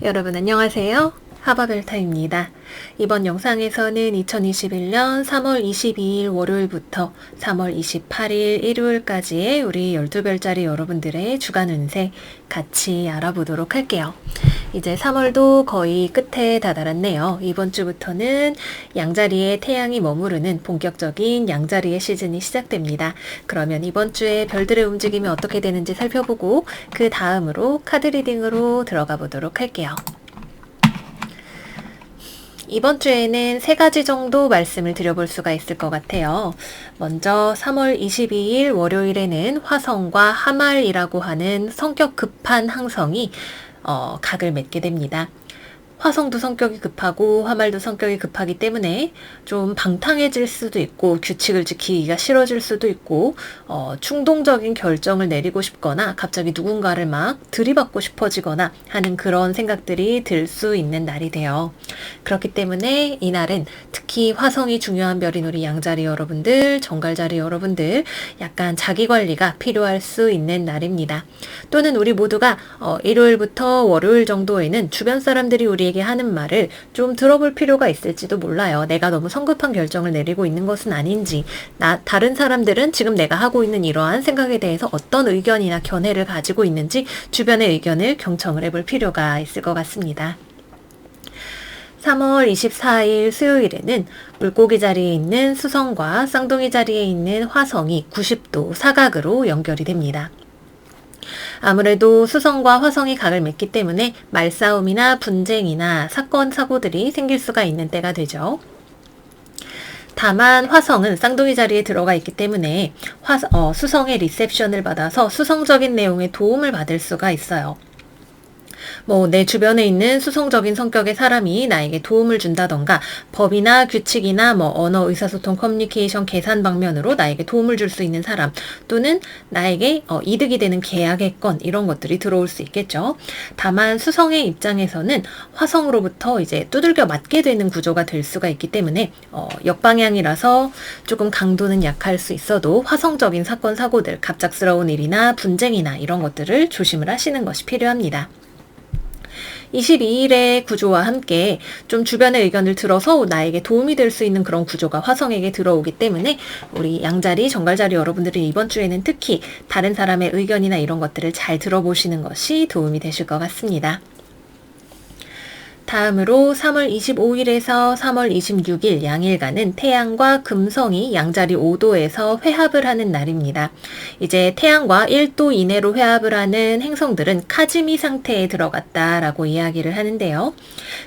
여러분 안녕하세요. 하바벨타입니다. 이번 영상에서는 2021년 3월 22일 월요일부터 3월 28일 일요일까지의 우리 12별자리 여러분들의 주간 운세 같이 알아보도록 할게요. 이제 3월도 거의 끝에 다다랐네요. 이번 주부터는 양자리에 태양이 머무르는 본격적인 양자리의 시즌이 시작됩니다. 그러면 이번 주에 별들의 움직임이 어떻게 되는지 살펴보고 그 다음으로 카드 리딩으로 들어가 보도록 할게요. 이번 주에는 3가지 정도 말씀을 드려볼 수가 있을 것 같아요. 먼저 3월 22일 월요일에는 화성과 하말이라고 하는 성격 급한 항성이 각을 맺게 됩니다. 화성도 성격이 급하고 화말도 성격이 급하기 때문에 좀 방탕해질 수도 있고 규칙을 지키기가 싫어질 수도 있고 충동적인 결정을 내리고 싶거나 갑자기 누군가를 막 들이받고 싶어지거나 하는 그런 생각들이 들 수 있는 날이 돼요. 그렇기 때문에 이날은 특히 화성이 중요한 별인 우리 양자리 여러분들, 정갈자리 여러분들 약간 자기관리가 필요할 수 있는 날입니다. 또는 우리 모두가 일요일부터 월요일 정도에는 주변 사람들이 우리에게 하는 말을 좀 들어볼 필요가 있을지도 몰라요. 내가 너무 성급한 결정을 내리고 있는 것은 아닌지, 다른 사람들은 지금 내가 하고 있는 이러한 생각에 대해서 어떤 의견이나 견해를 가지고 있는지 주변의 의견을 경청을 해볼 필요가 있을 것 같습니다. 3월 24일 수요일에는 물고기 자리에 있는 수성과 쌍둥이 자리에 있는 화성이 90도 사각으로 연결이 됩니다. 아무래도 수성과 화성이 각을 맺기 때문에 말싸움이나 분쟁이나 사건, 사고들이 생길 수가 있는 때가 되죠. 다만 화성은 쌍둥이 자리에 들어가 있기 때문에 수성의 리셉션을 받아서 수성적인 내용의 도움을 받을 수가 있어요. 내 주변에 있는 수성적인 성격의 사람이 나에게 도움을 준다던가 법이나 규칙이나 언어, 의사소통, 커뮤니케이션, 계산 방면으로 나에게 도움을 줄 수 있는 사람 또는 나에게 이득이 되는 계약의 건 이런 것들이 들어올 수 있겠죠. 다만 수성의 입장에서는 화성으로부터 이제 두들겨 맞게 되는 구조가 될 수가 있기 때문에 역방향이라서 조금 강도는 약할 수 있어도 화성적인 사건, 사고들, 갑작스러운 일이나 분쟁이나 이런 것들을 조심을 하시는 것이 필요합니다. 22일의 구조와 함께 좀 주변의 의견을 들어서 나에게 도움이 될 수 있는 그런 구조가 화성에게 들어오기 때문에 우리 양자리, 정갈자리 여러분들이 이번 주에는 특히 다른 사람의 의견이나 이런 것들을 잘 들어보시는 것이 도움이 되실 것 같습니다. 다음으로 3월 25일에서 3월 26일 양일간은 태양과 금성이 양자리 5도에서 회합을 하는 날입니다. 이제 태양과 1도 이내로 회합을 하는 행성들은 카즈미 상태에 들어갔다라고 이야기를 하는데요.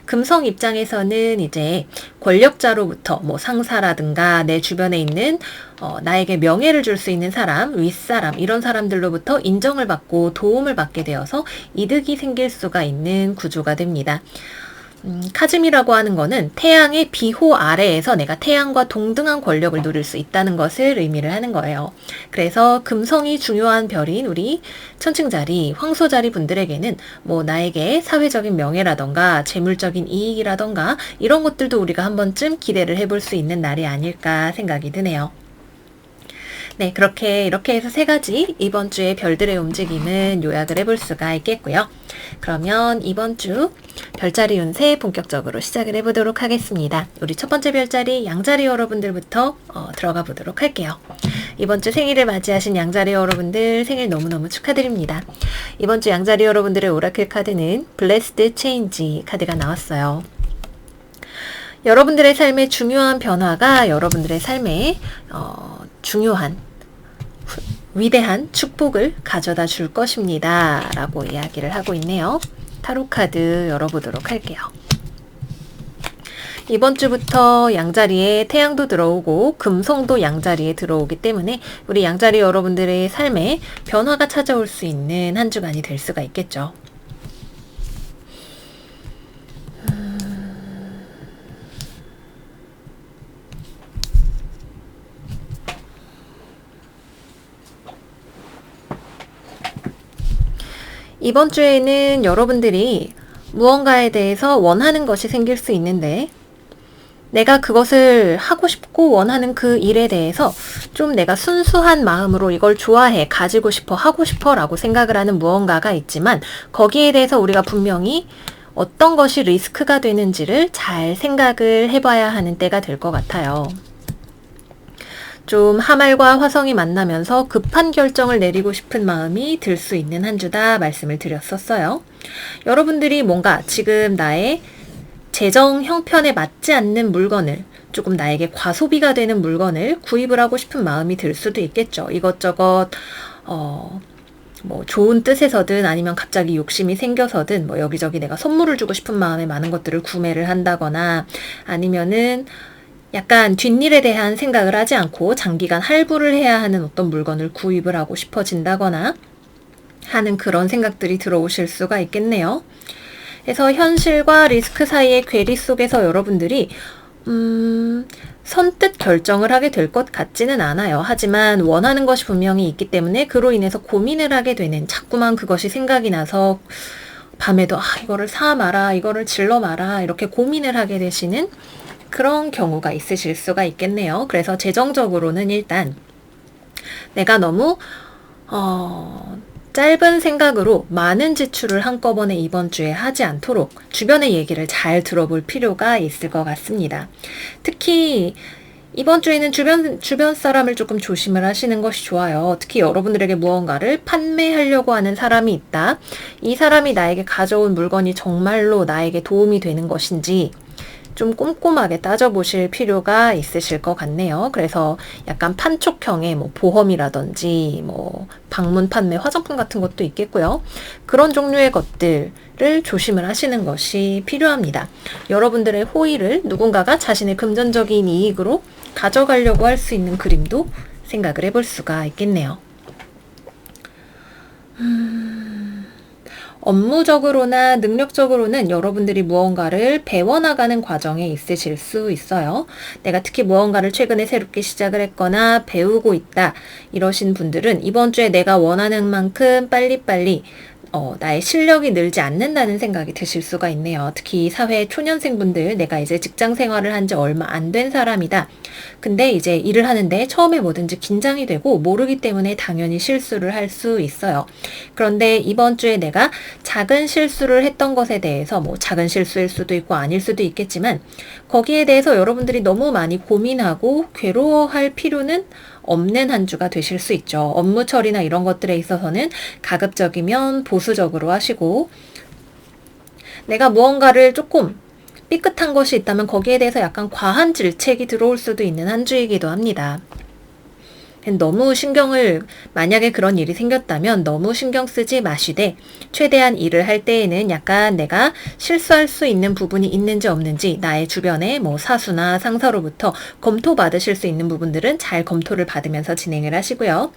금성 입장에서는 이제 권력자로부터 상사라든가 내 주변에 있는 나에게 명예를 줄 수 있는 사람, 윗사람 이런 사람들로부터 인정을 받고 도움을 받게 되어서 이득이 생길 수가 있는 구조가 됩니다. 카즘이라고 하는 거는 태양의 비호 아래에서 내가 태양과 동등한 권력을 누릴 수 있다는 것을 의미를 하는 거예요. 그래서 금성이 중요한 별인 우리 천칭자리, 황소자리 분들에게는 나에게 사회적인 명예라던가 재물적인 이익이라던가 이런 것들도 우리가 한 번쯤 기대를 해볼 수 있는 날이 아닐까 생각이 드네요. 네, 이렇게 해서 3가지 이번 주의 별들의 움직임은 요약을 해볼 수가 있겠고요. 그러면 이번 주 별자리 운세 본격적으로 시작을 해보도록 하겠습니다. 우리 첫 번째 별자리 양자리 여러분들부터 들어가 보도록 할게요. 이번 주 생일을 맞이하신 양자리 여러분들 생일 너무너무 축하드립니다. 이번 주 양자리 여러분들의 오라클 카드는 블레스드 체인지 카드가 나왔어요. 여러분들의 삶에 중요한 변화가 여러분들의 삶에 중요한 위대한 축복을 가져다 줄 것입니다. 라고 이야기를 하고 있네요. 타로카드 열어보도록 할게요. 이번 주부터 양자리에 태양도 들어오고 금성도 양자리에 들어오기 때문에 우리 양자리 여러분들의 삶에 변화가 찾아올 수 있는 한 주간이 될 수가 있겠죠. 이번 주에는 여러분들이 무언가에 대해서 원하는 것이 생길 수 있는데 내가 그것을 하고 싶고 원하는 그 일에 대해서 좀 내가 순수한 마음으로 이걸 좋아해, 가지고 싶어, 하고 싶어 라고 생각을 하는 무언가가 있지만 거기에 대해서 우리가 분명히 어떤 것이 리스크가 되는지를 잘 생각을 해봐야 하는 때가 될 것 같아요. 좀 하말과 화성이 만나면서 급한 결정을 내리고 싶은 마음이 들 수 있는 한 주다 말씀을 드렸었어요. 여러분들이 뭔가 지금 나의 재정 형편에 맞지 않는 물건을, 조금 나에게 과소비가 되는 물건을 구입을 하고 싶은 마음이 들 수도 있겠죠. 이것저것 뭐 좋은 뜻에서든 아니면 갑자기 욕심이 생겨서든 뭐 여기저기 내가 선물을 주고 싶은 마음에 많은 것들을 구매를 한다거나, 아니면은 약간 뒷일에 대한 생각을 하지 않고 장기간 할부를 해야 하는 어떤 물건을 구입을 하고 싶어진다거나 하는 그런 생각들이 들어오실 수가 있겠네요. 그래서 현실과 리스크 사이의 괴리 속에서 여러분들이 선뜻 결정을 하게 될 것 같지는 않아요. 하지만 원하는 것이 분명히 있기 때문에 그로 인해서 고민을 하게 되는, 자꾸만 그것이 생각이 나서 밤에도 이거를 사 마라, 이거를 질러 마라 이렇게 고민을 하게 되시는 그런 경우가 있으실 수가 있겠네요. 그래서 재정적으로는 일단 내가 너무 짧은 생각으로 많은 지출을 한꺼번에 이번 주에 하지 않도록 주변의 얘기를 잘 들어볼 필요가 있을 것 같습니다. 특히 이번 주에는 주변 사람을 조금 조심을 하시는 것이 좋아요. 특히 여러분들에게 무언가를 판매하려고 하는 사람이 있다. 이 사람이 나에게 가져온 물건이 정말로 나에게 도움이 되는 것인지 좀 꼼꼼하게 따져보실 필요가 있으실 것 같네요. 그래서 약간 판촉형의 뭐 보험이라든지 뭐 방문 판매, 화장품 같은 것도 있겠고요. 그런 종류의 것들을 조심을 하시는 것이 필요합니다. 여러분들의 호의를 누군가가 자신의 금전적인 이익으로 가져가려고 할 수 있는 그림도 생각을 해볼 수가 있겠네요. 업무적으로나 능력적으로는 여러분들이 무언가를 배워나가는 과정에 있으실 수 있어요. 내가 특히 무언가를 최근에 새롭게 시작을 했거나 배우고 있다 이러신 분들은 이번 주에 내가 원하는 만큼 빨리빨리 나의 실력이 늘지 않는다는 생각이 드실 수가 있네요. 특히 사회 초년생분들, 내가 이제 직장 생활을 한 지 얼마 안 된 사람이다. 근데 이제 일을 하는데 처음에 뭐든지 긴장이 되고 모르기 때문에 당연히 실수를 할 수 있어요. 그런데 이번 주에 내가 작은 실수를 했던 것에 대해서, 뭐 작은 실수일 수도 있고 아닐 수도 있겠지만 거기에 대해서 여러분들이 너무 많이 고민하고 괴로워할 필요는 없는 한 주가 되실 수 있죠. 업무 처리나 이런 것들에 있어서는 가급적이면 보수적으로 하시고, 내가 무언가를 조금 삐끗한 것이 있다면 거기에 대해서 약간 과한 질책이 들어올 수도 있는 한 주이기도 합니다. 너무 만약에 그런 일이 생겼다면 너무 신경 쓰지 마시되, 최대한 일을 할 때에는 약간 내가 실수할 수 있는 부분이 있는지 없는지 나의 주변에 뭐 사수나 상사로부터 검토받으실 수 있는 부분들은 잘 검토를 받으면서 진행을 하시고요.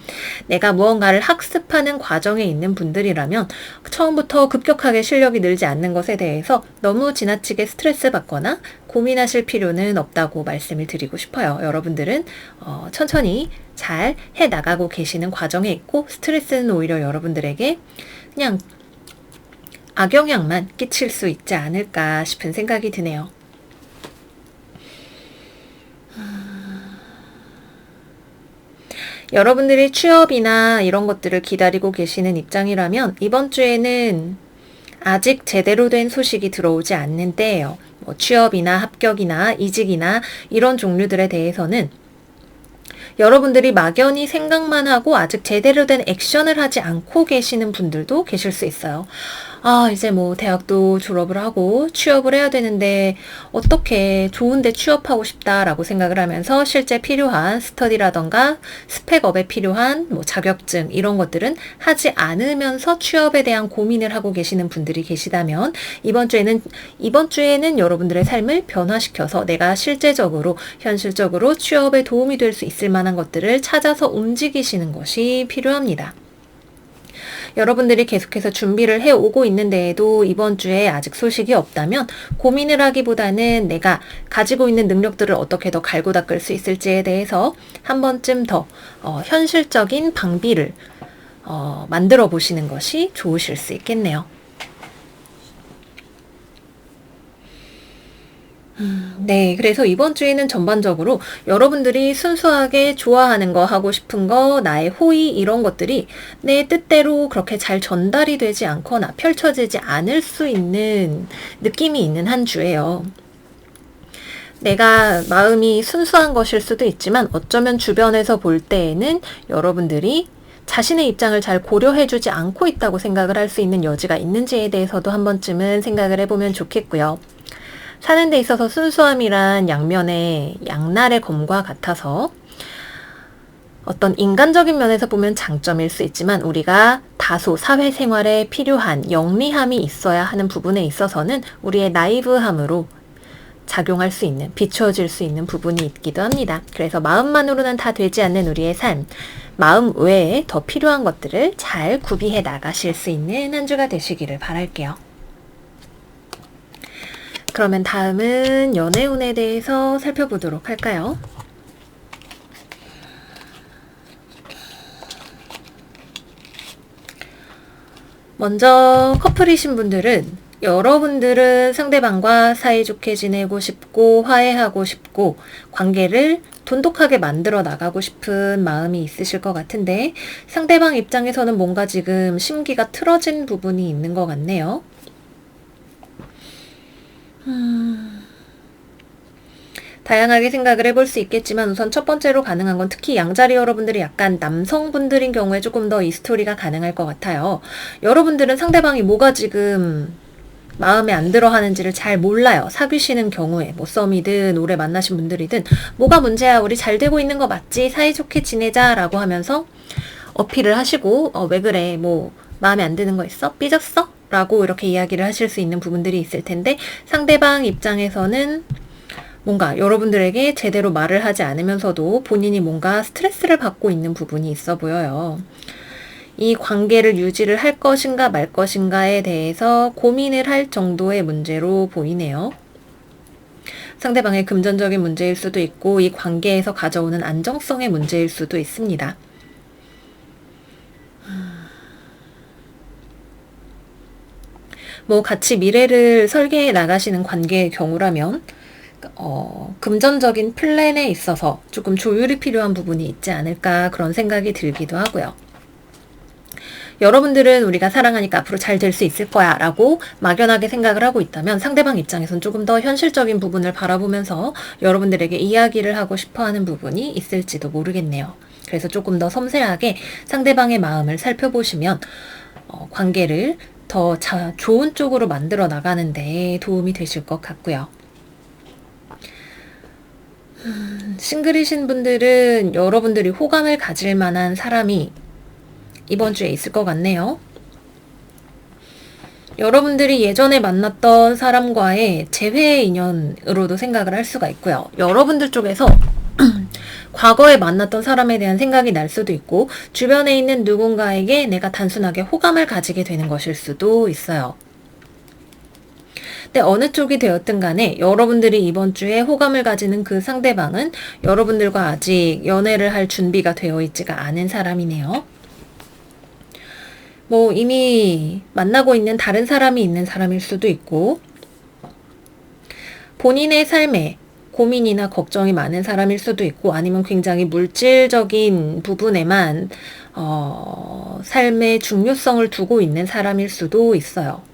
내가 무언가를 학습하는 과정에 있는 분들이라면 처음부터 급격하게 실력이 늘지 않는 것에 대해서 너무 지나치게 스트레스 받거나 고민하실 필요는 없다고 말씀을 드리고 싶어요. 여러분들은 천천히 잘 해나가고 계시는 과정에 있고, 스트레스는 오히려 여러분들에게 그냥 악영향만 끼칠 수 있지 않을까 싶은 생각이 드네요. 여러분들이 취업이나 이런 것들을 기다리고 계시는 입장이라면 이번 주에는 아직 제대로 된 소식이 들어오지 않는 때예요. 뭐 취업이나 합격이나 이직이나 이런 종류들에 대해서는 여러분들이 막연히 생각만 하고 아직 제대로 된 액션을 하지 않고 계시는 분들도 계실 수 있어요. 이제 뭐 대학도 졸업을 하고 취업을 해야 되는데 어떻게 좋은데 취업하고 싶다라고 생각을 하면서 실제 필요한 스터디라던가 스펙업에 필요한 뭐 자격증 이런 것들은 하지 않으면서 취업에 대한 고민을 하고 계시는 분들이 계시다면, 이번 주에는 여러분들의 삶을 변화시켜서 내가 실제적으로 현실적으로 취업에 도움이 될 수 있을 만한 것들을 찾아서 움직이시는 것이 필요합니다. 여러분들이 계속해서 준비를 해오고 있는데에도 이번 주에 아직 소식이 없다면 고민을 하기보다는 내가 가지고 있는 능력들을 어떻게 더 갈고 닦을 수 있을지에 대해서 한 번쯤 더 현실적인 방비를 만들어 보시는 것이 좋으실 수 있겠네요. 네, 그래서 이번 주에는 전반적으로 여러분들이 순수하게 좋아하는 거, 하고 싶은 거, 나의 호의 이런 것들이 내 뜻대로 그렇게 잘 전달이 되지 않거나 펼쳐지지 않을 수 있는 느낌이 있는 한 주예요. 내가 마음이 순수한 것일 수도 있지만 어쩌면 주변에서 볼 때에는 여러분들이 자신의 입장을 잘 고려해주지 않고 있다고 생각을 할 수 있는 여지가 있는지에 대해서도 한 번쯤은 생각을 해보면 좋겠고요. 사는 데 있어서 순수함이란 양면의 양날의 검과 같아서 어떤 인간적인 면에서 보면 장점일 수 있지만 우리가 다소 사회생활에 필요한 영리함이 있어야 하는 부분에 있어서는 우리의 나이브함으로 작용할 수 있는, 비추어질 수 있는 부분이 있기도 합니다. 그래서 마음만으로는 다 되지 않는 우리의 삶, 마음 외에 더 필요한 것들을 잘 구비해 나가실 수 있는 한 주가 되시기를 바랄게요. 그러면 다음은 연애운에 대해서 살펴보도록 할까요? 먼저 커플이신 분들은 여러분들은 상대방과 사이좋게 지내고 싶고 화해하고 싶고 관계를 돈독하게 만들어 나가고 싶은 마음이 있으실 것 같은데 상대방 입장에서는 뭔가 지금 심기가 틀어진 부분이 있는 것 같네요. 다양하게 생각을 해볼 수 있겠지만 우선 첫 번째로 가능한 건 특히 양자리 여러분들이 약간 남성분들인 경우에 조금 더 이 스토리가 가능할 것 같아요. 여러분들은 상대방이 뭐가 지금 마음에 안 들어 하는지를 잘 몰라요. 사귀시는 경우에 뭐 썸이든 오래 만나신 분들이든 뭐가 문제야, 우리 잘 되고 있는 거 맞지, 사이좋게 지내자 라고 하면서 어필을 하시고 왜 그래, 뭐 마음에 안 드는 거 있어? 삐졌어? 라고 이렇게 이야기를 하실 수 있는 부분들이 있을 텐데 상대방 입장에서는 뭔가 여러분들에게 제대로 말을 하지 않으면서도 본인이 뭔가 스트레스를 받고 있는 부분이 있어 보여요. 이 관계를 유지를 할 것인가 말 것인가에 대해서 고민을 할 정도의 문제로 보이네요. 상대방의 금전적인 문제일 수도 있고 이 관계에서 가져오는 안정성의 문제일 수도 있습니다. 뭐 같이 미래를 설계해 나가시는 관계의 경우라면 금전적인 플랜에 있어서 조금 조율이 필요한 부분이 있지 않을까 그런 생각이 들기도 하고요. 여러분들은 우리가 사랑하니까 앞으로 잘 될 수 있을 거야 라고 막연하게 생각을 하고 있다면 상대방 입장에선 조금 더 현실적인 부분을 바라보면서 여러분들에게 이야기를 하고 싶어하는 부분이 있을지도 모르겠네요. 그래서 조금 더 섬세하게 상대방의 마음을 살펴보시면 관계를 더 좋은 쪽으로 만들어 나가는 데 도움이 되실 것 같고요. 싱글이신 분들은 여러분들이 호감을 가질 만한 사람이 이번 주에 있을 것 같네요. 여러분들이 예전에 만났던 사람과의 재회 인연으로도 생각을 할 수가 있고요. 여러분들 쪽에서 과거에 만났던 사람에 대한 생각이 날 수도 있고 주변에 있는 누군가에게 내가 단순하게 호감을 가지게 되는 것일 수도 있어요. 근데 어느 쪽이 되었든 간에 여러분들이 이번 주에 호감을 가지는 그 상대방은 여러분들과 아직 연애를 할 준비가 되어 있지가 않은 사람이네요. 뭐 이미 만나고 있는 다른 사람이 있는 사람일 수도 있고 본인의 삶에 고민이나 걱정이 많은 사람일 수도 있고 아니면 굉장히 물질적인 부분에만 삶의 중요성을 두고 있는 사람일 수도 있어요.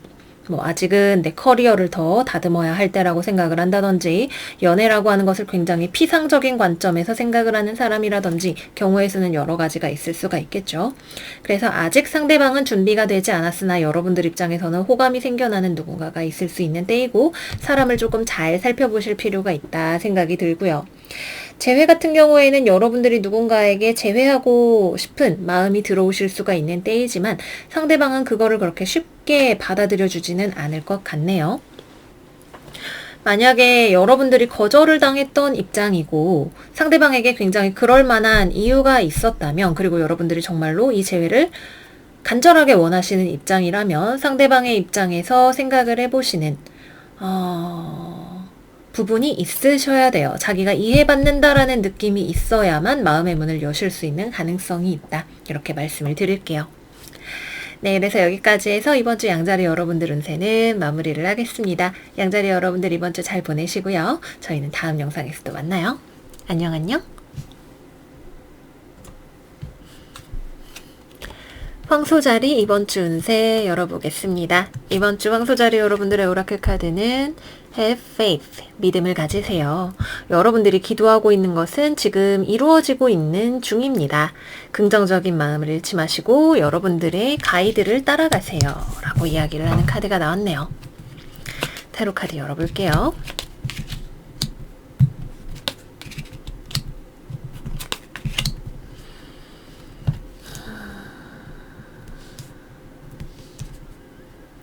뭐 아직은 내 커리어를 더 다듬어야 할 때라고 생각을 한다든지 연애라고 하는 것을 굉장히 피상적인 관점에서 생각을 하는 사람이라든지 경우의 수는 여러 가지가 있을 수가 있겠죠. 그래서 아직 상대방은 준비가 되지 않았으나 여러분들 입장에서는 호감이 생겨나는 누군가가 있을 수 있는 때이고 사람을 조금 잘 살펴보실 필요가 있다 생각이 들고요. 재회 같은 경우에는 여러분들이 누군가에게 재회하고 싶은 마음이 들어오실 수가 있는 때이지만 상대방은 그거를 그렇게 쉽게 받아들여 주지는 않을 것 같네요. 만약에 여러분들이 거절을 당했던 입장이고 상대방에게 굉장히 그럴 만한 이유가 있었다면 그리고 여러분들이 정말로 이 재회를 간절하게 원하시는 입장이라면 상대방의 입장에서 생각을 해보시는 부분이 있으셔야 돼요. 자기가 이해받는다라는 느낌이 있어야만 마음의 문을 여실 수 있는 가능성이 있다. 이렇게 말씀을 드릴게요. 네, 그래서 여기까지 해서 이번 주 양자리 여러분들 운세는 마무리를 하겠습니다. 양자리 여러분들 이번 주 잘 보내시고요. 저희는 다음 영상에서 또 만나요. 안녕 안녕. 황소자리 이번 주 운세 열어보겠습니다. 이번 주 황소자리 여러분들의 오라클 카드는 Have faith, 믿음을 가지세요. 여러분들이 기도하고 있는 것은 지금 이루어지고 있는 중입니다. 긍정적인 마음을 잃지 마시고 여러분들의 가이드를 따라가세요. 라고 이야기를 하는 카드가 나왔네요. 타로 카드 열어볼게요.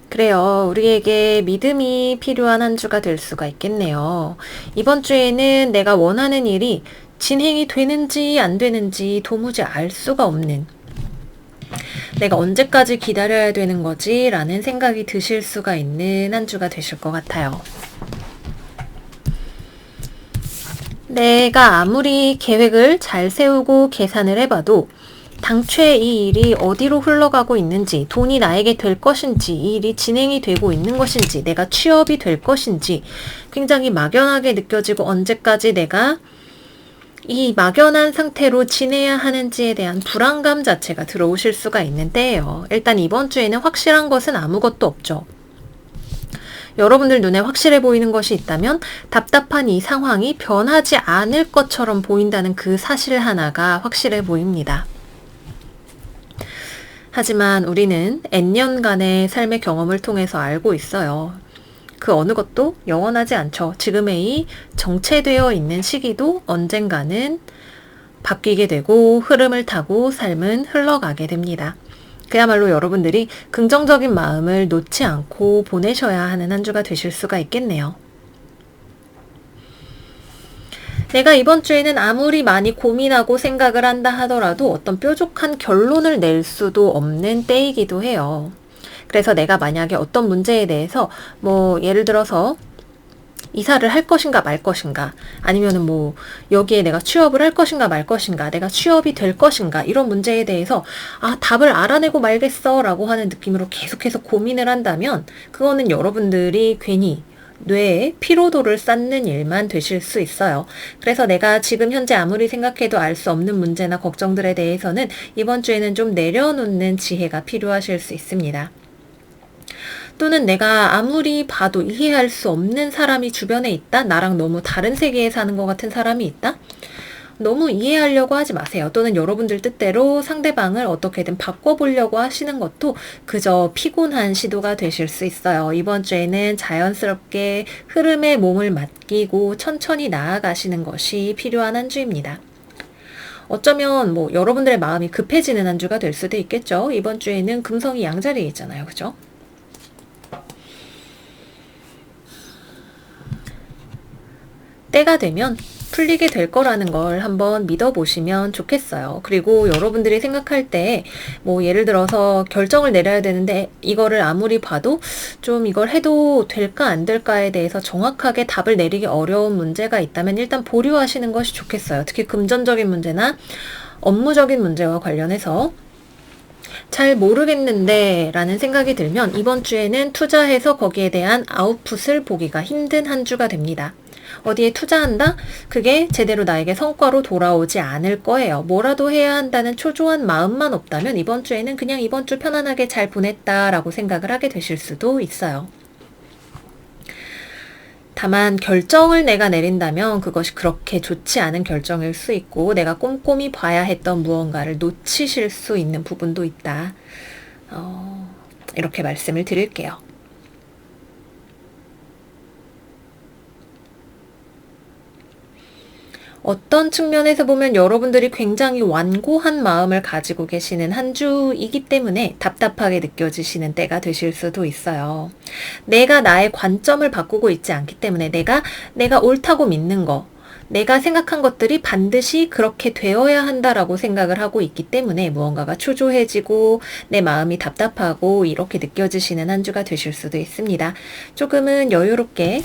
그래요. 우리에게 믿음이 필요한 한 주가 될 수가 있겠네요. 이번 주에는 내가 원하는 일이 진행이 되는지 안 되는지 도무지 알 수가 없는, 내가 언제까지 기다려야 되는 거지? 라는 생각이 드실 수가 있는 한 주가 되실 것 같아요. 내가 아무리 계획을 잘 세우고 계산을 해봐도 당최 이 일이 어디로 흘러가고 있는지, 돈이 나에게 될 것인지, 이 일이 진행이 되고 있는 것인지, 내가 취업이 될 것인지 굉장히 막연하게 느껴지고 언제까지 내가 이 막연한 상태로 지내야 하는지에 대한 불안감 자체가 들어오실 수가 있는 때예요. 일단 이번 주에는 확실한 것은 아무것도 없죠. 여러분들 눈에 확실해 보이는 것이 있다면 답답한 이 상황이 변하지 않을 것처럼 보인다는 그 사실 하나가 확실해 보입니다. 하지만 우리는 N년간의 삶의 경험을 통해서 알고 있어요. 그 어느 것도 영원하지 않죠. 지금의 이 정체되어 있는 시기도 언젠가는 바뀌게 되고 흐름을 타고 삶은 흘러가게 됩니다. 그야말로 여러분들이 긍정적인 마음을 놓지 않고 보내셔야 하는 한 주가 되실 수가 있겠네요. 내가 이번 주에는 아무리 많이 고민하고 생각을 한다 하더라도 어떤 뾰족한 결론을 낼 수도 없는 때이기도 해요. 그래서 내가 만약에 어떤 문제에 대해서 예를 들어서 이사를 할 것인가 말 것인가, 아니면은 여기에 내가 취업을 할 것인가 말 것인가, 내가 취업이 될 것인가, 이런 문제에 대해서 답을 알아내고 말겠어 라고 하는 느낌으로 계속해서 고민을 한다면 그거는 여러분들이 괜히 뇌에 피로도를 쌓는 일만 되실 수 있어요. 그래서 내가 지금 현재 아무리 생각해도 알 수 없는 문제나 걱정들에 대해서는 이번 주에는 좀 내려놓는 지혜가 필요하실 수 있습니다. 또는 내가 아무리 봐도 이해할 수 없는 사람이 주변에 있다? 나랑 너무 다른 세계에 사는 것 같은 사람이 있다? 너무 이해하려고 하지 마세요. 또는 여러분들 뜻대로 상대방을 어떻게든 바꿔보려고 하시는 것도 그저 피곤한 시도가 되실 수 있어요. 이번 주에는 자연스럽게 흐름에 몸을 맡기고 천천히 나아가시는 것이 필요한 한 주입니다. 어쩌면 여러분들의 마음이 급해지는 한 주가 될 수도 있겠죠. 이번 주에는 금성이 양자리에 있잖아요. 그죠? 때가 되면 풀리게 될 거라는 걸 한번 믿어보시면 좋겠어요. 그리고 여러분들이 생각할 때 예를 들어서 결정을 내려야 되는데 이거를 아무리 봐도 좀 이걸 해도 될까 안 될까에 대해서 정확하게 답을 내리기 어려운 문제가 있다면 일단 보류하시는 것이 좋겠어요. 특히 금전적인 문제나 업무적인 문제와 관련해서 잘 모르겠는데 라는 생각이 들면 이번 주에는 투자해서 거기에 대한 아웃풋을 보기가 힘든 한 주가 됩니다. 어디에 투자한다? 그게 제대로 나에게 성과로 돌아오지 않을 거예요. 뭐라도 해야 한다는 초조한 마음만 없다면 이번 주에는 그냥 이번 주 편안하게 잘 보냈다라고 생각을 하게 되실 수도 있어요. 다만 결정을 내가 내린다면 그것이 그렇게 좋지 않은 결정일 수 있고 내가 꼼꼼히 봐야 했던 무언가를 놓치실 수 있는 부분도 있다. 이렇게 말씀을 드릴게요. 어떤 측면에서 보면 여러분들이 굉장히 완고한 마음을 가지고 계시는 한 주이기 때문에 답답하게 느껴지시는 때가 되실 수도 있어요. 내가 나의 관점을 바꾸고 있지 않기 때문에 내가 옳다고 믿는 거, 내가 생각한 것들이 반드시 그렇게 되어야 한다라고 생각을 하고 있기 때문에 무언가가 초조해지고 내 마음이 답답하고 이렇게 느껴지시는 한 주가 되실 수도 있습니다. 조금은 여유롭게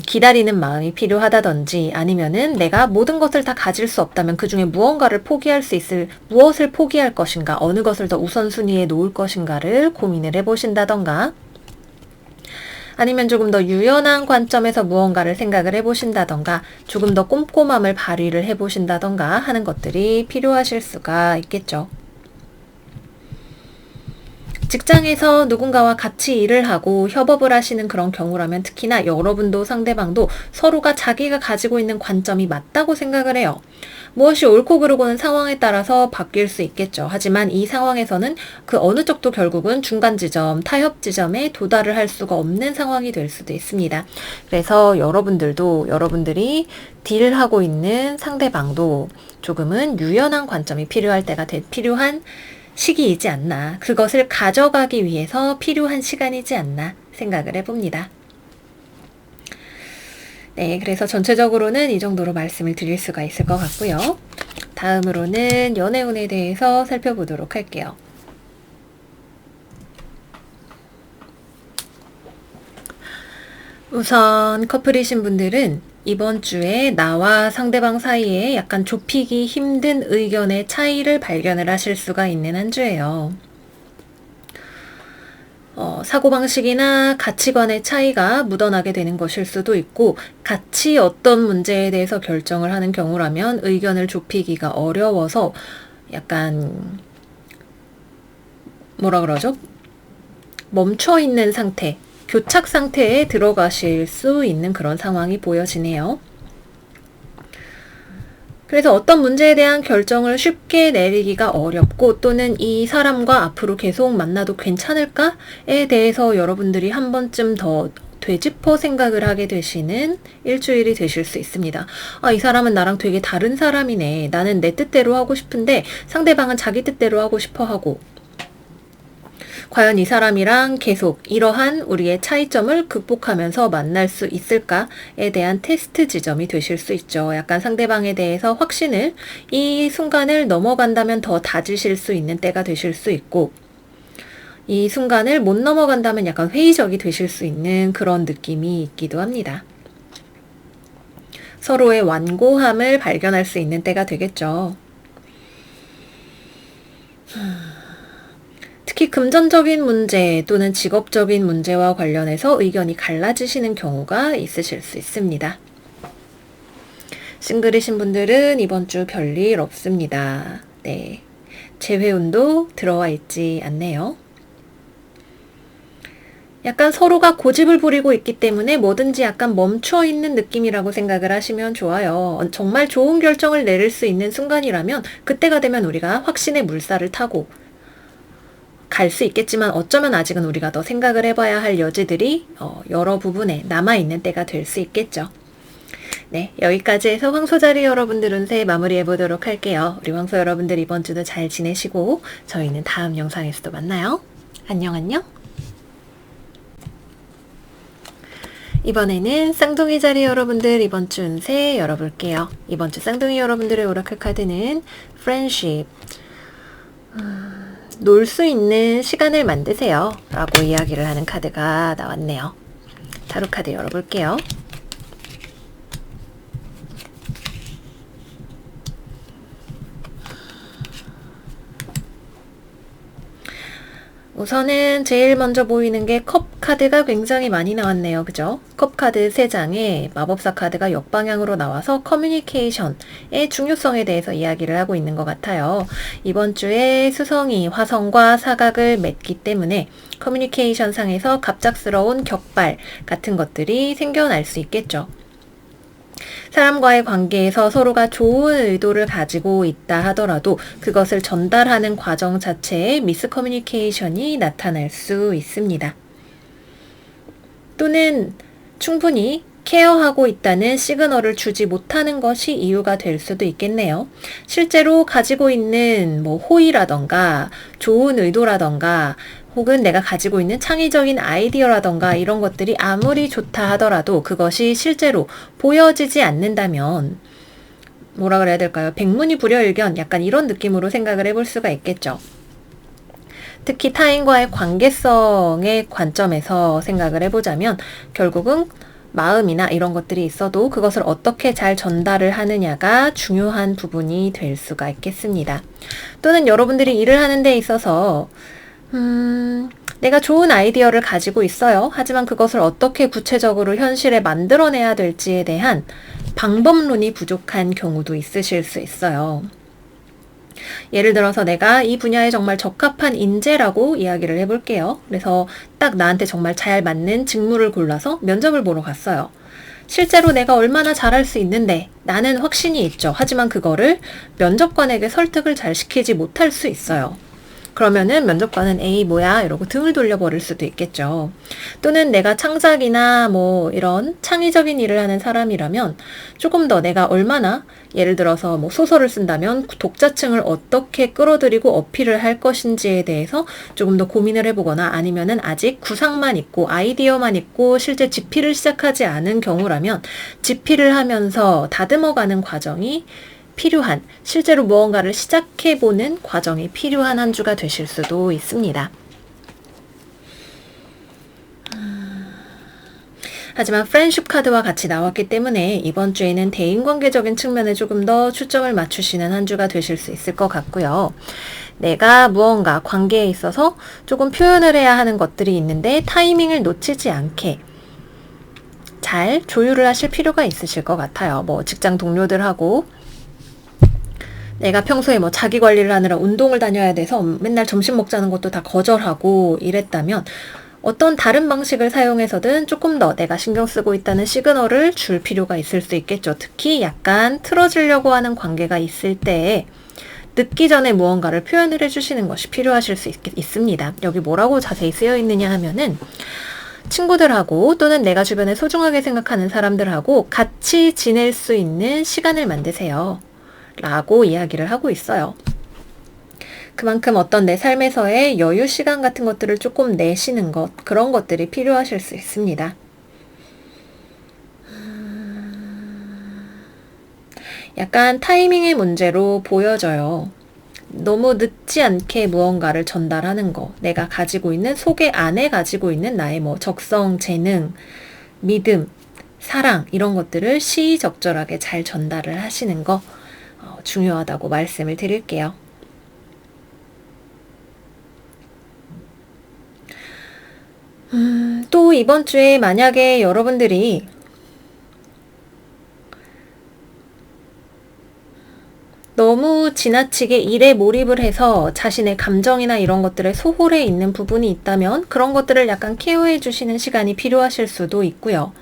기다리는 마음이 필요하다든지 아니면은 내가 모든 것을 다 가질 수 없다면 그 중에 무엇을 포기할 것인가, 어느 것을 더 우선순위에 놓을 것인가를 고민을 해보신다던가, 아니면 조금 더 유연한 관점에서 무언가를 생각을 해보신다던가, 조금 더 꼼꼼함을 발휘를 해보신다던가 하는 것들이 필요하실 수가 있겠죠. 직장에서 누군가와 같이 일을 하고 협업을 하시는 그런 경우라면 특히나 여러분도 상대방도 서로가 자기가 가지고 있는 관점이 맞다고 생각을 해요. 무엇이 옳고 그르고는 상황에 따라서 바뀔 수 있겠죠. 하지만 이 상황에서는 그 어느 쪽도 결국은 중간 지점, 타협 지점에 도달을 할 수가 없는 상황이 될 수도 있습니다. 그래서 여러분들이 딜하고 있는 상대방도 조금은 유연한 관점이 필요한 시기이지 않나, 그것을 가져가기 위해서 필요한 시간이지 않나 생각을 해봅니다. 네, 그래서 전체적으로는 이 정도로 말씀을 드릴 수가 있을 것 같고요. 다음으로는 연애운에 대해서 살펴보도록 할게요. 우선 커플이신 분들은 이번 주에 나와 상대방 사이에 약간 좁히기 힘든 의견의 차이를 발견을 하실 수가 있는 한 주예요. 사고방식이나 가치관의 차이가 묻어나게 되는 것일 수도 있고, 같이 어떤 문제에 대해서 결정을 하는 경우라면 의견을 좁히기가 어려워서 약간 멈춰있는 상태, 교착 상태에 들어가실 수 있는 그런 상황이 보여지네요. 그래서 어떤 문제에 대한 결정을 쉽게 내리기가 어렵고, 또는 이 사람과 앞으로 계속 만나도 괜찮을까에 대해서 여러분들이 한 번쯤 더 되짚어 생각을 하게 되시는 일주일이 되실 수 있습니다. 이 사람은 나랑 되게 다른 사람이네. 나는 내 뜻대로 하고 싶은데 상대방은 자기 뜻대로 하고 싶어 하고, 과연 이 사람이랑 계속 이러한 우리의 차이점을 극복하면서 만날 수 있을까에 대한 테스트 지점이 되실 수 있죠. 약간 상대방에 대해서 확신을, 이 순간을 넘어간다면 더 다지실 수 있는 때가 되실 수 있고, 이 순간을 못 넘어간다면 약간 회의적이 되실 수 있는 그런 느낌이 있기도 합니다. 서로의 완고함을 발견할 수 있는 때가 되겠죠. 특히 금전적인 문제 또는 직업적인 문제와 관련해서 의견이 갈라지시는 경우가 있으실 수 있습니다. 싱글이신 분들은 이번 주 별일 없습니다. 네, 재회운도 들어와 있지 않네요. 약간 서로가 고집을 부리고 있기 때문에 뭐든지 약간 멈춰있는 느낌이라고 생각을 하시면 좋아요. 정말 좋은 결정을 내릴 수 있는 순간이라면 그때가 되면 우리가 확신의 물살을 타고 갈 수 있겠지만, 어쩌면 아직은 우리가 더 생각을 해봐야 할 여지들이 여러 부분에 남아있는 때가 될 수 있겠죠. 네, 여기까지 해서 황소자리 여러분들 운세 마무리해보도록 할게요. 우리 황소 여러분들 이번 주도 잘 지내시고 저희는 다음 영상에서도 만나요. 안녕. 이번에는 쌍둥이 자리 여러분들 이번 주 운세 열어볼게요. 이번 주 쌍둥이 여러분들의 오라클 카드는 프렌십, 놀 수 있는 시간을 만드세요 라고 이야기를 하는 카드가 나왔네요. 타로 카드 열어볼게요. 우선은 제일 먼저 보이는 게 컵 카드가 굉장히 많이 나왔네요. 그죠? 컵 카드 3장에 마법사 카드가 역방향으로 나와서 커뮤니케이션의 중요성에 대해서 이야기를 하고 있는 것 같아요. 이번 주에 수성이 화성과 사각을 맺기 때문에 커뮤니케이션 상에서 갑작스러운 격발 같은 것들이 생겨날 수 있겠죠. 사람과의 관계에서 서로가 좋은 의도를 가지고 있다 하더라도 그것을 전달하는 과정 자체에 미스커뮤니케이션이 나타날 수 있습니다. 또는 충분히 케어하고 있다는 시그널을 주지 못하는 것이 이유가 될 수도 있겠네요. 실제로 가지고 있는 호의라던가 좋은 의도라던가 혹은 내가 가지고 있는 창의적인 아이디어라던가 이런 것들이 아무리 좋다 하더라도 그것이 실제로 보여지지 않는다면 뭐라 그래야 될까요? 백문이불여일견, 약간 이런 느낌으로 생각을 해볼 수가 있겠죠. 특히 타인과의 관계성의 관점에서 생각을 해보자면 결국은 마음이나 이런 것들이 있어도 그것을 어떻게 잘 전달을 하느냐가 중요한 부분이 될 수가 있겠습니다. 또는 여러분들이 일을 하는 데 있어서 내가 좋은 아이디어를 가지고 있어요. 하지만 그것을 어떻게 구체적으로 현실에 만들어내야 될지에 대한 방법론이 부족한 경우도 있으실 수 있어요. 예를 들어서 내가 이 분야에 정말 적합한 인재라고 이야기를 해볼게요. 그래서 딱 나한테 정말 잘 맞는 직무를 골라서 면접을 보러 갔어요. 실제로 내가 얼마나 잘할 수 있는데 나는 확신이 있죠. 하지만 그거를 면접관에게 설득을 잘 시키지 못할 수 있어요. 그러면은 면접관은 에이 뭐야 이러고 등을 돌려버릴 수도 있겠죠. 또는 내가 창작이나 뭐 이런 창의적인 일을 하는 사람이라면 조금 더 내가 얼마나 예를 들어서 뭐 소설을 쓴다면 독자층을 어떻게 끌어들이고 어필을 할 것인지에 대해서 조금 더 고민을 해보거나 아니면은 아직 구상만 있고 아이디어만 있고 실제 집필을 시작하지 않은 경우라면 집필을 하면서 다듬어가는 과정이 필요한, 실제로 무언가를 시작해보는 과정이 필요한 한 주가 되실 수도 있습니다. 하지만 프렌드십 카드와 같이 나왔기 때문에 이번 주에는 대인관계적인 측면에 조금 더 초점을 맞추시는 한 주가 되실 수 있을 것 같고요. 내가 무언가 관계에 있어서 조금 표현을 해야 하는 것들이 있는데 타이밍을 놓치지 않게 잘 조율을 하실 필요가 있으실 것 같아요. 뭐 직장 동료들하고 내가 평소에 뭐 자기 관리를 하느라 운동을 다녀야 돼서 맨날 점심 먹자는 것도 다 거절하고 이랬다면 어떤 다른 방식을 사용해서든 조금 더 내가 신경 쓰고 있다는 시그널을 줄 필요가 있을 수 있겠죠. 특히 약간 틀어지려고 하는 관계가 있을 때 늦기 전에 무언가를 표현을 해주시는 것이 필요하실 수 있습니다. 여기 뭐라고 자세히 쓰여 있느냐 하면은 친구들하고 또는 내가 주변에 소중하게 생각하는 사람들하고 같이 지낼 수 있는 시간을 만드세요. 라고 이야기를 하고 있어요. 그만큼 어떤 내 삶에서의 여유 시간 같은 것들을 조금 내시는 것, 그런 것들이 필요하실 수 있습니다. 약간 타이밍의 문제로 보여져요. 너무 늦지 않게 무언가를 전달하는 거, 내가 가지고 있는 속에 안에 가지고 있는 나의 뭐 적성, 재능, 믿음, 사랑 이런 것들을 시의적절하게 잘 전달을 하시는 거 중요하다고 말씀을 드릴게요. 또 이번 주에 만약에 여러분들이 너무 지나치게 일에 몰입을 해서 자신의 감정이나 이런 것들에 소홀해 있는 부분이 있다면 그런 것들을 약간 케어해 주시는 시간이 필요하실 수도 있고요.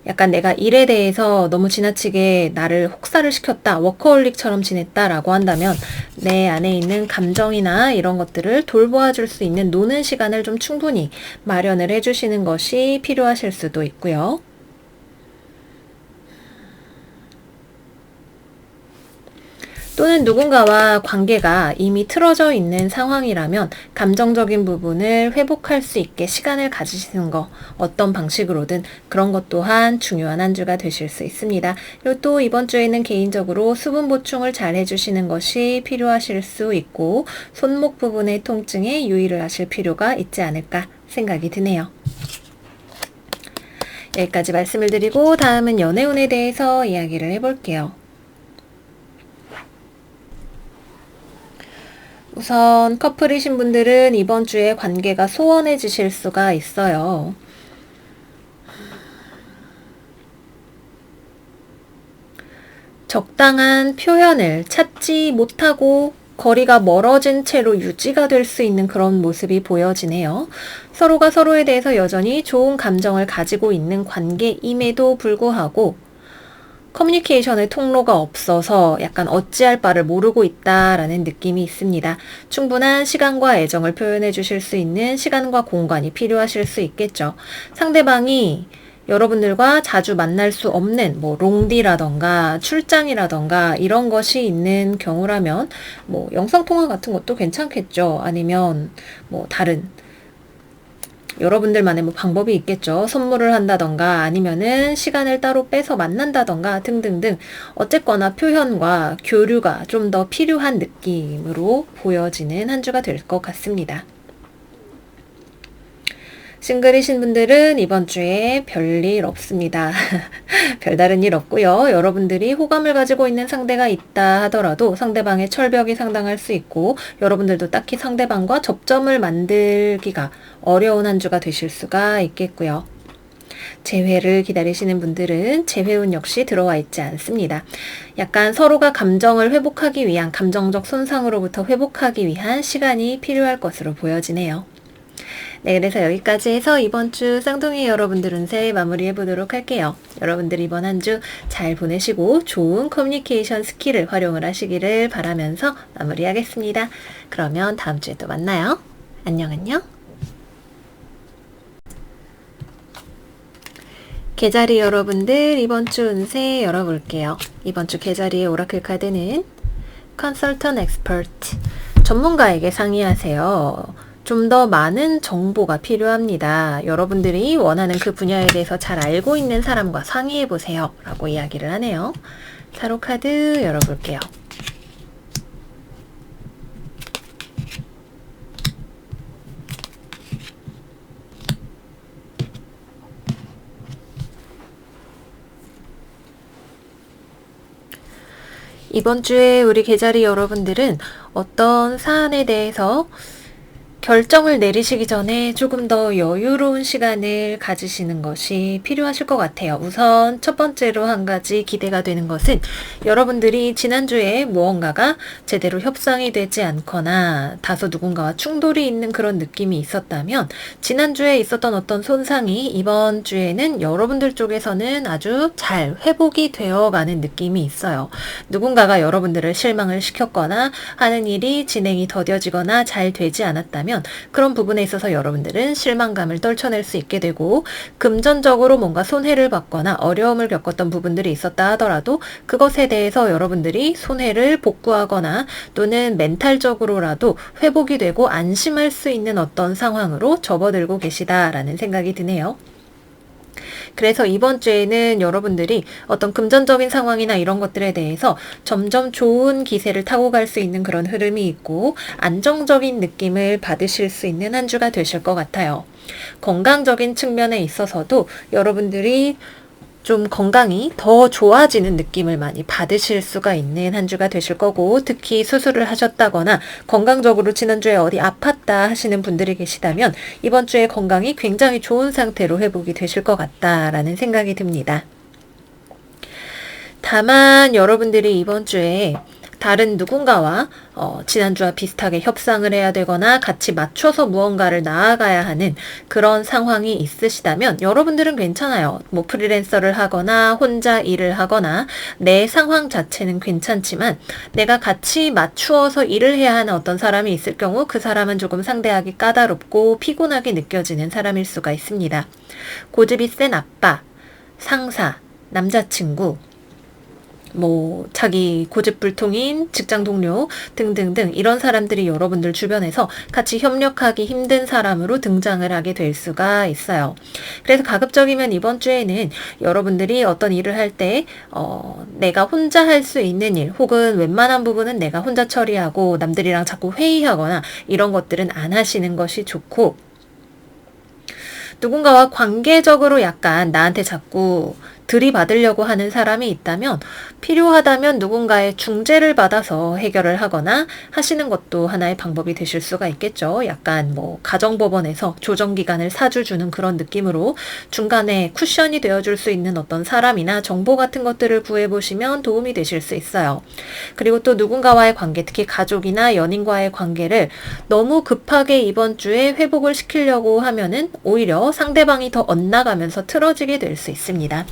약간 내가 일에 대해서 너무 지나치게 나를 혹사를 시켰다, 워커홀릭처럼 지냈다라고 한다면 내 안에 있는 감정이나 이런 것들을 돌보아 줄 수 있는 노는 시간을 좀 충분히 마련을 해주시는 것이 필요하실 수도 있고요. 또는 누군가와 관계가 이미 틀어져 있는 상황이라면 감정적인 부분을 회복할 수 있게 시간을 가지시는 거, 어떤 방식으로든 그런 것 또한 중요한 한 주가 되실 수 있습니다. 그리고 또 이번 주에는 개인적으로 수분 보충을 잘 해주시는 것이 필요하실 수 있고 손목 부분의 통증에 유의를 하실 필요가 있지 않을까 생각이 드네요. 여기까지 말씀을 드리고 다음은 연애운에 대해서 이야기를 해볼게요. 우선 커플이신 분들은 이번 주에 관계가 소원해지실 수가 있어요. 적당한 표현을 찾지 못하고 거리가 멀어진 채로 유지가 될 수 있는 그런 모습이 보여지네요. 서로가 서로에 대해서 여전히 좋은 감정을 가지고 있는 관계임에도 불구하고 커뮤니케이션의 통로가 없어서 약간 어찌할 바를 모르고 있다라는 느낌이 있습니다. 충분한 시간과 애정을 표현해 주실 수 있는 시간과 공간이 필요하실 수 있겠죠. 상대방이 여러분들과 자주 만날 수 없는 뭐 롱디라던가 출장이라던가 이런 것이 있는 경우라면 뭐 영상통화 같은 것도 괜찮겠죠. 아니면 뭐 다른 여러분들만의 뭐 방법이 있겠죠. 선물을 한다던가 아니면은 시간을 따로 빼서 만난다던가 등등등 어쨌거나 표현과 교류가 좀 더 필요한 느낌으로 보여지는 한 주가 될 것 같습니다. 싱글이신 분들은 이번 주에 별일 없습니다. 별다른 일 없고요. 여러분들이 호감을 가지고 있는 상대가 있다 하더라도 상대방의 철벽이 상당할 수 있고 여러분들도 딱히 상대방과 접점을 만들기가 어려운 한 주가 되실 수가 있겠고요. 재회를 기다리시는 분들은 재회운 역시 들어와 있지 않습니다. 약간 서로가 감정을 회복하기 위한 감정적 손상으로부터 회복하기 위한 시간이 필요할 것으로 보여지네요. 네, 그래서 여기까지 해서 이번 주 쌍둥이 여러분들 운세 마무리해 보도록 할게요. 여러분들 이번 한 주 잘 보내시고 좋은 커뮤니케이션 스킬을 활용을 하시기를 바라면서 마무리하겠습니다. 그러면 다음 주에 또 만나요. 안녕 안녕. 계자리 여러분들 이번 주 운세 열어볼게요. 이번 주 계자리의 오라클 카드는 컨설턴트 엑스퍼트, 전문가에게 상의하세요. 좀 더 많은 정보가 필요합니다. 여러분들이 원하는 그 분야에 대해서 잘 알고 있는 사람과 상의해 보세요. 라고 이야기를 하네요. 타로 카드 열어볼게요. 이번 주에 우리 계자리 여러분들은 어떤 사안에 대해서 결정을 내리시기 전에 조금 더 여유로운 시간을 가지시는 것이 필요하실 것 같아요. 우선 첫 번째로 한 가지 기대가 되는 것은 여러분들이 지난주에 무언가가 제대로 협상이 되지 않거나 다소 누군가와 충돌이 있는 그런 느낌이 있었다면 지난주에 있었던 어떤 손상이 이번 주에는 여러분들 쪽에서는 아주 잘 회복이 되어가는 느낌이 있어요. 누군가가 여러분들을 실망을 시켰거나 하는 일이 진행이 더뎌지거나 잘 되지 않았다면 그런 부분에 있어서 여러분들은 실망감을 떨쳐낼 수 있게 되고 금전적으로 뭔가 손해를 받거나 어려움을 겪었던 부분들이 있었다 하더라도 그것에 대해서 여러분들이 손해를 복구하거나 또는 멘탈적으로라도 회복이 되고 안심할 수 있는 어떤 상황으로 접어들고 계시다라는 생각이 드네요. 그래서 이번 주에는 여러분들이 어떤 금전적인 상황이나 이런 것들에 대해서 점점 좋은 기세를 타고 갈 수 있는 그런 흐름이 있고 안정적인 느낌을 받으실 수 있는 한 주가 되실 것 같아요. 건강적인 측면에 있어서도 여러분들이 좀 건강이 더 좋아지는 느낌을 많이 받으실 수가 있는 한 주가 되실 거고 특히 수술을 하셨다거나 건강적으로 지난주에 어디 아팠다 하시는 분들이 계시다면 이번 주에 건강이 굉장히 좋은 상태로 회복이 되실 것 같다라는 생각이 듭니다. 다만 여러분들이 이번 주에 다른 누군가와 지난주와 비슷하게 협상을 해야 되거나 같이 맞춰서 무언가를 나아가야 하는 그런 상황이 있으시다면 여러분들은 괜찮아요. 뭐 프리랜서를 하거나 혼자 일을 하거나 내 상황 자체는 괜찮지만 내가 같이 맞추어서 일을 해야 하는 어떤 사람이 있을 경우 그 사람은 조금 상대하기 까다롭고 피곤하게 느껴지는 사람일 수가 있습니다. 고집이 센 아빠, 상사, 남자친구, 뭐 자기 고집불통인 직장 동료 등등등 이런 사람들이 여러분들 주변에서 같이 협력하기 힘든 사람으로 등장을 하게 될 수가 있어요. 그래서 가급적이면 이번 주에는 여러분들이 어떤 일을 할 때 내가 혼자 할 수 있는 일 혹은 웬만한 부분은 내가 혼자 처리하고 남들이랑 자꾸 회의하거나 이런 것들은 안 하시는 것이 좋고 누군가와 관계적으로 약간 나한테 자꾸 들이받으려고 하는 사람이 있다면 필요하다면 누군가의 중재를 받아서 해결을 하거나 하시는 것도 하나의 방법이 되실 수가 있겠죠. 약간 뭐 가정법원에서 조정기관을 사주주는 그런 느낌으로 중간에 쿠션이 되어줄 수 있는 어떤 사람이나 정보 같은 것들을 구해보시면 도움이 되실 수 있어요. 그리고 또 누군가와의 관계, 특히 가족이나 연인과의 관계를 너무 급하게 이번 주에 회복을 시키려고 하면은 오히려 상대방이 더 엇나가면서 틀어지게 될 수 있습니다.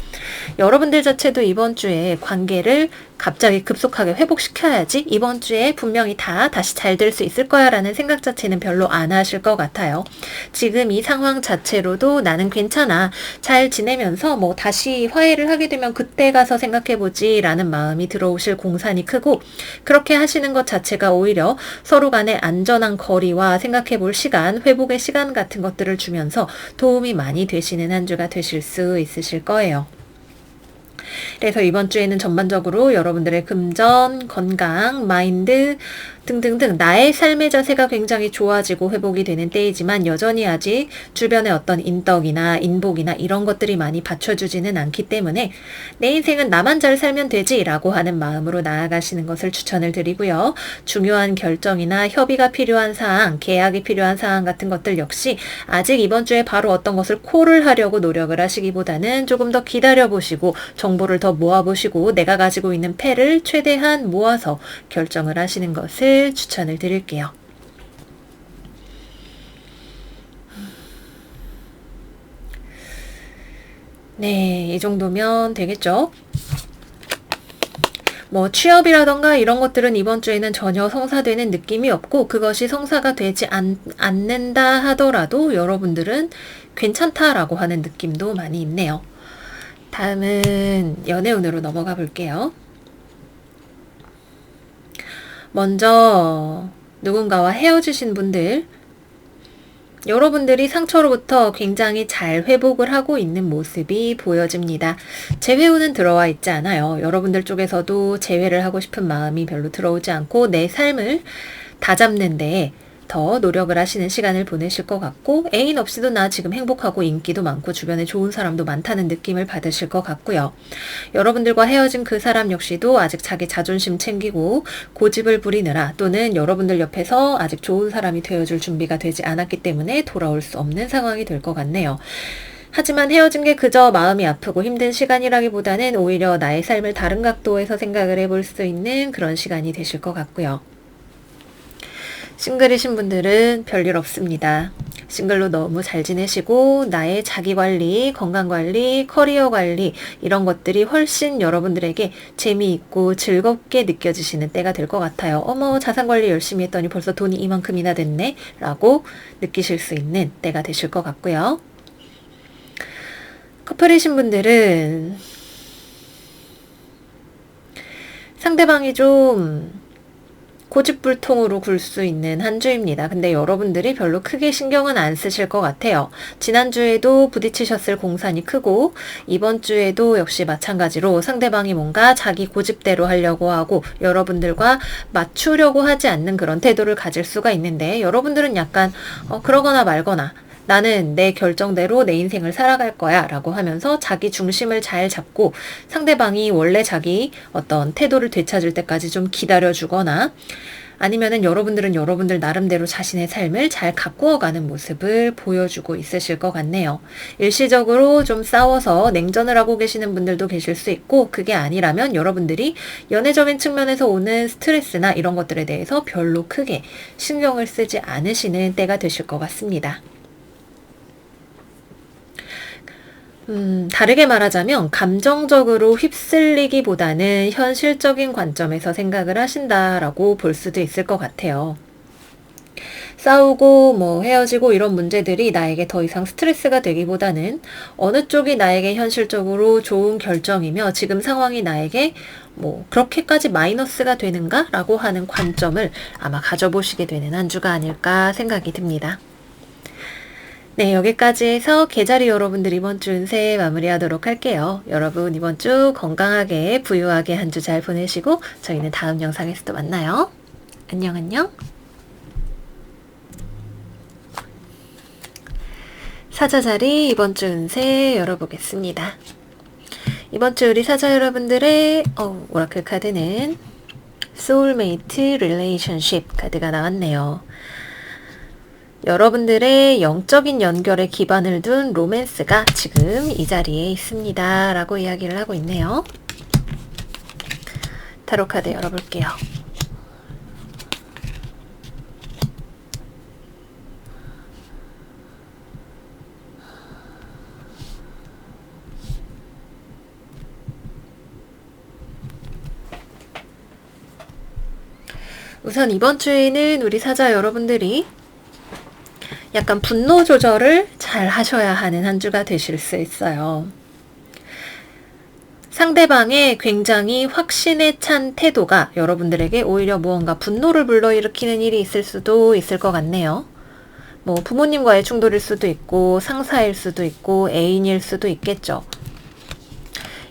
여러분들 자체도 이번 주에 관계를 갑자기 급속하게 회복시켜야지 이번 주에 분명히 다시 잘 될 수 있을 거야 라는 생각 자체는 별로 안 하실 것 같아요. 지금 이 상황 자체로도 나는 괜찮아. 잘 지내면서 뭐 다시 화해를 하게 되면 그때 가서 생각해보지 라는 마음이 들어오실 공산이 크고 그렇게 하시는 것 자체가 오히려 서로 간의 안전한 거리와 생각해볼 시간, 회복의 시간 같은 것들을 주면서 도움이 많이 되시는 한 주가 되실 수 있으실 거예요. 그래서 이번 주에는 전반적으로 여러분들의 금전, 건강, 마인드, 등등등 나의 삶의 자세가 굉장히 좋아지고 회복이 되는 때이지만 여전히 아직 주변의 어떤 인덕이나 인복이나 이런 것들이 많이 받쳐주지는 않기 때문에 내 인생은 나만 잘 살면 되지 라고 하는 마음으로 나아가시는 것을 추천을 드리고요. 중요한 결정이나 협의가 필요한 사항, 계약이 필요한 사항 같은 것들 역시 아직 이번 주에 바로 어떤 것을 콜을 하려고 노력을 하시기보다는 조금 더 기다려보시고 정보를 더 모아보시고 내가 가지고 있는 패를 최대한 모아서 결정을 하시는 것을 추천을 드릴게요. 네, 이 정도면 되겠죠? 뭐 취업이라던가 이런 것들은 이번 주에는 전혀 성사되는 느낌이 없고 그것이 성사가 되지 않는다 하더라도 여러분들은 괜찮다라고 하는 느낌도 많이 있네요. 다음은 연애운으로 넘어가 볼게요. 먼저 누군가와 헤어지신 분들, 여러분들이 상처로부터 굉장히 잘 회복을 하고 있는 모습이 보여집니다. 재회운은 들어와 있지 않아요. 여러분들 쪽에서도 재회를 하고 싶은 마음이 별로 들어오지 않고 내 삶을 다잡는데 더 노력을 하시는 시간을 보내실 것 같고 애인 없이도 나 지금 행복하고 인기도 많고 주변에 좋은 사람도 많다는 느낌을 받으실 것 같고요. 여러분들과 헤어진 그 사람 역시도 아직 자기 자존심 챙기고 고집을 부리느라 또는 여러분들 옆에서 아직 좋은 사람이 되어줄 준비가 되지 않았기 때문에 돌아올 수 없는 상황이 될 것 같네요. 하지만 헤어진 게 그저 마음이 아프고 힘든 시간이라기보다는 오히려 나의 삶을 다른 각도에서 생각을 해볼 수 있는 그런 시간이 되실 것 같고요. 싱글이신 분들은 별일 없습니다. 싱글로 너무 잘 지내시고 나의 자기관리, 건강관리, 커리어관리 이런 것들이 훨씬 여러분들에게 재미있고 즐겁게 느껴지시는 때가 될 것 같아요. 어머 자산관리 열심히 했더니 벌써 돈이 이만큼이나 됐네 라고 느끼실 수 있는 때가 되실 것 같고요. 커플이신 분들은 상대방이 좀 고집불통으로 굴 수 있는 한 주입니다. 근데 여러분들이 별로 크게 신경은 안 쓰실 것 같아요. 지난주에도 부딪히셨을 공산이 크고 이번 주에도 역시 마찬가지로 상대방이 뭔가 자기 고집대로 하려고 하고 여러분들과 맞추려고 하지 않는 그런 태도를 가질 수가 있는데 여러분들은 약간 그러거나 말거나 나는 내 결정대로 내 인생을 살아갈 거야 라고 하면서 자기 중심을 잘 잡고 상대방이 원래 자기 어떤 태도를 되찾을 때까지 좀 기다려주거나 아니면은 여러분들은 여러분들 나름대로 자신의 삶을 잘 가꾸어가는 모습을 보여주고 있으실 것 같네요. 일시적으로 좀 싸워서 냉전을 하고 계시는 분들도 계실 수 있고 그게 아니라면 여러분들이 연애적인 측면에서 오는 스트레스나 이런 것들에 대해서 별로 크게 신경을 쓰지 않으시는 때가 되실 것 같습니다. 다르게 말하자면 감정적으로 휩쓸리기보다는 현실적인 관점에서 생각을 하신다라고 볼 수도 있을 것 같아요. 싸우고 뭐 헤어지고 이런 문제들이 나에게 더 이상 스트레스가 되기보다는 어느 쪽이 나에게 현실적으로 좋은 결정이며 지금 상황이 나에게 뭐 그렇게까지 마이너스가 되는가? 라고 하는 관점을 아마 가져보시게 되는 한 주가 아닐까 생각이 듭니다. 네, 여기까지 해서 계자리 여러분들 이번 주 운세 마무리하도록 할게요. 여러분 이번 주 건강하게 부유하게 한 주 잘 보내시고 저희는 다음 영상에서 또 만나요. 안녕 안녕. 사자자리 이번 주 운세 열어보겠습니다. 이번 주 우리 사자 여러분들의 오라클 카드는 소울메이트 릴레이션십 카드가 나왔네요. 여러분들의 영적인 연결에 기반을 둔 로맨스가 지금 이 자리에 있습니다. 라고 이야기를 하고 있네요. 타로 카드 열어볼게요. 우선 이번 주에는 우리 사자 여러분들이 약간 분노 조절을 잘 하셔야 하는 한 주가 되실 수 있어요. 상대방의 굉장히 확신에 찬 태도가 여러분들에게 오히려 무언가 분노를 불러일으키는 일이 있을 수도 있을 것 같네요. 뭐 부모님과의 충돌일 수도 있고 상사일 수도 있고 애인일 수도 있겠죠.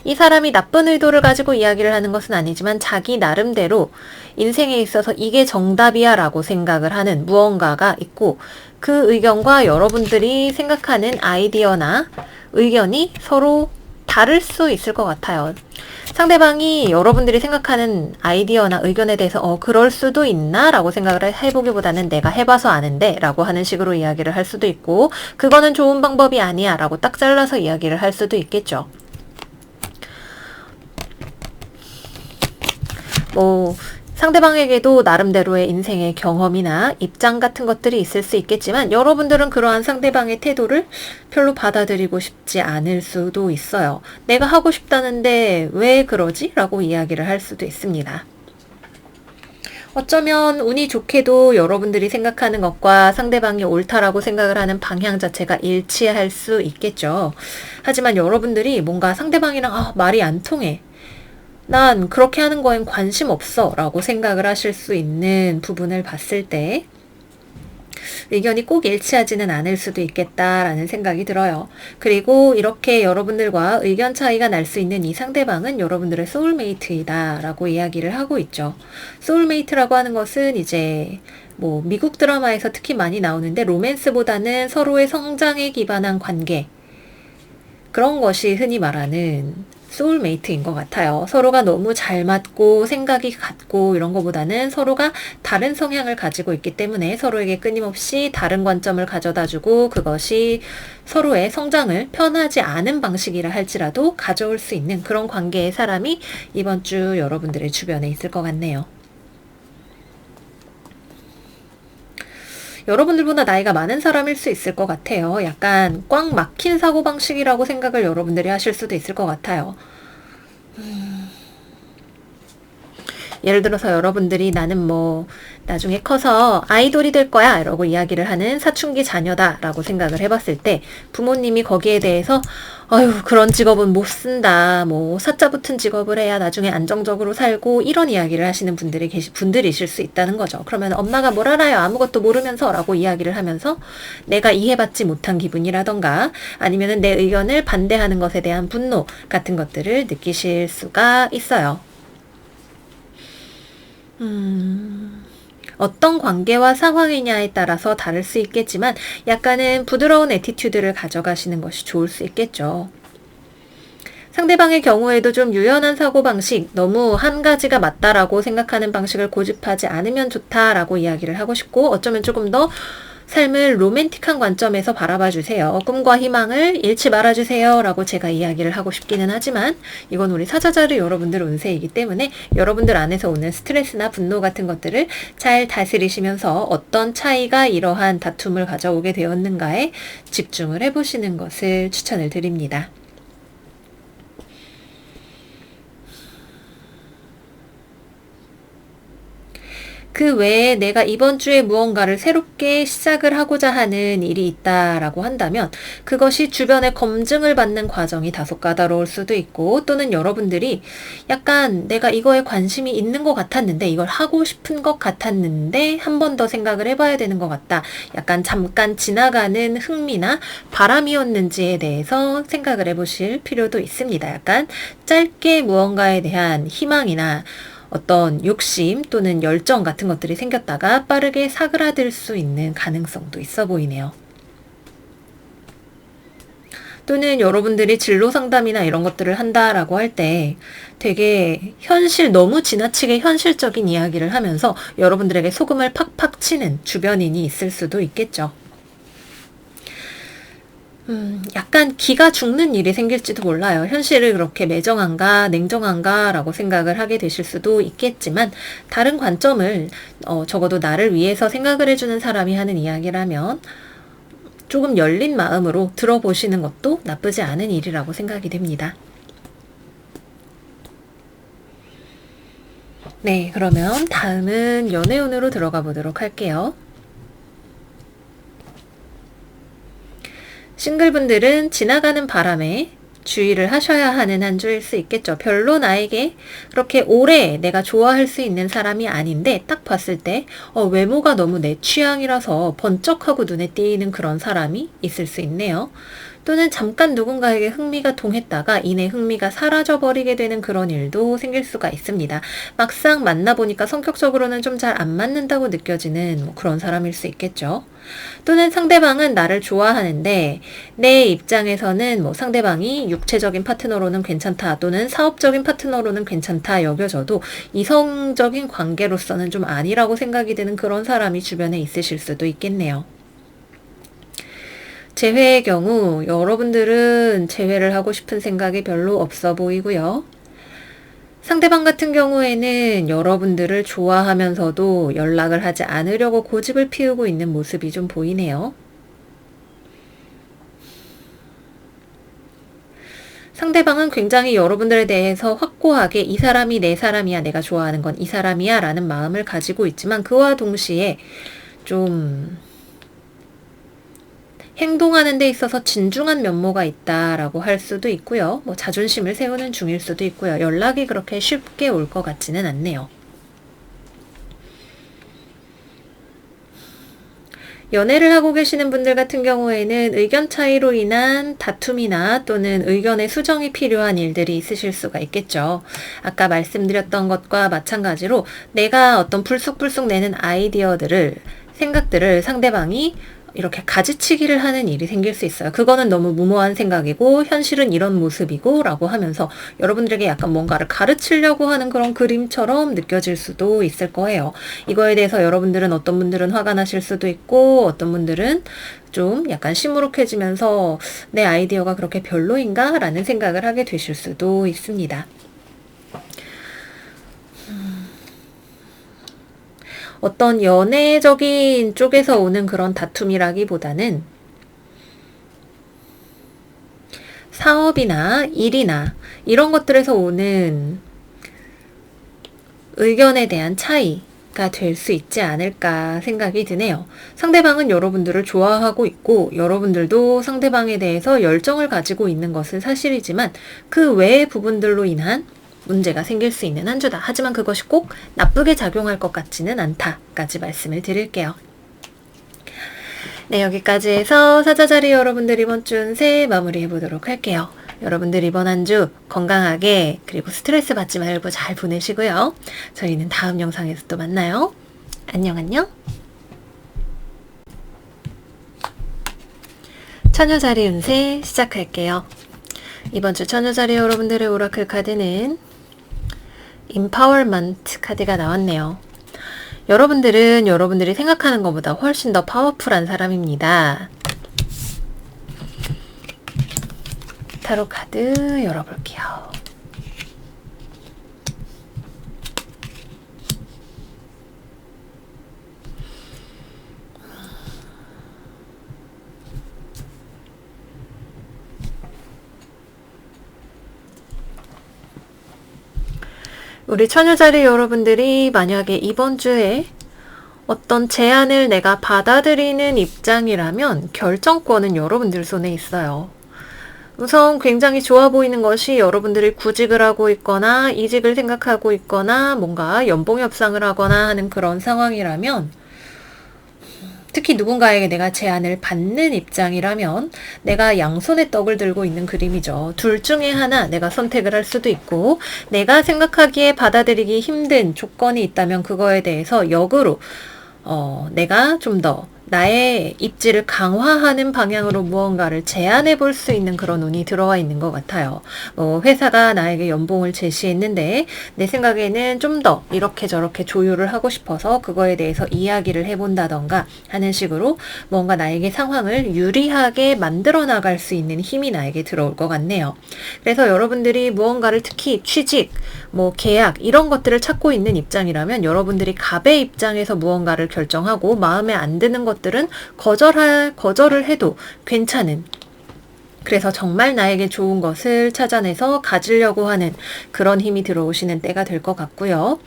이 사람이 나쁜 의도를 가지고 이야기를 하는 것은 아니지만 자기 나름대로 인생에 있어서 이게 정답이야 라고 생각을 하는 무언가가 있고, 그 의견과 여러분들이 생각하는 아이디어나 의견이 서로 다를 수 있을 것 같아요. 상대방이 여러분들이 생각하는 아이디어나 의견에 대해서 그럴 수도 있나? 라고 생각을 해보기보다는 내가 해봐서 아는데 라고 하는 식으로 이야기를 할 수도 있고, 그거는 좋은 방법이 아니야 라고 딱 잘라서 이야기를 할 수도 있겠죠. 상대방에게도 나름대로의 인생의 경험이나 입장 같은 것들이 있을 수 있겠지만, 여러분들은 그러한 상대방의 태도를 별로 받아들이고 싶지 않을 수도 있어요. 내가 하고 싶다는데 왜 그러지? 라고 이야기를 할 수도 있습니다. 어쩌면 운이 좋게도 여러분들이 생각하는 것과 상대방이 옳다라고 생각을 하는 방향 자체가 일치할 수 있겠죠. 하지만 여러분들이 뭔가 상대방이랑 말이 안 통해, 난 그렇게 하는 거엔 관심 없어 라고 생각을 하실 수 있는 부분을 봤을 때 의견이 꼭 일치하지는 않을 수도 있겠다라는 생각이 들어요. 그리고 이렇게 여러분들과 의견 차이가 날 수 있는 이 상대방은 여러분들의 소울메이트이다 라고 이야기를 하고 있죠. 소울메이트라고 하는 것은 이제 미국 드라마에서 특히 많이 나오는데, 로맨스보다는 서로의 성장에 기반한 관계, 그런 것이 흔히 말하는 소울메이트인 것 같아요. 서로가 너무 잘 맞고 생각이 같고 이런 것보다는 서로가 다른 성향을 가지고 있기 때문에 서로에게 끊임없이 다른 관점을 가져다주고, 그것이 서로의 성장을 편하지 않은 방식이라 할지라도 가져올 수 있는 그런 관계의 사람이 이번 주 여러분들의 주변에 있을 것 같네요. 여러분들보다 나이가 많은 사람일 수 있을 것 같아요. 약간 꽉 막힌 사고방식이라고 생각을 여러분들이 하실 수도 있을 것 같아요. 예를 들어서 여러분들이 나는 나중에 커서 아이돌이 될 거야 이러고 이야기를 하는 사춘기 자녀다 라고 생각을 해봤을 때, 부모님이 거기에 대해서 그런 직업은 못 쓴다, 사자 붙은 직업을 해야 나중에 안정적으로 살고, 이런 이야기를 하시는 분들이실 수 있다는 거죠. 그러면 엄마가 뭘 알아요, 아무것도 모르면서 라고 이야기를 하면서 내가 이해받지 못한 기분이라던가, 아니면은 내 의견을 반대하는 것에 대한 분노 같은 것들을 느끼실 수가 있어요. 어떤 관계와 상황이냐에 따라서 다를 수 있겠지만, 약간은 부드러운 애티튜드를 가져가시는 것이 좋을 수 있겠죠. 상대방의 경우에도 좀 유연한 사고방식, 너무 한 가지가 맞다라고 생각하는 방식을 고집하지 않으면 좋다라고 이야기를 하고 싶고, 어쩌면 조금 더 삶을 로맨틱한 관점에서 바라봐 주세요. 꿈과 희망을 잃지 말아 주세요 라고 제가 이야기를 하고 싶기는 하지만, 이건 우리 사자자르 여러분들 운세이기 때문에 여러분들 안에서 오는 스트레스나 분노 같은 것들을 잘 다스리시면서 어떤 차이가 이러한 다툼을 가져오게 되었는가에 집중을 해보시는 것을 추천을 드립니다. 그 외에 내가 이번 주에 무언가를 새롭게 시작을 하고자 하는 일이 있다라고 한다면, 그것이 주변의 검증을 받는 과정이 다소 까다로울 수도 있고, 또는 여러분들이 약간 내가 이거에 관심이 있는 것 같았는데, 이걸 하고 싶은 것 같았는데 한 번 더 생각을 해봐야 되는 것 같다, 약간 잠깐 지나가는 흥미나 바람이었는지에 대해서 생각을 해보실 필요도 있습니다. 약간 짧게 무언가에 대한 희망이나 어떤 욕심 또는 열정 같은 것들이 생겼다가 빠르게 사그라들 수 있는 가능성도 있어 보이네요. 또는 여러분들이 진로 상담이나 이런 것들을 한다라고 할 때 되게 너무 지나치게 현실적인 이야기를 하면서 여러분들에게 소금을 팍팍 치는 주변인이 있을 수도 있겠죠. 약간 기가 죽는 일이 생길지도 몰라요. 현실을 그렇게 매정한가 냉정한가 라고 생각을 하게 되실 수도 있겠지만, 다른 관점을 적어도 나를 위해서 생각을 해주는 사람이 하는 이야기라면 조금 열린 마음으로 들어보시는 것도 나쁘지 않은 일이라고 생각이 됩니다. 네, 그러면 다음은 연애운으로 들어가 보도록 할게요. 싱글분들은 지나가는 바람에 주의를 하셔야 하는 한 주일 수 있겠죠. 별로 나에게 그렇게 오래 내가 좋아할 수 있는 사람이 아닌데 딱 봤을 때 외모가 너무 내 취향이라서 번쩍하고 눈에 띄는 그런 사람이 있을 수 있네요. 또는 잠깐 누군가에게 흥미가 동했다가 이내 흥미가 사라져버리게 되는 그런 일도 생길 수가 있습니다. 막상 만나보니까 성격적으로는 좀 잘 안 맞는다고 느껴지는 그런 사람일 수 있겠죠. 또는 상대방은 나를 좋아하는데 내 입장에서는 상대방이 육체적인 파트너로는 괜찮다 또는 사업적인 파트너로는 괜찮다 여겨져도 이성적인 관계로서는 좀 아니라고 생각이 드는 그런 사람이 주변에 있으실 수도 있겠네요. 재회의 경우 여러분들은 재회를 하고 싶은 생각이 별로 없어 보이고요. 상대방 같은 경우에는 여러분들을 좋아하면서도 연락을 하지 않으려고 고집을 피우고 있는 모습이 좀 보이네요. 상대방은 굉장히 여러분들에 대해서 확고하게 이 사람이 내 사람이야, 내가 좋아하는 건 이 사람이야 라는 마음을 가지고 있지만 그와 동시에 좀 행동하는 데 있어서 진중한 면모가 있다라고 할 수도 있고요. 자존심을 세우는 중일 수도 있고요. 연락이 그렇게 쉽게 올 것 같지는 않네요. 연애를 하고 계시는 분들 같은 경우에는 의견 차이로 인한 다툼이나 또는 의견의 수정이 필요한 일들이 있으실 수가 있겠죠. 아까 말씀드렸던 것과 마찬가지로 내가 어떤 불쑥불쑥 내는 아이디어들을, 생각들을 상대방이 이렇게 가지치기를 하는 일이 생길 수 있어요. 그거는 너무 무모한 생각이고 현실은 이런 모습이고 라고 하면서 여러분들에게 약간 뭔가를 가르치려고 하는 그런 그림처럼 느껴질 수도 있을 거예요. 이거에 대해서 여러분들은 어떤 분들은 화가 나실 수도 있고 어떤 분들은 좀 약간 시무룩해지면서 내 아이디어가 그렇게 별로인가? 라는 생각을 하게 되실 수도 있습니다. 어떤 연애적인 쪽에서 오는 그런 다툼이라기보다는 사업이나 일이나 이런 것들에서 오는 의견에 대한 차이가 될 수 있지 않을까 생각이 드네요. 상대방은 여러분들을 좋아하고 있고 여러분들도 상대방에 대해서 열정을 가지고 있는 것은 사실이지만 그 외의 부분들로 인한 문제가 생길 수 있는 한 주다. 하지만 그것이 꼭 나쁘게 작용할 것 같지는 않다까지 말씀을 드릴게요. 네, 여기까지 해서 사자자리 여러분들 이번 주 운세 마무리해 보도록 할게요. 여러분들 이번 한 주 건강하게 그리고 스트레스 받지 말고 잘 보내시고요. 저희는 다음 영상에서 또 만나요. 안녕 안녕. 처녀자리 운세 시작할게요. 이번 주 처녀자리 여러분들의 오라클 카드는 임파워먼트 카드가 나왔네요. 여러분들은 여러분들이 생각하는 것보다 훨씬 더 파워풀한 사람입니다. 타로 카드 열어볼게요. 우리 처녀자리 여러분들이 만약에 이번 주에 어떤 제안을 내가 받아들이는 입장이라면 결정권은 여러분들 손에 있어요. 우선 굉장히 좋아 보이는 것이 여러분들이 구직을 하고 있거나 이직을 생각하고 있거나 뭔가 연봉 협상을 하거나 하는 그런 상황이라면 특히 누군가에게 내가 제안을 받는 입장이라면 내가 양손에 떡을 들고 있는 그림이죠. 둘 중에 하나 내가 선택을 할 수도 있고 내가 생각하기에 받아들이기 힘든 조건이 있다면 그거에 대해서 역으로 내가 좀 더 나의 입지를 강화하는 방향으로 무언가를 제안해 볼 수 있는 그런 운이 들어와 있는 것 같아요. 회사가 나에게 연봉을 제시했는데 내 생각에는 좀 더 이렇게 저렇게 조율을 하고 싶어서 그거에 대해서 이야기를 해본다던가 하는 식으로 뭔가 나에게 상황을 유리하게 만들어 나갈 수 있는 힘이 나에게 들어올 것 같네요. 그래서 여러분들이 무언가를 특히 취직, 계약 이런 것들을 찾고 있는 입장이라면 여러분들이 갑의 입장에서 무언가를 결정하고 마음에 안 드는 것들은 거절을 해도 괜찮은, 그래서 정말 나에게 좋은 것을 찾아내서 가지려고 하는 그런 힘이 들어오시는 때가 될 것 같고요.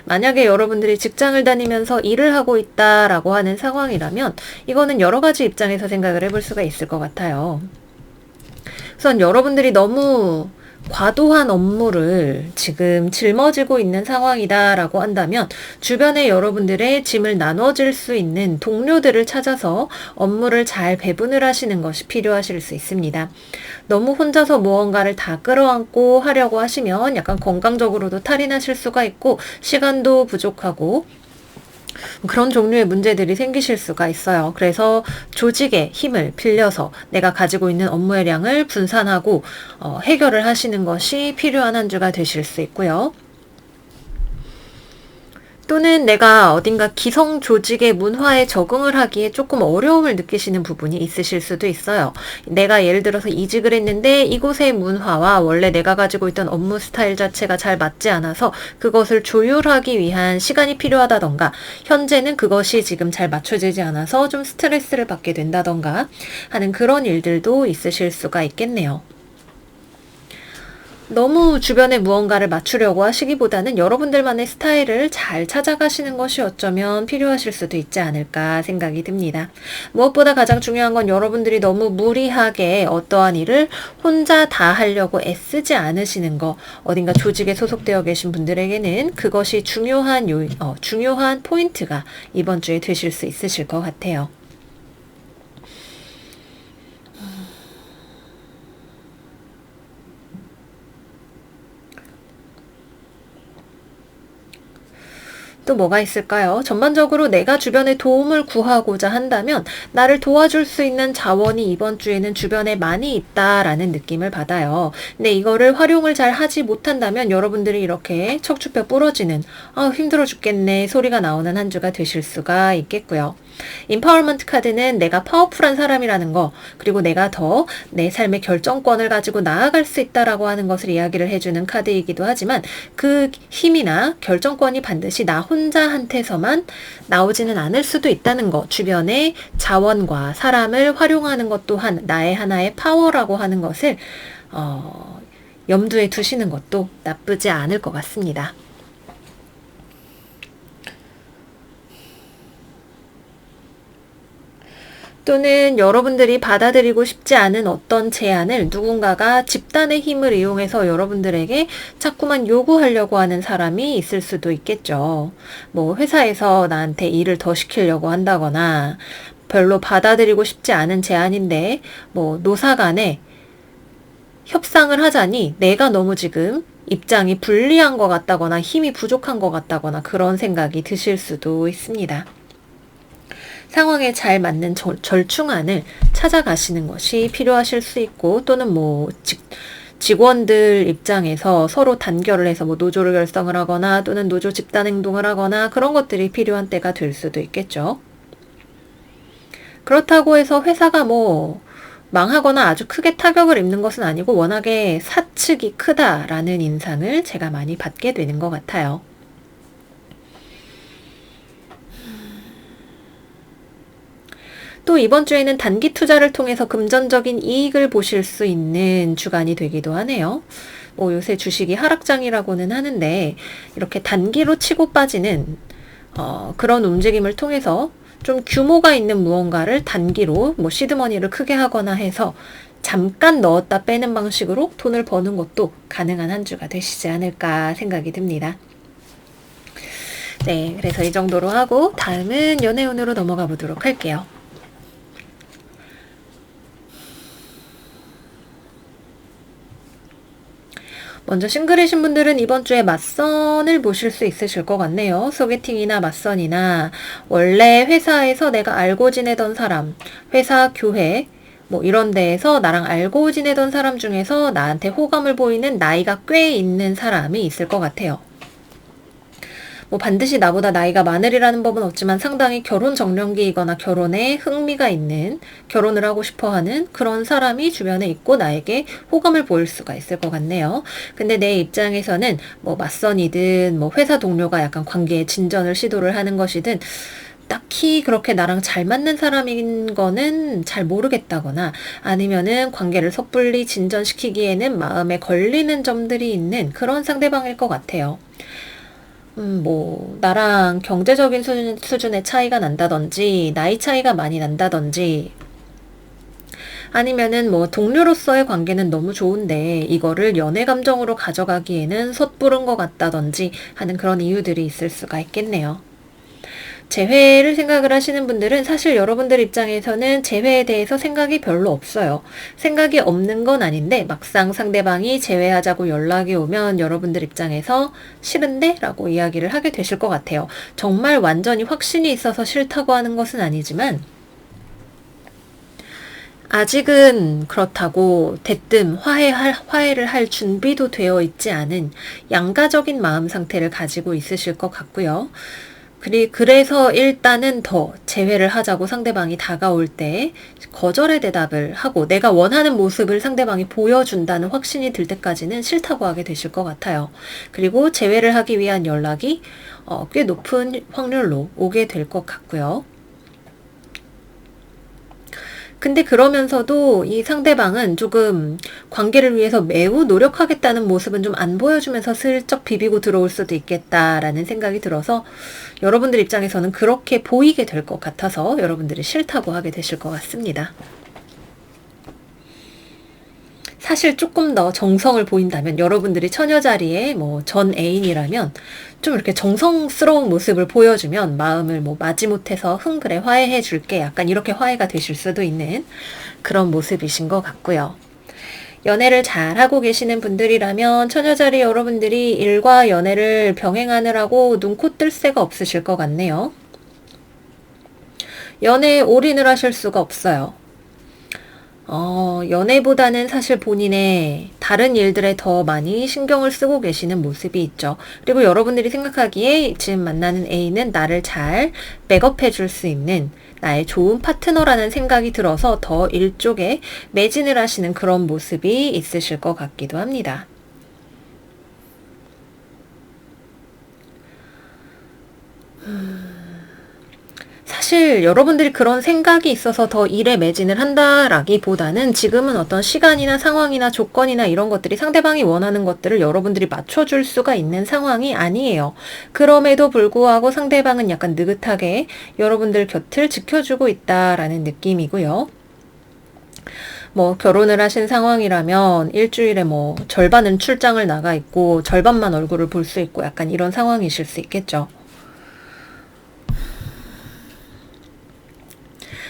만약에 여러분들이 직장을 다니면서 일을 하고 있다라고 하는 상황이라면 이거는 여러 가지 입장에서 생각을 해볼 수가 있을 것 같아요. 우선 여러분들이 너무 과도한 업무를 지금 짊어지고 있는 상황이다라고 한다면 주변에 여러분들의 짐을 나눠줄 수 있는 동료들을 찾아서 업무를 잘 배분을 하시는 것이 필요하실 수 있습니다. 너무 혼자서 무언가를 다 끌어안고 하려고 하시면 약간 건강적으로도 탈이 나실 수가 있고 시간도 부족하고 그런 종류의 문제들이 생기실 수가 있어요. 그래서 조직의 힘을 빌려서 내가 가지고 있는 업무의 양을 분산하고 해결을 하시는 것이 필요한 한 주가 되실 수 있고요. 또는 내가 어딘가 기성 조직의 문화에 적응을 하기에 조금 어려움을 느끼시는 부분이 있으실 수도 있어요. 내가 예를 들어서 이직을 했는데 이곳의 문화와 원래 내가 가지고 있던 업무 스타일 자체가 잘 맞지 않아서 그것을 조율하기 위한 시간이 필요하다던가 현재는 그것이 지금 잘 맞춰지지 않아서 좀 스트레스를 받게 된다던가 하는 그런 일들도 있으실 수가 있겠네요. 너무 주변에 무언가를 맞추려고 하시기보다는 여러분들만의 스타일을 잘 찾아가시는 것이 어쩌면 필요하실 수도 있지 않을까 생각이 듭니다. 무엇보다 가장 중요한 건 여러분들이 너무 무리하게 어떠한 일을 혼자 다 하려고 애쓰지 않으시는 거. 어딘가 조직에 소속되어 계신 분들에게는 그것이 중요한 포인트가 이번 주에 되실 수 있으실 것 같아요. 또 뭐가 있을까요? 전반적으로 내가 주변에 도움을 구하고자 한다면 나를 도와줄 수 있는 자원이 이번 주에는 주변에 많이 있다라는 느낌을 받아요. 근데 이거를 활용을 잘 하지 못한다면 여러분들이 이렇게 척추뼈 부러지는 힘들어 죽겠네 소리가 나오는 한 주가 되실 수가 있겠고요. 임파워먼트 카드는 내가 파워풀한 사람이라는 거, 그리고 내가 더 내 삶의 결정권을 가지고 나아갈 수 있다라고 하는 것을 이야기를 해주는 카드이기도 하지만 그 힘이나 결정권이 반드시 나 혼자한테서만 나오지는 않을 수도 있다는 거, 주변의 자원과 사람을 활용하는 것 또한 나의 하나의 파워라고 하는 것을 염두에 두시는 것도 나쁘지 않을 것 같습니다. 또는 여러분들이 받아들이고 싶지 않은 어떤 제안을 누군가가 집단의 힘을 이용해서 여러분들에게 자꾸만 요구하려고 하는 사람이 있을 수도 있겠죠. 뭐 회사에서 나한테 일을 더 시키려고 한다거나 별로 받아들이고 싶지 않은 제안인데 뭐 노사 간에 협상을 하자니 내가 너무 지금 입장이 불리한 것 같다거나 힘이 부족한 것 같다거나 그런 생각이 드실 수도 있습니다. 상황에 잘 맞는 절충안을 찾아가시는 것이 필요하실 수 있고 또는 뭐 직원들 입장에서 서로 단결을 해서 뭐 노조를 결성을 하거나 또는 노조 집단 행동을 하거나 그런 것들이 필요한 때가 될 수도 있겠죠. 그렇다고 해서 회사가 뭐 망하거나 아주 크게 타격을 입는 것은 아니고 워낙에 사측이 크다라는 인상을 제가 많이 받게 되는 것 같아요. 또 이번 주에는 단기 투자를 통해서 금전적인 이익을 보실 수 있는 주간이 되기도 하네요. 뭐 요새 주식이 하락장이라고는 하는데 이렇게 단기로 치고 빠지는 그런 움직임을 통해서 좀 규모가 있는 무언가를 단기로 뭐 시드머니를 크게 하거나 해서 잠깐 넣었다 빼는 방식으로 돈을 버는 것도 가능한 한 주가 되시지 않을까 생각이 듭니다. 네, 그래서 이 정도로 하고 다음은 연애운으로 넘어가 보도록 할게요. 먼저 싱글이신 분들은 이번 주에 맞선을 보실 수 있으실 것 같네요. 소개팅이나 맞선이나 원래 회사에서 내가 알고 지내던 사람, 회사, 교회 뭐 이런 데에서 나랑 알고 지내던 사람 중에서 나한테 호감을 보이는 나이가 꽤 있는 사람이 있을 것 같아요. 뭐 반드시 나보다 나이가 많으리라는 법은 없지만 상당히 결혼 정년기이거나 결혼에 흥미가 있는, 결혼을 하고 싶어하는 그런 사람이 주변에 있고 나에게 호감을 보일 수가 있을 것 같네요. 근데 내 입장에서는 뭐 맞선이든 뭐 회사 동료가 약간 관계의 진전을 시도를 하는 것이든 딱히 그렇게 나랑 잘 맞는 사람인 거는 잘 모르겠다거나 아니면은 관계를 섣불리 진전시키기에는 마음에 걸리는 점들이 있는 그런 상대방일 것 같아요. 뭐 나랑 경제적인 수준의 차이가 난다든지 나이 차이가 많이 난다든지 아니면은 뭐 동료로서의 관계는 너무 좋은데 이거를 연애 감정으로 가져가기에는 섣부른 것 같다든지 하는 그런 이유들이 있을 수가 있겠네요. 재회를 생각을 하시는 분들은 사실 여러분들 입장에서는 재회에 대해서 생각이 별로 없어요. 생각이 없는 건 아닌데 막상 상대방이 재회하자고 연락이 오면 여러분들 입장에서 싫은데? 라고 이야기를 하게 되실 것 같아요. 정말 완전히 확신이 있어서 싫다고 하는 것은 아니지만 아직은 그렇다고 대뜸 화해를 할 준비도 되어 있지 않은 양가적인 마음 상태를 가지고 있으실 것 같고요. 그래서 일단은 더 재회를 하자고 상대방이 다가올 때 거절의 대답을 하고 내가 원하는 모습을 상대방이 보여준다는 확신이 들 때까지는 싫다고 하게 되실 것 같아요. 그리고 재회를 하기 위한 연락이 꽤 높은 확률로 오게 될 것 같고요. 근데 그러면서도 이 상대방은 조금 관계를 위해서 매우 노력하겠다는 모습은 좀 안 보여주면서 슬쩍 비비고 들어올 수도 있겠다라는 생각이 들어서 여러분들 입장에서는 그렇게 보이게 될 것 같아서 여러분들이 싫다고 하게 되실 것 같습니다. 사실 조금 더 정성을 보인다면 여러분들이 처녀 자리에 뭐 전 애인이라면 좀 이렇게 정성스러운 모습을 보여주면 마음을 뭐 마지못해서 그래 화해해 줄게 약간 이렇게 화해가 되실 수도 있는 그런 모습이신 것 같고요. 연애를 잘 하고 계시는 분들이라면 처녀 자리 여러분들이 일과 연애를 병행하느라고 눈코 뜰 새가 없으실 것 같네요. 연애에 올인을 하실 수가 없어요. 연애보다는 사실 본인의 다른 일들에 더 많이 신경을 쓰고 계시는 모습이 있죠. 그리고 여러분들이 생각하기에 지금 만나는 A는 나를 잘 백업해 줄 수 있는 나의 좋은 파트너라는 생각이 들어서 더 일 쪽에 매진을 하시는 그런 모습이 있으실 것 같기도 합니다. 사실 여러분들이 그런 생각이 있어서 더 일에 매진을 한다라기보다는 지금은 어떤 시간이나 상황이나 조건이나 이런 것들이 상대방이 원하는 것들을 여러분들이 맞춰줄 수가 있는 상황이 아니에요. 그럼에도 불구하고 상대방은 약간 느긋하게 여러분들 곁을 지켜주고 있다라는 느낌이고요. 뭐 결혼을 하신 상황이라면 일주일에 뭐 절반은 출장을 나가 있고 절반만 얼굴을 볼 수 있고 약간 이런 상황이실 수 있겠죠.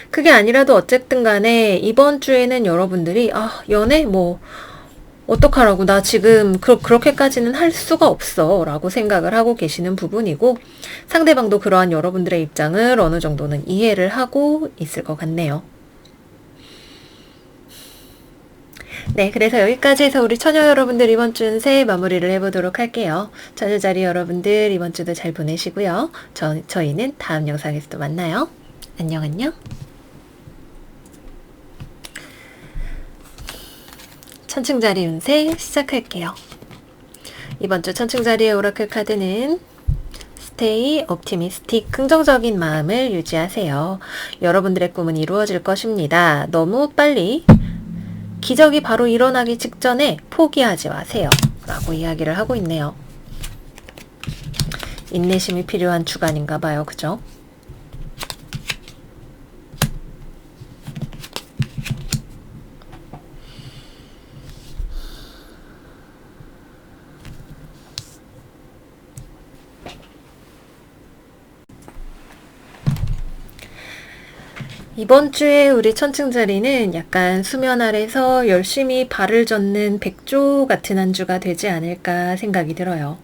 그게 아니라도 어쨌든 간에 이번 주에는 여러분들이 연애 뭐 어떡하라고 나 지금 그렇게까지는 할 수가 없어 라고 생각을 하고 계시는 부분이고 상대방도 그러한 여러분들의 입장을 어느 정도는 이해를 하고 있을 것 같네요. 네, 그래서 여기까지 해서 우리 처녀 여러분들 이번 주 운세 마무리를 해보도록 할게요. 처녀 자리 여러분들 이번 주도 잘 보내시고요. 저희는 다음 영상에서 또 만나요. 안녕 안녕. 천층자리 운세 시작할게요. 이번 주 천층자리의 오라클 카드는 스테이 옵티미스틱 긍정적인 마음을 유지하세요. 여러분들의 꿈은 이루어질 것입니다. 너무 빨리 기적이 바로 일어나기 직전에 포기하지 마세요. 라고 이야기를 하고 있네요. 인내심이 필요한 주간인가 봐요. 그죠? 이번 주에 우리 천층자리는 약간 수면 아래서 열심히 발을 젓는 백조 같은 한 주가 되지 않을까 생각이 들어요.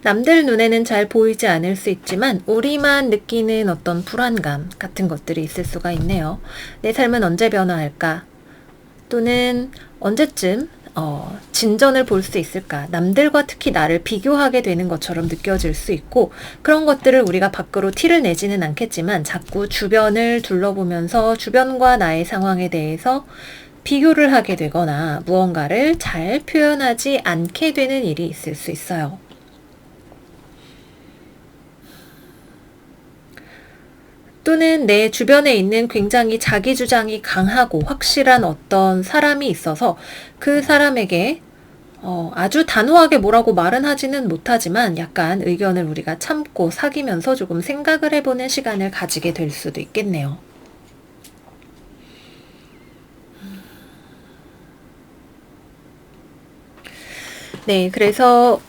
남들 눈에는 잘 보이지 않을 수 있지만 우리만 느끼는 어떤 불안감 같은 것들이 있을 수가 있네요. 내 삶은 언제 변화할까? 또는 언제쯤 진전을 볼 수 있을까? 남들과 특히 나를 비교하게 되는 것처럼 느껴질 수 있고 그런 것들을 우리가 밖으로 티를 내지는 않겠지만 자꾸 주변을 둘러보면서 주변과 나의 상황에 대해서 비교를 하게 되거나 무언가를 잘 표현하지 않게 되는 일이 있을 수 있어요. 또는 내 주변에 있는 굉장히 자기 주장이 강하고 확실한 어떤 사람이 있어서 그 사람에게 아주 단호하게 뭐라고 말은 하지는 못하지만 약간 의견을 우리가 참고 사귀면서 조금 생각을 해보는 시간을 가지게 될 수도 있겠네요. 네, 그래서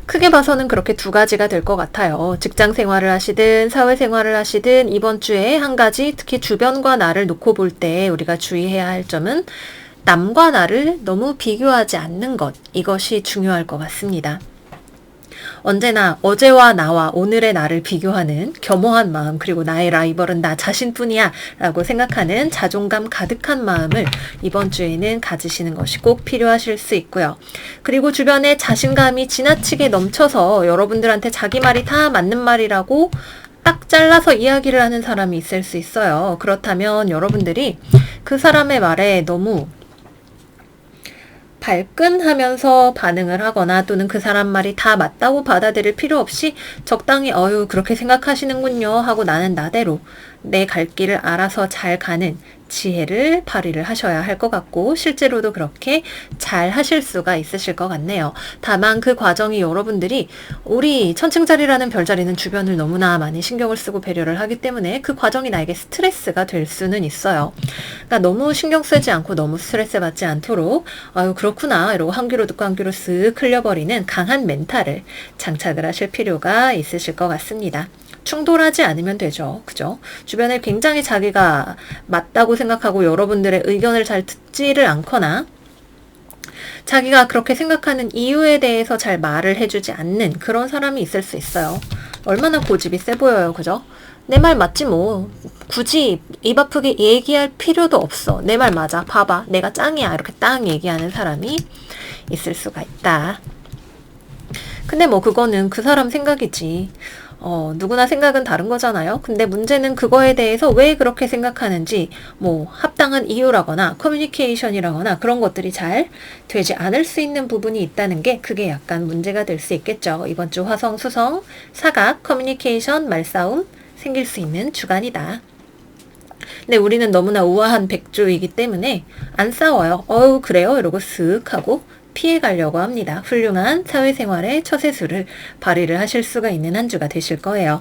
크게 봐서는 그렇게 두 가지가 될 것 같아요. 직장 생활을 하시든 사회 생활을 하시든 이번 주에 한 가지, 특히 주변과 나를 놓고 볼 때 우리가 주의해야 할 점은 남과 나를 너무 비교하지 않는 것, 이것이 중요할 것 같습니다. 언제나 어제와 나와 오늘의 나를 비교하는 겸허한 마음, 그리고 나의 라이벌은 나 자신뿐이야 라고 생각하는 자존감 가득한 마음을 이번 주에는 가지시는 것이 꼭 필요하실 수 있고요. 그리고 주변에 자신감이 지나치게 넘쳐서 여러분들한테 자기 말이 다 맞는 말이라고 딱 잘라서 이야기를 하는 사람이 있을 수 있어요. 그렇다면 여러분들이 그 사람의 말에 너무 발끈하면서 반응을 하거나 또는 그 사람 말이 다 맞다고 받아들일 필요 없이 적당히 그렇게 생각하시는군요 하고 나는 나대로 내 갈 길을 알아서 잘 가는 지혜를 발휘를 하셔야 할 것 같고 실제로도 그렇게 잘 하실 수가 있으실 것 같네요. 다만 그 과정이 여러분들이 우리 천층자리라는 별자리는 주변을 너무나 많이 신경을 쓰고 배려를 하기 때문에 그 과정이 나에게 스트레스가 될 수는 있어요. 그러니까 너무 신경 쓰지 않고 너무 스트레스 받지 않도록 그렇구나 이러고 한 귀로 듣고 한 귀로 쓱 흘려버리는 강한 멘탈을 장착을 하실 필요가 있으실 것 같습니다. 충돌하지 않으면 되죠. 그죠? 주변에 굉장히 자기가 맞다고 생각하고 여러분들의 의견을 잘 듣지를 않거나 자기가 그렇게 생각하는 이유에 대해서 잘 말을 해주지 않는 그런 사람이 있을 수 있어요. 얼마나 고집이 세 보여요. 그죠? 내 말 맞지 뭐. 굳이 입 아프게 얘기할 필요도 없어. 내 말 맞아. 봐봐. 내가 짱이야. 이렇게 딱 얘기하는 사람이 있을 수가 있다. 근데 뭐 그거는 그 사람 생각이지. 누구나 생각은 다른 거잖아요. 근데 문제는 그거에 대해서 왜 그렇게 생각하는지 뭐 합당한 이유라거나 커뮤니케이션이라거나 그런 것들이 잘 되지 않을 수 있는 부분이 있다는 게 그게 약간 문제가 될 수 있겠죠. 이번 주 화성, 수성, 사각, 커뮤니케이션, 말싸움 생길 수 있는 주간이다. 근데 우리는 너무나 우아한 백조이기 때문에 안 싸워요. 그래요? 이러고 쓱 하고 피해 가려고 합니다. 훌륭한 사회생활의 처세술을 발휘를 하실 수가 있는 한 주가 되실 거예요.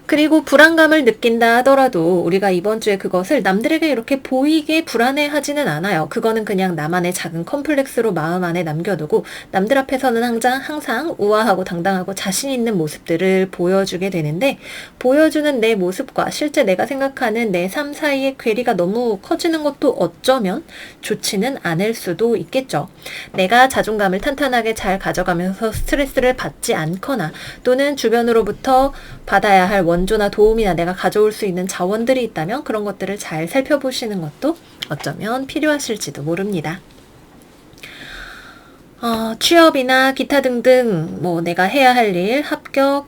그리고 불안감을 느낀다 하더라도 우리가 이번 주에 그것을 남들에게 이렇게 보이게 불안해하지는 않아요. 그거는 그냥 나만의 작은 컴플렉스로 마음 안에 남겨두고 남들 앞에서는 항상 우아하고 당당하고 자신 있는 모습들을 보여주게 되는데 보여주는 내 모습과 실제 내가 생각하는 내 삶 사이의 괴리가 너무 커지는 것도 어쩌면 좋지는 않을 수도 있겠죠. 내가 자존감을 탄탄하게 잘 가져가면서 스트레스를 받지 않거나 또는 주변으로부터 받아야 할 원조나 도움이나 내가 가져올 수 있는 자원들이 있다면 그런 것들을 잘 살펴보시는 것도 어쩌면 필요하실지도 모릅니다. 취업이나 기타 등등 뭐 내가 해야 할 일, 합격,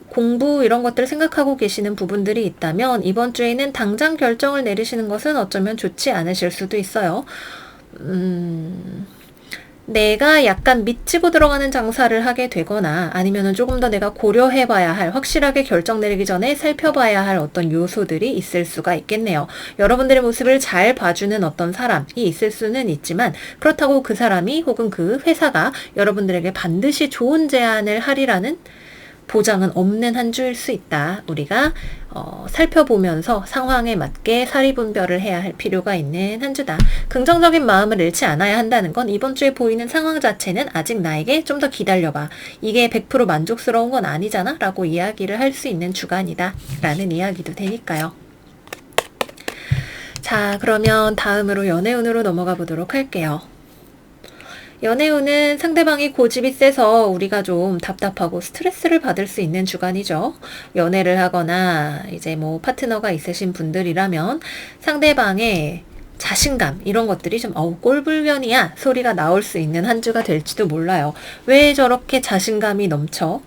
공부 이런 것들을 생각하고 계시는 부분들이 있다면 이번 주에는 당장 결정을 내리시는 것은 어쩌면 좋지 않으실 수도 있어요. 내가 약간 미치고 들어가는 장사를 하게 되거나 아니면은 조금 더 내가 고려해봐야 할 확실하게 결정 내리기 전에 살펴봐야 할 어떤 요소들이 있을 수가 있겠네요. 여러분들의 모습을 잘 봐주는 어떤 사람이 있을 수는 있지만 그렇다고 그 사람이 혹은 그 회사가 여러분들에게 반드시 좋은 제안을 하리라는 보장은 없는 한 주일 수 있다. 우리가 살펴보면서 상황에 맞게 사리분별을 해야 할 필요가 있는 한 주다. 긍정적인 마음을 잃지 않아야 한다는 건 이번 주에 보이는 상황 자체는 아직 나에게 좀 더 기다려봐. 이게 100% 만족스러운 건 아니잖아? 라고 이야기를 할 수 있는 주간이다. 라는 이야기도 되니까요. 자, 그러면 다음으로 연애운으로 넘어가 보도록 할게요. 연애운은 상대방이 고집이 세서 우리가 좀 답답하고 스트레스를 받을 수 있는 주간이죠. 연애를 하거나 이제 뭐 파트너가 있으신 분들이라면 상대방의 자신감 이런 것들이 좀 꼴불견이야 소리가 나올 수 있는 한 주가 될지도 몰라요. 왜 저렇게 자신감이 넘쳐?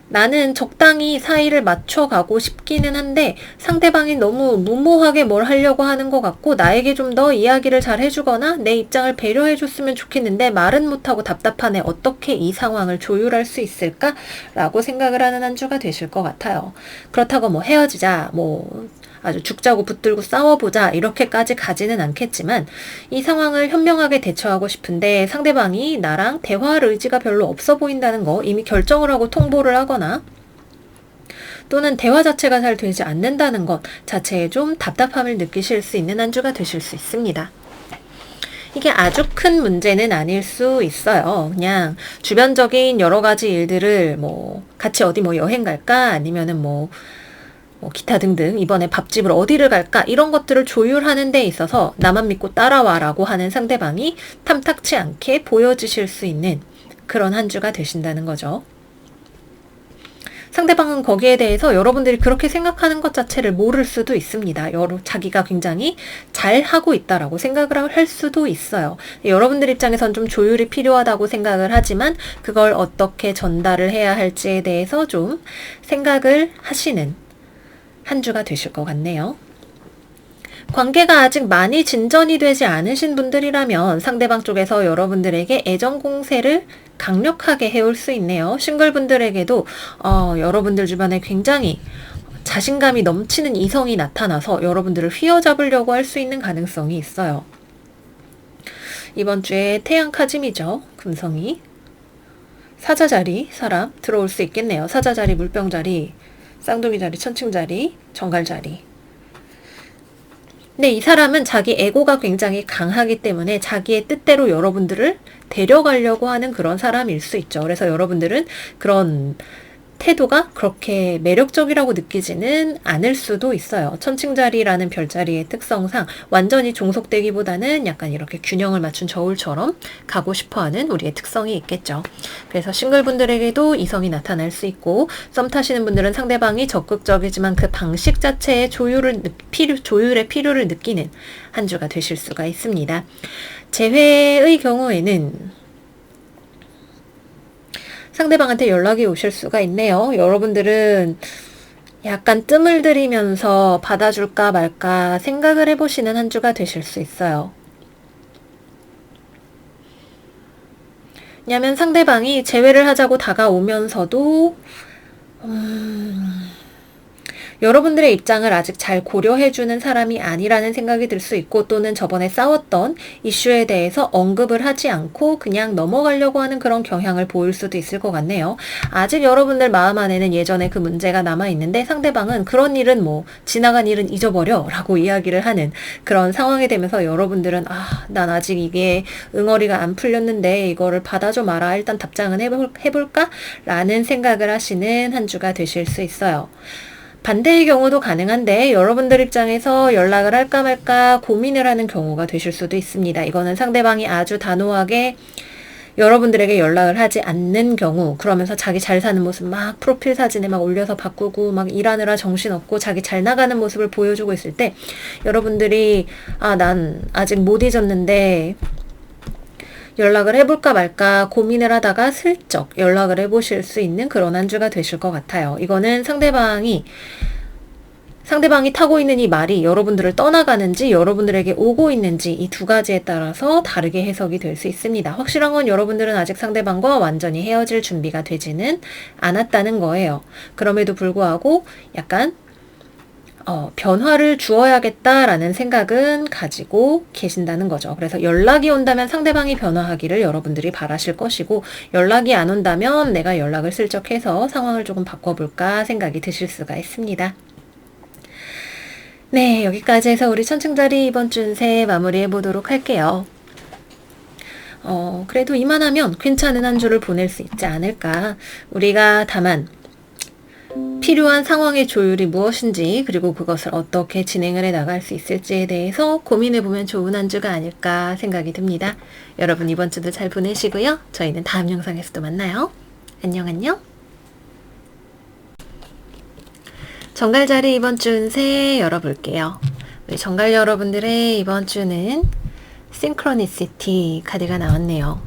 나는 적당히 사이를 맞춰가고 싶기는 한데 상대방이 너무 무모하게 뭘 하려고 하는 것 같고 나에게 좀 더 이야기를 잘 해주거나 내 입장을 배려해줬으면 좋겠는데 말은 못하고 답답하네. 어떻게 이 상황을 조율할 수 있을까? 라고 생각을 하는 한 주가 되실 것 같아요. 그렇다고 뭐 헤어지자 뭐 아주 죽자고 붙들고 싸워보자 이렇게까지 가지는 않겠지만 이 상황을 현명하게 대처하고 싶은데 상대방이 나랑 대화할 의지가 별로 없어 보인다는 거 이미 결정을 하고 통보를 하거나 또는 대화 자체가 잘 되지 않는다는 것 자체에 좀 답답함을 느끼실 수 있는 한 주가 되실 수 있습니다. 이게 아주 큰 문제는 아닐 수 있어요. 그냥 주변적인 여러 가지 일들을 뭐 같이 어디 뭐 여행 갈까 아니면은 뭐 기타 등등 이번에 밥집을 어디를 갈까 이런 것들을 조율하는 데 있어서 나만 믿고 따라와라고 하는 상대방이 탐탁치 않게 보여지실 수 있는 그런 한 주가 되신다는 거죠. 상대방은 거기에 대해서 여러분들이 그렇게 생각하는 것 자체를 모를 수도 있습니다. 자기가 굉장히 잘하고 있다라고 생각을 할 수도 있어요. 여러분들 입장에선 좀 조율이 필요하다고 생각을 하지만 그걸 어떻게 전달을 해야 할지에 대해서 좀 생각을 하시는 한 주가 되실 것 같네요. 관계가 아직 많이 진전이 되지 않으신 분들이라면 상대방 쪽에서 여러분들에게 애정 공세를 강력하게 해올 수 있네요. 싱글분들에게도 여러분들 주변에 굉장히 자신감이 넘치는 이성이 나타나서 여러분들을 휘어잡으려고 할 수 있는 가능성이 있어요. 이번 주에 태양 카짐이죠. 금성이. 사자자리 사람 들어올 수 있겠네요. 사자자리, 물병자리, 쌍둥이자리, 천칭자리, 정갈자리. 근데 이 사람은 자기 에고가 굉장히 강하기 때문에 자기의 뜻대로 여러분들을 데려가려고 하는 그런 사람일 수 있죠. 그래서 여러분들은 그런 태도가 그렇게 매력적이라고 느끼지는 않을 수도 있어요. 천칭자리라는 별자리의 특성상 완전히 종속되기보다는 약간 이렇게 균형을 맞춘 저울처럼 가고 싶어하는 우리의 특성이 있겠죠. 그래서 싱글분들에게도 이성이 나타날 수 있고 썸 타시는 분들은 상대방이 적극적이지만 그 방식 자체의 조율의 필요를 느끼는 한 주가 되실 수가 있습니다. 재회의 경우에는 상대방한테 연락이 오실 수가 있네요. 여러분들은 약간 뜸을 들이면서 받아줄까 말까 생각을 해보시는 한 주가 되실 수 있어요. 왜냐하면 상대방이 재회를 하자고 다가오면서도 여러분들의 입장을 아직 잘 고려해주는 사람이 아니라는 생각이 들 수 있고 또는 저번에 싸웠던 이슈에 대해서 언급을 하지 않고 그냥 넘어가려고 하는 그런 경향을 보일 수도 있을 것 같네요. 아직 여러분들 마음 안에는 예전에 그 문제가 남아있는데 상대방은 그런 일은 지나간 일은 잊어버려 라고 이야기를 하는 그런 상황이 되면서 여러분들은 난 아직 이게 응어리가 안 풀렸는데 이거를 받아줘 마라. 일단 답장은 해볼까? 라는 생각을 하시는 한 주가 되실 수 있어요. 반대의 경우도 가능한데 여러분들 입장에서 연락을 할까 말까 고민을 하는 경우가 되실 수도 있습니다. 이거는 상대방이 아주 단호하게 여러분들에게 연락을 하지 않는 경우 그러면서 자기 잘 사는 모습 막 프로필 사진에 막 올려서 바꾸고 막 일하느라 정신없고 자기 잘 나가는 모습을 보여주고 있을 때 여러분들이 난 아직 못 잊었는데 연락을 해볼까 말까 고민을 하다가 슬쩍 연락을 해보실 수 있는 그런 한 주가 되실 것 같아요. 이거는 상대방이 타고 있는 이 말이 여러분들을 떠나가는지 여러분들에게 오고 있는지 이 두 가지에 따라서 다르게 해석이 될 수 있습니다. 확실한 건 여러분들은 아직 상대방과 완전히 헤어질 준비가 되지는 않았다는 거예요. 그럼에도 불구하고 약간 변화를 주어야겠다라는 생각은 가지고 계신다는 거죠. 그래서 연락이 온다면 상대방이 변화하기를 여러분들이 바라실 것이고 연락이 안 온다면 내가 연락을 슬쩍 해서 상황을 조금 바꿔볼까 생각이 드실 수가 있습니다. 네, 여기까지 해서 우리 천칭자리 이번 주 운세 마무리해 보도록 할게요. 그래도 이만하면 괜찮은 한 주를 보낼 수 있지 않을까. 우리가 다만 필요한 상황의 조율이 무엇인지 그리고 그것을 어떻게 진행을 해 나갈 수 있을지에 대해서 고민해보면 좋은 한 주가 아닐까 생각이 듭니다. 여러분 이번 주도 잘 보내시고요. 저희는 다음 영상에서 또 만나요. 안녕. 정갈자리 이번 주 운세 열어볼게요. 우리 정갈 여러분들의 이번 주는 싱크로니시티 카드가 나왔네요.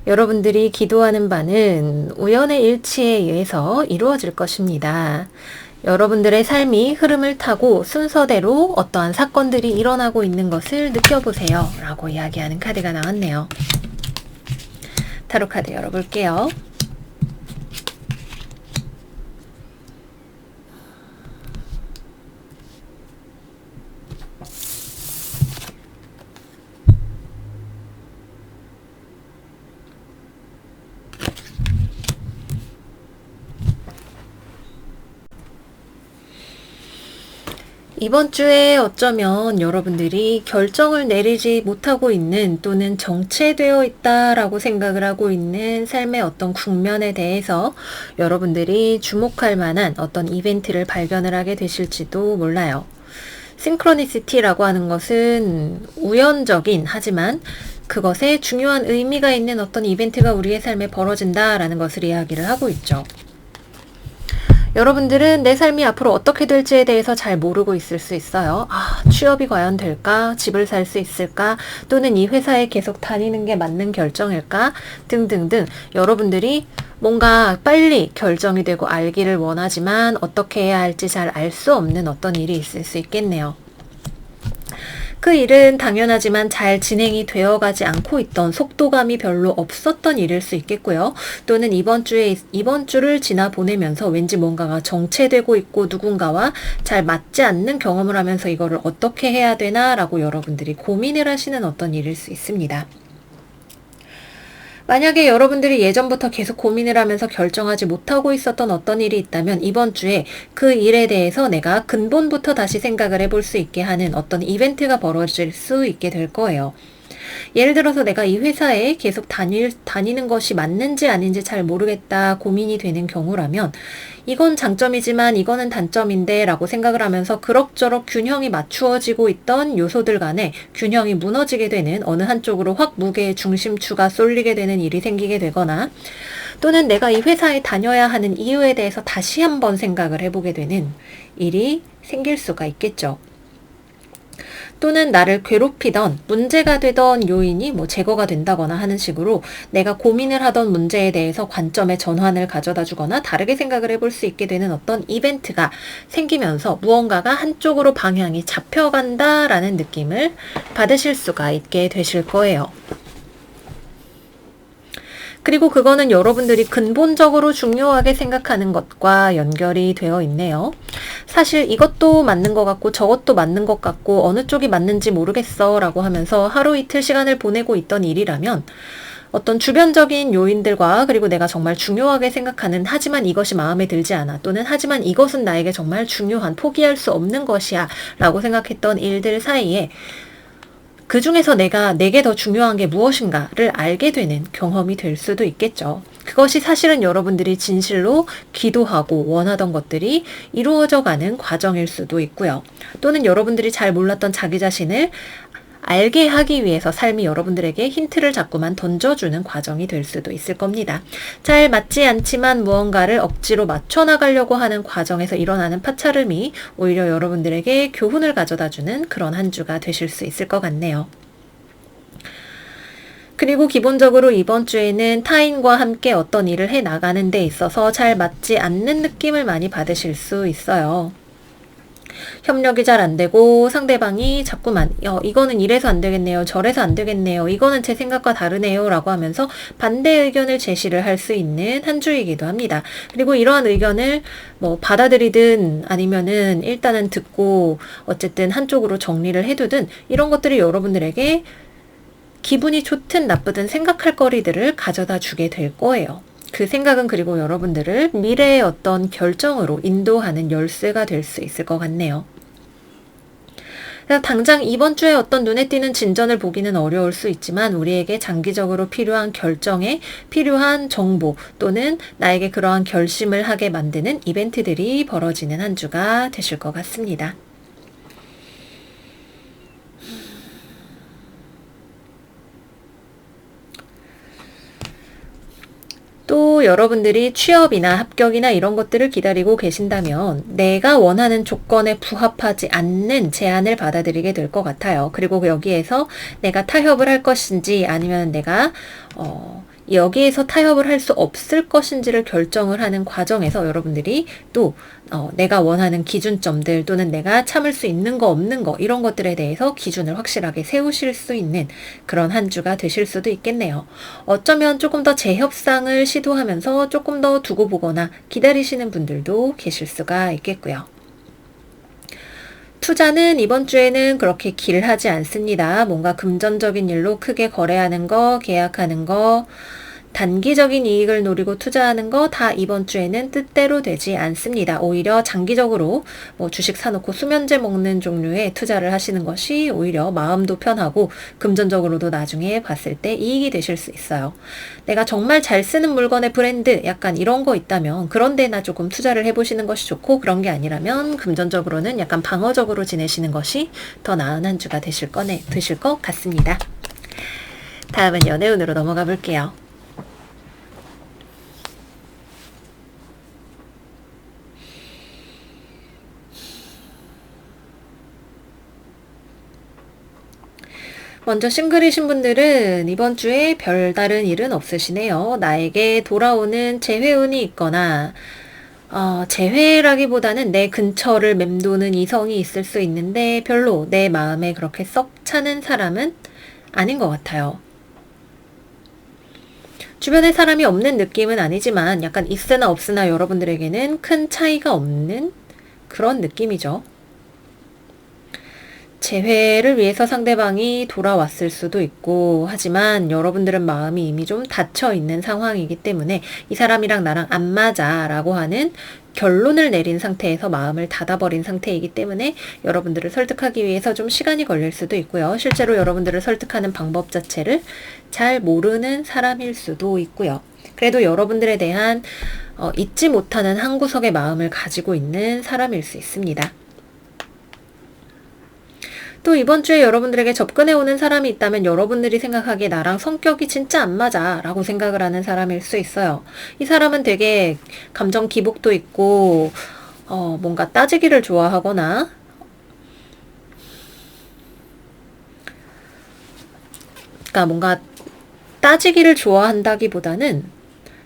여러분들이 기도하는 바는 우연의 일치에 의해서 이루어질 것입니다. 여러분들의 삶이 흐름을 타고 순서대로 어떠한 사건들이 일어나고 있는 것을 느껴보세요. 라고 이야기하는 카드가 나왔네요. 타로 카드 열어볼게요. 이번 주에 어쩌면 여러분들이 결정을 내리지 못하고 있는 또는 정체되어 있다라고 생각을 하고 있는 삶의 어떤 국면에 대해서 여러분들이 주목할 만한 어떤 이벤트를 발견을 하게 되실지도 몰라요. 싱크로니시티라고 하는 것은 우연적인 하지만 그것에 중요한 의미가 있는 어떤 이벤트가 우리의 삶에 벌어진다라는 것을 이야기를 하고 있죠. 여러분들은 내 삶이 앞으로 어떻게 될지에 대해서 잘 모르고 있을 수 있어요. 취업이 과연 될까? 집을 살 수 있을까? 또는 이 회사에 계속 다니는 게 맞는 결정일까? 등등등 여러분들이 뭔가 빨리 결정이 되고 알기를 원하지만 어떻게 해야 할지 잘 알 수 없는 어떤 일이 있을 수 있겠네요. 그 일은 당연하지만 잘 진행이 되어가지 않고 있던 속도감이 별로 없었던 일일 수 있겠고요. 또는 이번 주를 지나 보내면서 왠지 뭔가가 정체되고 있고 누군가와 잘 맞지 않는 경험을 하면서 이거를 어떻게 해야 되나 라고 여러분들이 고민을 하시는 어떤 일일 수 있습니다. 만약에 여러분들이 예전부터 계속 고민을 하면서 결정하지 못하고 있었던 어떤 일이 있다면 이번 주에 그 일에 대해서 내가 근본부터 다시 생각을 해볼 수 있게 하는 어떤 이벤트가 벌어질 수 있게 될 거예요. 예를 들어서 내가 이 회사에 계속 다니는 것이 맞는지 아닌지 잘 모르겠다 고민이 되는 경우라면 이건 장점이지만 이거는 단점인데 라고 생각을 하면서 그럭저럭 균형이 맞추어지고 있던 요소들 간에 균형이 무너지게 되는 어느 한쪽으로 확 무게의 중심추가 쏠리게 되는 일이 생기게 되거나 또는 내가 이 회사에 다녀야 하는 이유에 대해서 다시 한번 생각을 해보게 되는 일이 생길 수가 있겠죠. 또는 나를 괴롭히던 문제가 되던 요인이 제거가 된다거나 하는 식으로 내가 고민을 하던 문제에 대해서 관점의 전환을 가져다 주거나 다르게 생각을 해볼 수 있게 되는 어떤 이벤트가 생기면서 무언가가 한쪽으로 방향이 잡혀간다라는 느낌을 받으실 수가 있게 되실 거예요. 그리고 그거는 여러분들이 근본적으로 중요하게 생각하는 것과 연결이 되어 있네요. 사실 이것도 맞는 것 같고 저것도 맞는 것 같고 어느 쪽이 맞는지 모르겠어 라고 하면서 하루 이틀 시간을 보내고 있던 일이라면 어떤 주변적인 요인들과 그리고 내가 정말 중요하게 생각하는 하지만 이것이 마음에 들지 않아 또는 하지만 이것은 나에게 정말 중요한 포기할 수 없는 것이야 라고 생각했던 일들 사이에 그 중에서 내게 더 중요한 게 무엇인가를 알게 되는 경험이 될 수도 있겠죠. 그것이 사실은 여러분들이 진실로 기도하고 원하던 것들이 이루어져 가는 과정일 수도 있고요. 또는 여러분들이 잘 몰랐던 자기 자신을 알게 하기 위해서 삶이 여러분들에게 힌트를 자꾸만 던져주는 과정이 될 수도 있을 겁니다. 잘 맞지 않지만 무언가를 억지로 맞춰나가려고 하는 과정에서 일어나는 파차름이 오히려 여러분들에게 교훈을 가져다주는 그런 한 주가 되실 수 있을 것 같네요. 그리고 기본적으로 이번 주에는 타인과 함께 어떤 일을 해 나가는 데 있어서 잘 맞지 않는 느낌을 많이 받으실 수 있어요. 협력이 잘 안 되고 상대방이 자꾸만 이거는 이래서 안 되겠네요. 저래서 안 되겠네요. 이거는 제 생각과 다르네요. 라고 하면서 반대 의견을 제시를 할 수 있는 한 주이기도 합니다. 그리고 이러한 의견을 받아들이든 아니면은 일단은 듣고 어쨌든 한쪽으로 정리를 해두든 이런 것들이 여러분들에게 기분이 좋든 나쁘든 생각할 거리들을 가져다 주게 될 거예요. 그 생각은 그리고 여러분들을 미래의 어떤 결정으로 인도하는 열쇠가 될 수 있을 것 같네요. 당장 이번 주에 어떤 눈에 띄는 진전을 보기는 어려울 수 있지만 우리에게 장기적으로 필요한 결정에 필요한 정보 또는 나에게 그러한 결심을 하게 만드는 이벤트들이 벌어지는 한 주가 되실 것 같습니다. 또 여러분들이 취업이나 합격이나 이런 것들을 기다리고 계신다면 내가 원하는 조건에 부합하지 않는 제안을 받아들이게 될 것 같아요. 그리고 여기에서 내가 타협을 할 것인지 아니면 내가 여기에서 타협을 할 수 없을 것인지를 결정을 하는 과정에서 여러분들이 또 내가 원하는 기준점들 또는 내가 참을 수 있는 거 없는 거 이런 것들에 대해서 기준을 확실하게 세우실 수 있는 그런 한 주가 되실 수도 있겠네요. 어쩌면 조금 더 재협상을 시도하면서 조금 더 두고 보거나 기다리시는 분들도 계실 수가 있겠고요. 투자는 이번 주에는 그렇게 길하지 않습니다. 뭔가 금전적인 일로 크게 거래하는 거, 계약하는 거, 단기적인 이익을 노리고 투자하는 거 다 이번 주에는 뜻대로 되지 않습니다. 오히려 장기적으로 뭐 주식 사놓고 수면제 먹는 종류의 투자를 하시는 것이 오히려 마음도 편하고 금전적으로도 나중에 봤을 때 이익이 되실 수 있어요. 내가 정말 잘 쓰는 물건의 브랜드 약간 이런 거 있다면 그런 데나 조금 투자를 해보시는 것이 좋고, 그런 게 아니라면 금전적으로는 약간 방어적으로 지내시는 것이 더 나은 한 주가 되실 것 같습니다. 다음은 연애운으로 넘어가 볼게요. 먼저 싱글이신 분들은 이번 주에 별다른 일은 없으시네요. 나에게 돌아오는 재회운이 있거나 재회라기보다는 내 근처를 맴도는 이성이 있을 수 있는데 별로 내 마음에 그렇게 썩 차는 사람은 아닌 것 같아요. 주변에 사람이 없는 느낌은 아니지만 약간 있으나 없으나 여러분들에게는 큰 차이가 없는 그런 느낌이죠. 재회를 위해서 상대방이 돌아왔을 수도 있고, 하지만 여러분들은 마음이 이미 좀 닫혀 있는 상황이기 때문에 이 사람이랑 나랑 안 맞아 라고 하는 결론을 내린 상태에서 마음을 닫아버린 상태이기 때문에 여러분들을 설득하기 위해서 좀 시간이 걸릴 수도 있고요. 실제로 여러분들을 설득하는 방법 자체를 잘 모르는 사람일 수도 있고요. 그래도 여러분들에 대한 잊지 못하는 한 구석의 마음을 가지고 있는 사람일 수 있습니다. 또 이번 주에 여러분들에게 접근해 오는 사람이 있다면 여러분들이 생각하기에 나랑 성격이 진짜 안 맞아 라고 생각을 하는 사람일 수 있어요. 이 사람은 되게 감정 기복도 있고 뭔가 따지기를 좋아하거나 그러니까 뭔가 따지기를 좋아한다기보다는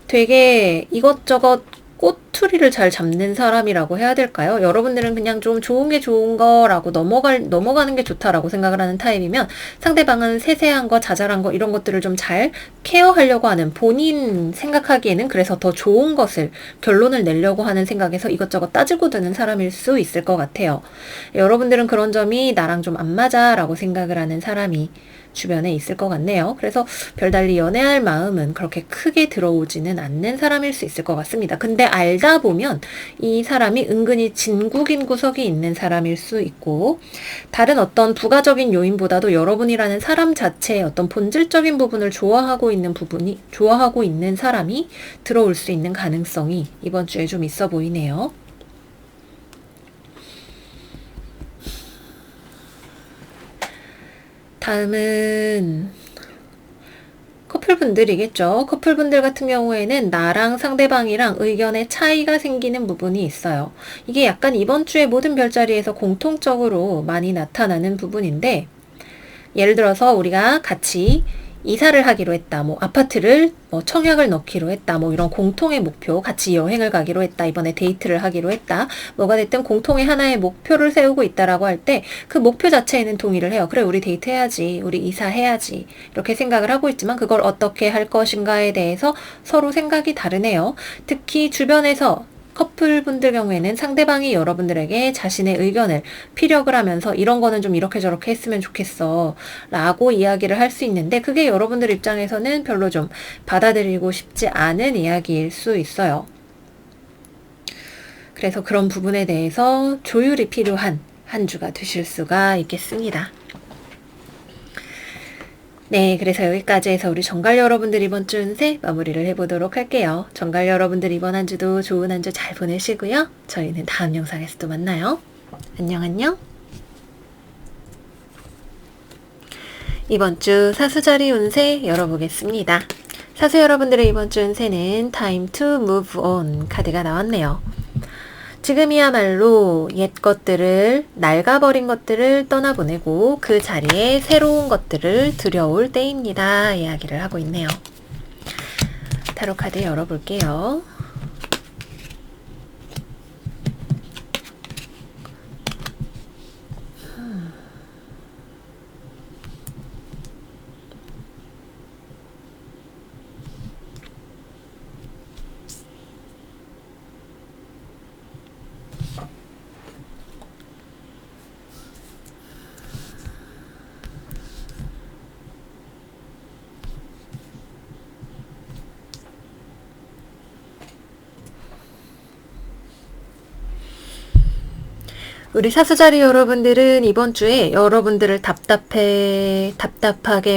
되게 이것저것 꼬투리를 잘 잡는 사람이라고 해야 될까요? 여러분들은 그냥 좀 좋은 게 좋은 거라고 넘어가는 게 좋다라고 생각을 하는 타입이면, 상대방은 세세한 거, 자잘한 거 이런 것들을 좀 잘 케어하려고 하는, 본인 생각하기에는 그래서 더 좋은 것을 결론을 내려고 하는 생각에서 이것저것 따지고 드는 사람일 수 있을 것 같아요. 여러분들은 그런 점이 나랑 좀 안 맞아 라고 생각을 하는 사람이 주변에 있을 것 같네요. 그래서 별달리 연애할 마음은 그렇게 크게 들어오지는 않는 사람일 수 있을 것 같습니다. 근데 알다 보면 이 사람이 은근히 진국인 구석이 있는 사람일 수 있고, 다른 어떤 부가적인 요인보다도 여러분이라는 사람 자체의 어떤 본질적인 부분을 좋아하고 있는 사람이 들어올 수 있는 가능성이 이번 주에 좀 있어 보이네요. 다음은 커플분들이겠죠. 커플분들 같은 경우에는 나랑 상대방이랑 의견의 차이가 생기는 부분이 있어요. 이게 약간 이번 주에 모든 별자리에서 공통적으로 많이 나타나는 부분인데, 예를 들어서 우리가 같이 이사를 하기로 했다, 뭐 아파트를 청약을 넣기로 했다, 뭐 이런 공통의 목표, 같이 여행을 가기로 했다, 이번에 데이트를 하기로 했다, 뭐가 됐든 공통의 하나의 목표를 세우고 있다라고 할 때 그 목표 자체에는 동의를 해요. 그래, 우리 데이트 해야지, 우리 이사해야지, 이렇게 생각을 하고 있지만 그걸 어떻게 할 것인가에 대해서 서로 생각이 다르네요. 특히 주변에서 커플분들 경우에는 상대방이 여러분들에게 자신의 의견을 피력을 하면서 이런 거는 좀 이렇게 저렇게 했으면 좋겠어 라고 이야기를 할 수 있는데, 그게 여러분들 입장에서는 별로 좀 받아들이고 싶지 않은 이야기일 수 있어요. 그래서 그런 부분에 대해서 조율이 필요한 한 주가 되실 수가 있겠습니다. 네, 그래서 여기까지 해서 우리 정갈 여러분들 이번 주 운세 마무리를 해보도록 할게요. 정갈 여러분들 이번 한 주도 좋은 한 주 잘 보내시고요. 저희는 다음 영상에서 또 만나요. 안녕 안녕. 이번 주 사수자리 운세 열어보겠습니다. 사수 여러분들의 이번 주 운세는 Time to Move On 카드가 나왔네요. 지금이야말로 옛 것들을, 낡아버린 것들을 떠나보내고 그 자리에 새로운 것들을 들여올 때입니다. 이야기를 하고 있네요. 타로 카드 열어볼게요. 우리 사수자리 여러분들은 이번 주에 여러분들을 답답하게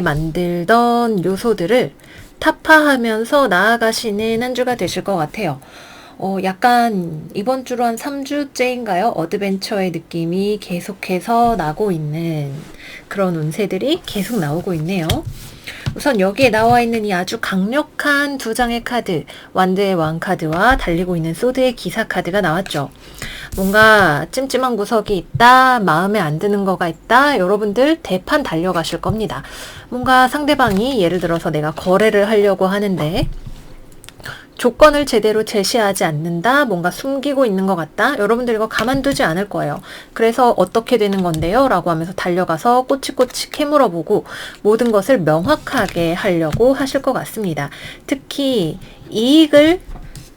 만들던 요소들을 타파하면서 나아가시는 한 주가 되실 것 같아요. 약간 이번 주로 한 3주째인가요? 어드벤처의 느낌이 계속해서 나고 있는 그런 운세들이 계속 나오고 있네요. 우선 여기에 나와 있는 이 아주 강력한 두 장의 카드, 완드의 왕 카드와 달리고 있는 소드의 기사 카드가 나왔죠. 뭔가 찜찜한 구석이 있다, 마음에 안 드는 거가 있다, 여러분들 대판 달려가실 겁니다. 뭔가 상대방이 예를 들어서 내가 거래를 하려고 하는데 조건을 제대로 제시하지 않는다, 뭔가 숨기고 있는 것 같다, 여러분들 이거 가만두지 않을 거예요. 그래서 어떻게 되는 건데요? 라고 하면서 달려가서 꼬치꼬치 캐물어보고 모든 것을 명확하게 하려고 하실 것 같습니다. 특히 이익을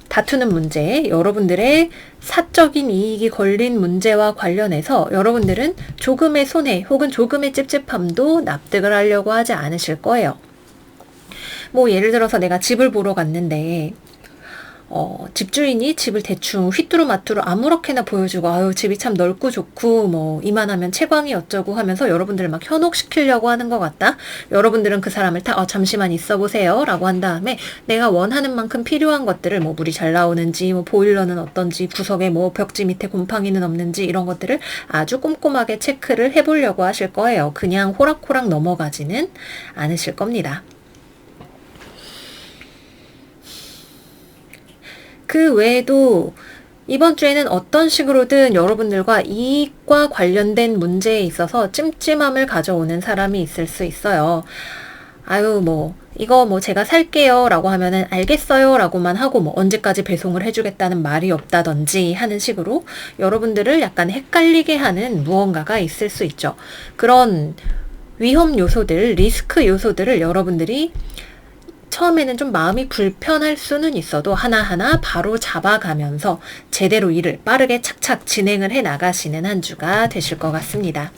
다투는 문제, 여러분들의 사적인 이익이 걸린 문제와 관련해서 여러분들은 조금의 손해 혹은 조금의 찝찝함도 납득을 하려고 하지 않으실 거예요. 뭐 예를 들어서 내가 집을 보러 갔는데 집주인이 집을 대충 휘뚜루마뚜루 아무렇게나 보여주고 아유 집이 참 넓고 좋고 뭐 이만하면 채광이 어쩌고 하면서 여러분들을 막 현혹시키려고 하는 것 같다. 여러분들은 그 사람을 잠시만 있어 보세요 라고 한 다음에 내가 원하는 만큼 필요한 것들을 뭐 물이 잘 나오는지 뭐 보일러는 어떤지 구석에 뭐 벽지 밑에 곰팡이는 없는지 이런 것들을 아주 꼼꼼하게 체크를 해보려고 하실 거예요. 그냥 호락호락 넘어가지는 않으실 겁니다. 그 외에도 이번 주에는 어떤 식으로든 여러분들과 이익과 관련된 문제에 있어서 찜찜함을 가져오는 사람이 있을 수 있어요. 아유 이거 제가 살게요 라고 하면은 알겠어요 라고만 하고 언제까지 배송을 해주겠다는 말이 없다든지 하는 식으로 여러분들을 약간 헷갈리게 하는 무언가가 있을 수 있죠. 그런 위험 요소들, 리스크 요소들을 여러분들이 처음에는 좀 마음이 불편할 수는 있어도 하나하나 바로 잡아가면서 제대로 일을 빠르게 착착 진행을 해 나가시는 한 주가 되실 것 같습니다.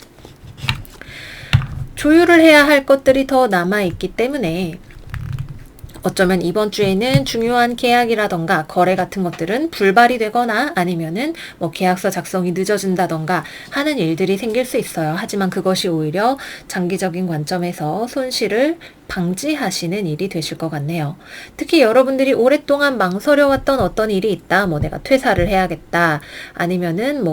조율을 해야 할 것들이 더 남아있기 때문에 어쩌면 이번 주에는 중요한 계약이라던가 거래 같은 것들은 불발이 되거나 아니면은 계약서 작성이 늦어진다던가 하는 일들이 생길 수 있어요. 하지만 그것이 오히려 장기적인 관점에서 손실을 방지하시는 일이 되실 것 같네요. 특히 여러분들이 오랫동안 망설여왔던 어떤 일이 있다. 내가 퇴사를 해야겠다. 아니면은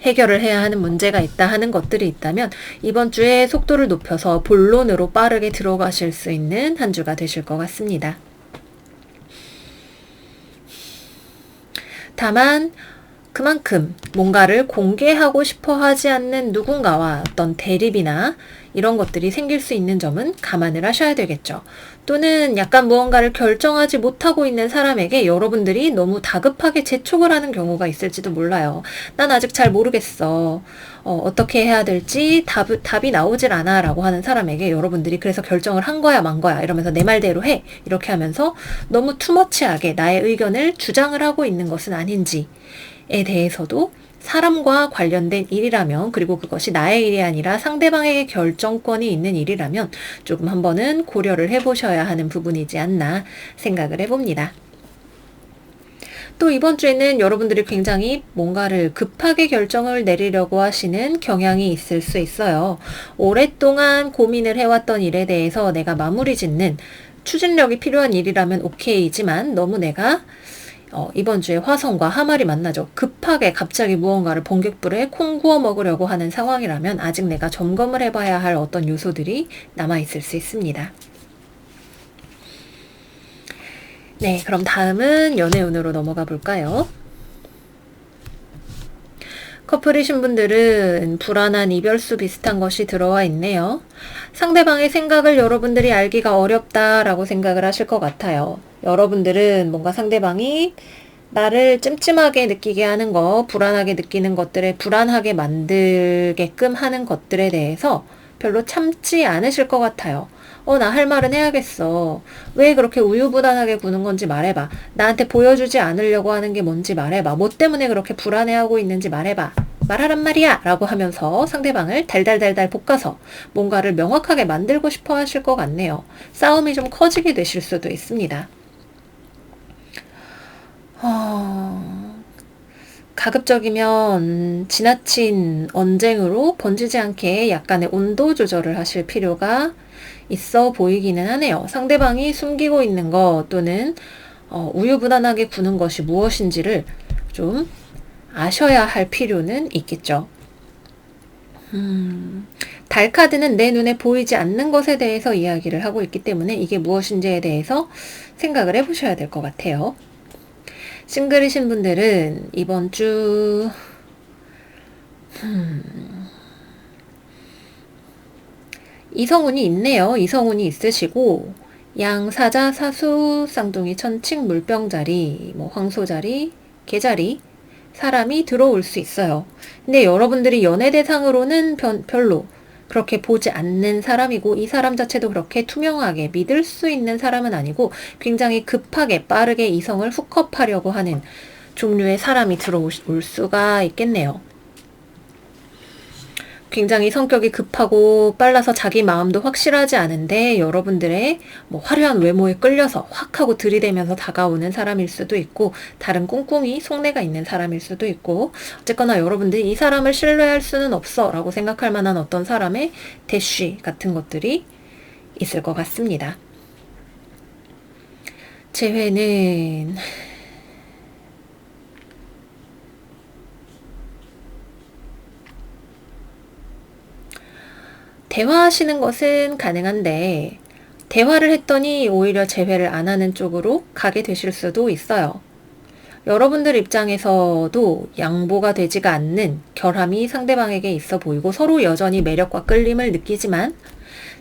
해결을 해야 하는 문제가 있다 하는 것들이 있다면 이번 주에 속도를 높여서 본론으로 빠르게 들어가실 수 있는 한 주가 되실 것 같습니다. 다만 그만큼 뭔가를 공개하고 싶어 하지 않는 누군가와 어떤 대립이나 이런 것들이 생길 수 있는 점은 감안을 하셔야 되겠죠. 또는 약간 무언가를 결정하지 못하고 있는 사람에게 여러분들이 너무 다급하게 재촉을 하는 경우가 있을지도 몰라요. 난 아직 잘 모르겠어. 어떻게 해야 될지 답이 나오질 않아 라고 하는 사람에게 여러분들이 그래서 결정을 한 거야 만 거야 이러면서 내 말대로 해 이렇게 하면서 너무 투머치하게 나의 의견을 주장을 하고 있는 것은 아닌지에 대해서도 사람과 관련된 일이라면 그리고 그것이 나의 일이 아니라 상대방에게 결정권이 있는 일이라면 조금 한번은 고려를 해보셔야 하는 부분이지 않나 생각을 해봅니다. 또 이번 주에는 여러분들이 굉장히 뭔가를 급하게 결정을 내리려고 하시는 경향이 있을 수 있어요. 오랫동안 고민을 해왔던 일에 대해서 내가 마무리 짓는 추진력이 필요한 일이라면 오케이지만 너무 내가 이번 주에 화성과 하말이 만나죠. 급하게 갑자기 무언가를 번격불에 콩 구워 먹으려고 하는 상황이라면 아직 내가 점검을 해봐야 할 어떤 요소들이 남아있을 수 있습니다. 네, 그럼 다음은 연애운으로 넘어가 볼까요? 커플이신 분들은 불안한 이별수 비슷한 것이 들어와 있네요. 상대방의 생각을 여러분들이 알기가 어렵다라고 생각을 하실 것 같아요. 여러분들은 뭔가 상대방이 나를 찜찜하게 느끼게 하는 거, 불안하게 느끼는 것들을 불안하게 만들게끔 하는 것들에 대해서 별로 참지 않으실 것 같아요. 나 할 말은 해야겠어. 왜 그렇게 우유부단하게 구는 건지 말해봐. 나한테 보여주지 않으려고 하는 게 뭔지 말해봐. 뭐 때문에 그렇게 불안해하고 있는지 말해봐. 말하란 말이야! 라고 하면서 상대방을 달달달달 볶아서 뭔가를 명확하게 만들고 싶어 하실 것 같네요. 싸움이 좀 커지게 되실 수도 있습니다. 가급적이면 지나친 언쟁으로 번지지 않게 약간의 온도 조절을 하실 필요가 있어 보이기는 하네요. 상대방이 숨기고 있는 것 또는 우유부단하게 구는 것이 무엇인지를 좀 아셔야 할 필요는 있겠죠. 달 카드는 내 눈에 보이지 않는 것에 대해서 이야기를 하고 있기 때문에 이게 무엇인지에 대해서 생각을 해보셔야 될 것 같아요. 싱글이신 분들은 이번 주 이성운이 있네요. 이성운이 있으시고 양사자 사수 쌍둥이 천칭 물병자리 황소자리 개자리 사람이 들어올 수 있어요. 근데 여러분들이 연애 대상으로는 별로 그렇게 보지 않는 사람이고 이 사람 자체도 그렇게 투명하게 믿을 수 있는 사람은 아니고 굉장히 급하게 빠르게 이성을 훅업하려고 하는 종류의 사람이 들어올 수가 있겠네요. 굉장히 성격이 급하고 빨라서 자기 마음도 확실하지 않은데 여러분들의 화려한 외모에 끌려서 확 하고 들이대면서 다가오는 사람일 수도 있고 다른 꿍꿍이 속내가 있는 사람일 수도 있고 어쨌거나 여러분들이 이 사람을 신뢰할 수는 없어 라고 생각할 만한 어떤 사람의 대쉬 같은 것들이 있을 것 같습니다. 재회는 대화하시는 것은 가능한데 대화를 했더니 오히려 재회를 안 하는 쪽으로 가게 되실 수도 있어요. 여러분들 입장에서도 양보가 되지가 않는 결함이 상대방에게 있어 보이고 서로 여전히 매력과 끌림을 느끼지만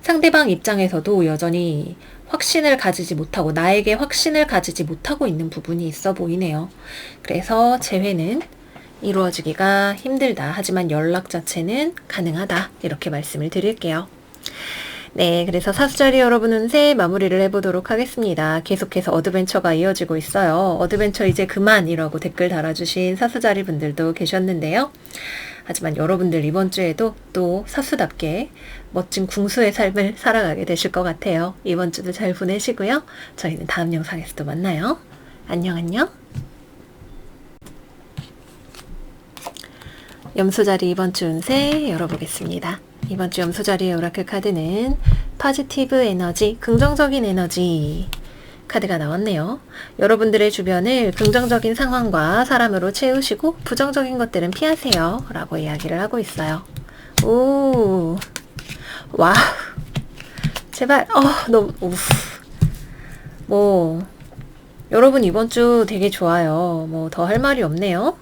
상대방 입장에서도 여전히 확신을 가지지 못하고 나에게 확신을 가지지 못하고 있는 부분이 있어 보이네요. 그래서 재회는 이루어지기가 힘들다. 하지만 연락 자체는 가능하다. 이렇게 말씀을 드릴게요. 네, 그래서 사수자리 여러분 운세 마무리를 해보도록 하겠습니다. 계속해서 어드벤처가 이어지고 있어요. 어드벤처 이제 그만이라고 댓글 달아주신 사수자리 분들도 계셨는데요. 하지만 여러분들 이번 주에도 또 사수답게 멋진 궁수의 삶을 살아가게 되실 것 같아요. 이번 주도 잘 보내시고요. 저희는 다음 영상에서 또 만나요. 안녕 안녕. 염소자리 이번 주 운세 열어보겠습니다. 이번 주 염소자리의 오라클 카드는 포지티브 에너지, 긍정적인 에너지 카드가 나왔네요. 여러분들의 주변을 긍정적인 상황과 사람으로 채우시고 부정적인 것들은 피하세요 라고 이야기를 하고 있어요. 오, 와우, 제발, 너무, 여러분 이번 주 되게 좋아요. 더 할 말이 없네요.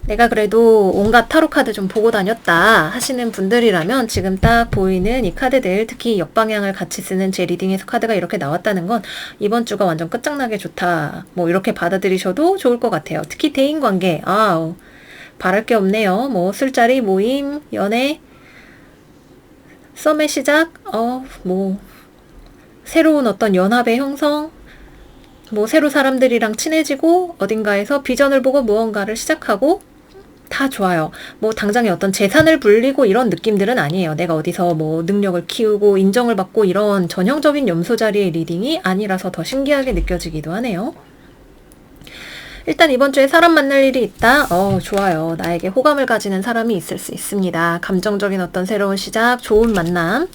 내가 그래도 온갖 타로 카드 좀 보고 다녔다 하시는 분들이라면 지금 딱 보이는 이 카드들, 특히 역방향을 같이 쓰는 제 리딩에서 카드가 이렇게 나왔다는 건 이번 주가 완전 끝장나게 좋다. 이렇게 받아들이셔도 좋을 것 같아요. 특히 대인관계, 바랄 게 없네요. 술자리, 모임, 연애, 썸의 시작, 새로운 어떤 연합의 형성, 새로 사람들이랑 친해지고 어딘가에서 비전을 보고 무언가를 시작하고 다 좋아요. 당장에 어떤 재산을 불리고 이런 느낌들은 아니에요. 내가 어디서 능력을 키우고 인정을 받고 이런 전형적인 염소자리의 리딩이 아니라서 더 신기하게 느껴지기도 하네요. 일단 이번 주에 사람 만날 일이 있다. 좋아요. 나에게 호감을 가지는 사람이 있을 수 있습니다. 감정적인 어떤 새로운 시작, 좋은 만남.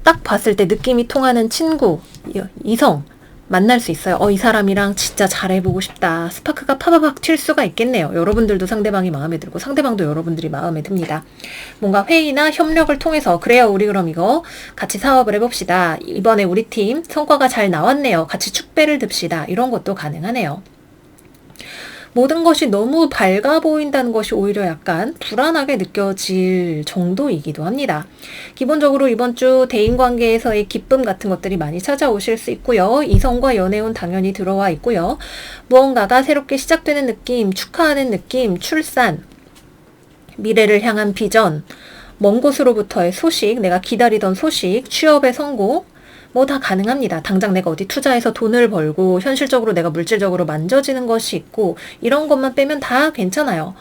딱 봤을 때 느낌이 통하는 친구, 이성 만날 수 있어요. 이 사람이랑 진짜 잘해보고 싶다. 스파크가 파바박 튈 수가 있겠네요. 여러분들도 상대방이 마음에 들고 상대방도 여러분들이 마음에 듭니다. 뭔가 회의나 협력을 통해서 그래요. 우리 그럼 이거 같이 사업을 해봅시다. 이번에 우리 팀 성과가 잘 나왔네요. 같이 축배를 듭시다. 이런 것도 가능하네요. 모든 것이 너무 밝아 보인다는 것이 오히려 약간 불안하게 느껴질 정도이기도 합니다. 기본적으로 이번 주 대인관계에서의 기쁨 같은 것들이 많이 찾아오실 수 있고요. 이성과 연애운 당연히 들어와 있고요. 무언가가 새롭게 시작되는 느낌, 축하하는 느낌, 출산, 미래를 향한 비전, 먼 곳으로부터의 소식, 내가 기다리던 소식, 취업의 성공, 다 가능합니다. 당장 내가 어디 투자해서 돈을 벌고 현실적으로 내가 물질적으로 만져지는 것이 있고 이런 것만 빼면 다 괜찮아요.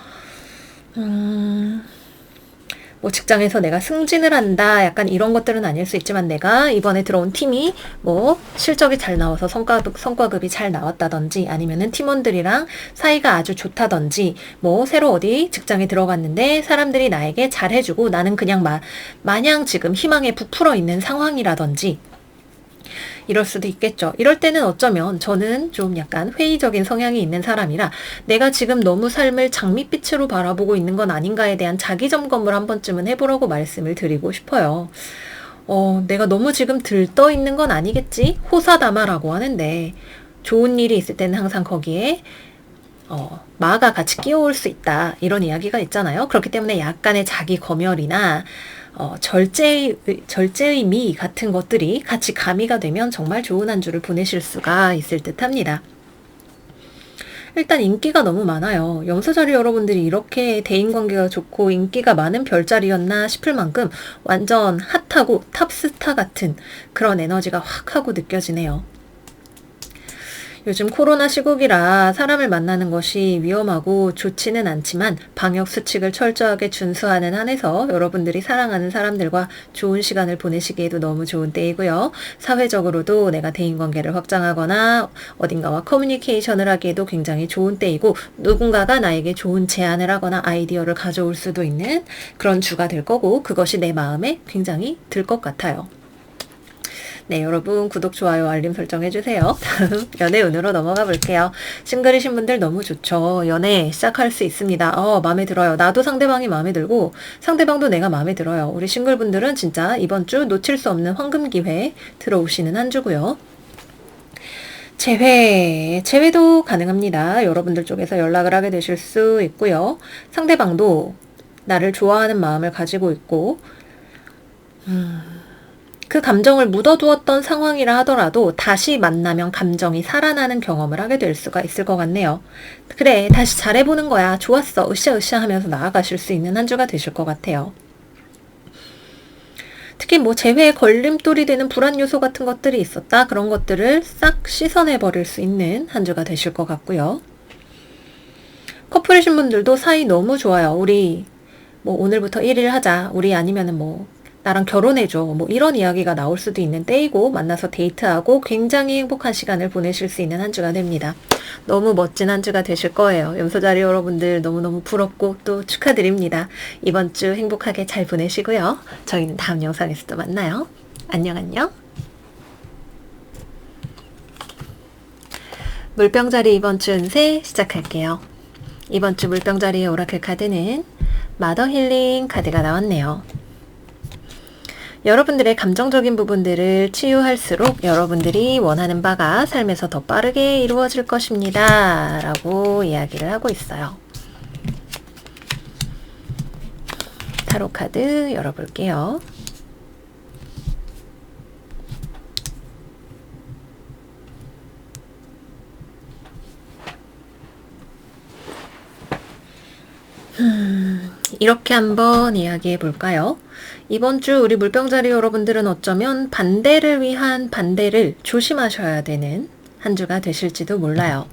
뭐 직장에서 내가 승진을 한다 약간 이런 것들은 아닐 수 있지만 내가 이번에 들어온 팀이 뭐 실적이 잘 나와서 성과급이 잘 나왔다든지 아니면은 팀원들이랑 사이가 아주 좋다든지 뭐 새로 어디 직장에 들어갔는데 사람들이 나에게 잘해주고 나는 그냥 마냥 지금 희망에 부풀어 있는 상황이라든지 이럴 수도 있겠죠. 이럴 때는 어쩌면 저는 좀 약간 회의적인 성향이 있는 사람이라 내가 지금 너무 삶을 장밋빛으로 바라보고 있는 건 아닌가에 대한 자기 점검을 한 번쯤은 해보라고 말씀을 드리고 싶어요. 내가 너무 지금 들떠 있는 건 아니겠지? 호사다마라고 하는데 좋은 일이 있을 때는 항상 거기에 마가 같이 끼어올 수 있다. 이런 이야기가 있잖아요. 그렇기 때문에 약간의 자기 검열이나 절제의 미 같은 것들이 같이 가미가 되면 정말 좋은 한 주를 보내실 수가 있을 듯 합니다. 일단 인기가 너무 많아요. 염소자리 여러분들이 이렇게 대인관계가 좋고 인기가 많은 별자리였나 싶을 만큼 완전 핫하고 탑스타 같은 그런 에너지가 확 하고 느껴지네요. 요즘 코로나 시국이라 사람을 만나는 것이 위험하고 좋지는 않지만 방역 수칙을 철저하게 준수하는 한에서 여러분들이 사랑하는 사람들과 좋은 시간을 보내시기에도 너무 좋은 때이고요. 사회적으로도 내가 대인관계를 확장하거나 어딘가와 커뮤니케이션을 하기에도 굉장히 좋은 때이고 누군가가 나에게 좋은 제안을 하거나 아이디어를 가져올 수도 있는 그런 주가 될 거고 그것이 내 마음에 굉장히 들 것 같아요. 네, 여러분 구독, 좋아요, 알림 설정 해주세요. 다음 연애운으로 넘어가 볼게요. 싱글이신 분들 너무 좋죠. 연애 시작할 수 있습니다. 마음에 들어요. 나도 상대방이 마음에 들고 상대방도 내가 마음에 들어요. 우리 싱글분들은 진짜 이번 주 놓칠 수 없는 황금 기회 들어오시는 한 주고요. 재회도 가능합니다. 여러분들 쪽에서 연락을 하게 되실 수 있고요. 상대방도 나를 좋아하는 마음을 가지고 있고 그 감정을 묻어두었던 상황이라 하더라도 다시 만나면 감정이 살아나는 경험을 하게 될 수가 있을 것 같네요. 그래, 다시 잘해보는 거야. 좋았어. 으쌰으쌰 하면서 나아가실 수 있는 한 주가 되실 것 같아요. 특히 뭐 재회에 걸림돌이 되는 불안 요소 같은 것들이 있었다. 그런 것들을 싹 씻어내버릴 수 있는 한 주가 되실 것 같고요. 커플이신 분들도 사이 너무 좋아요. 우리 뭐 오늘부터 1일 하자. 우리 아니면은 뭐 나랑 결혼해줘. 뭐 이런 이야기가 나올 수도 있는 때이고 만나서 데이트하고 굉장히 행복한 시간을 보내실 수 있는 한 주가 됩니다. 너무 멋진 한 주가 되실 거예요. 염소자리 여러분들 너무너무 부럽고 또 축하드립니다. 이번 주 행복하게 잘 보내시고요. 저희는 다음 영상에서 또 만나요. 안녕 안녕. 물병자리 이번 주 운세 시작할게요. 이번 주 물병자리의 오라클 카드는 마더 힐링 카드가 나왔네요. 여러분들의 감정적인 부분들을 치유할수록 여러분들이 원하는 바가 삶에서 더 빠르게 이루어질 것입니다. 라고 이야기를 하고 있어요. 타로 카드 열어볼게요. 이렇게 한번 이야기해 볼까요? 이번 주 우리 물병자리 여러분들은 어쩌면 반대를 위한 반대를 조심하셔야 되는 한 주가 되실지도 몰라요.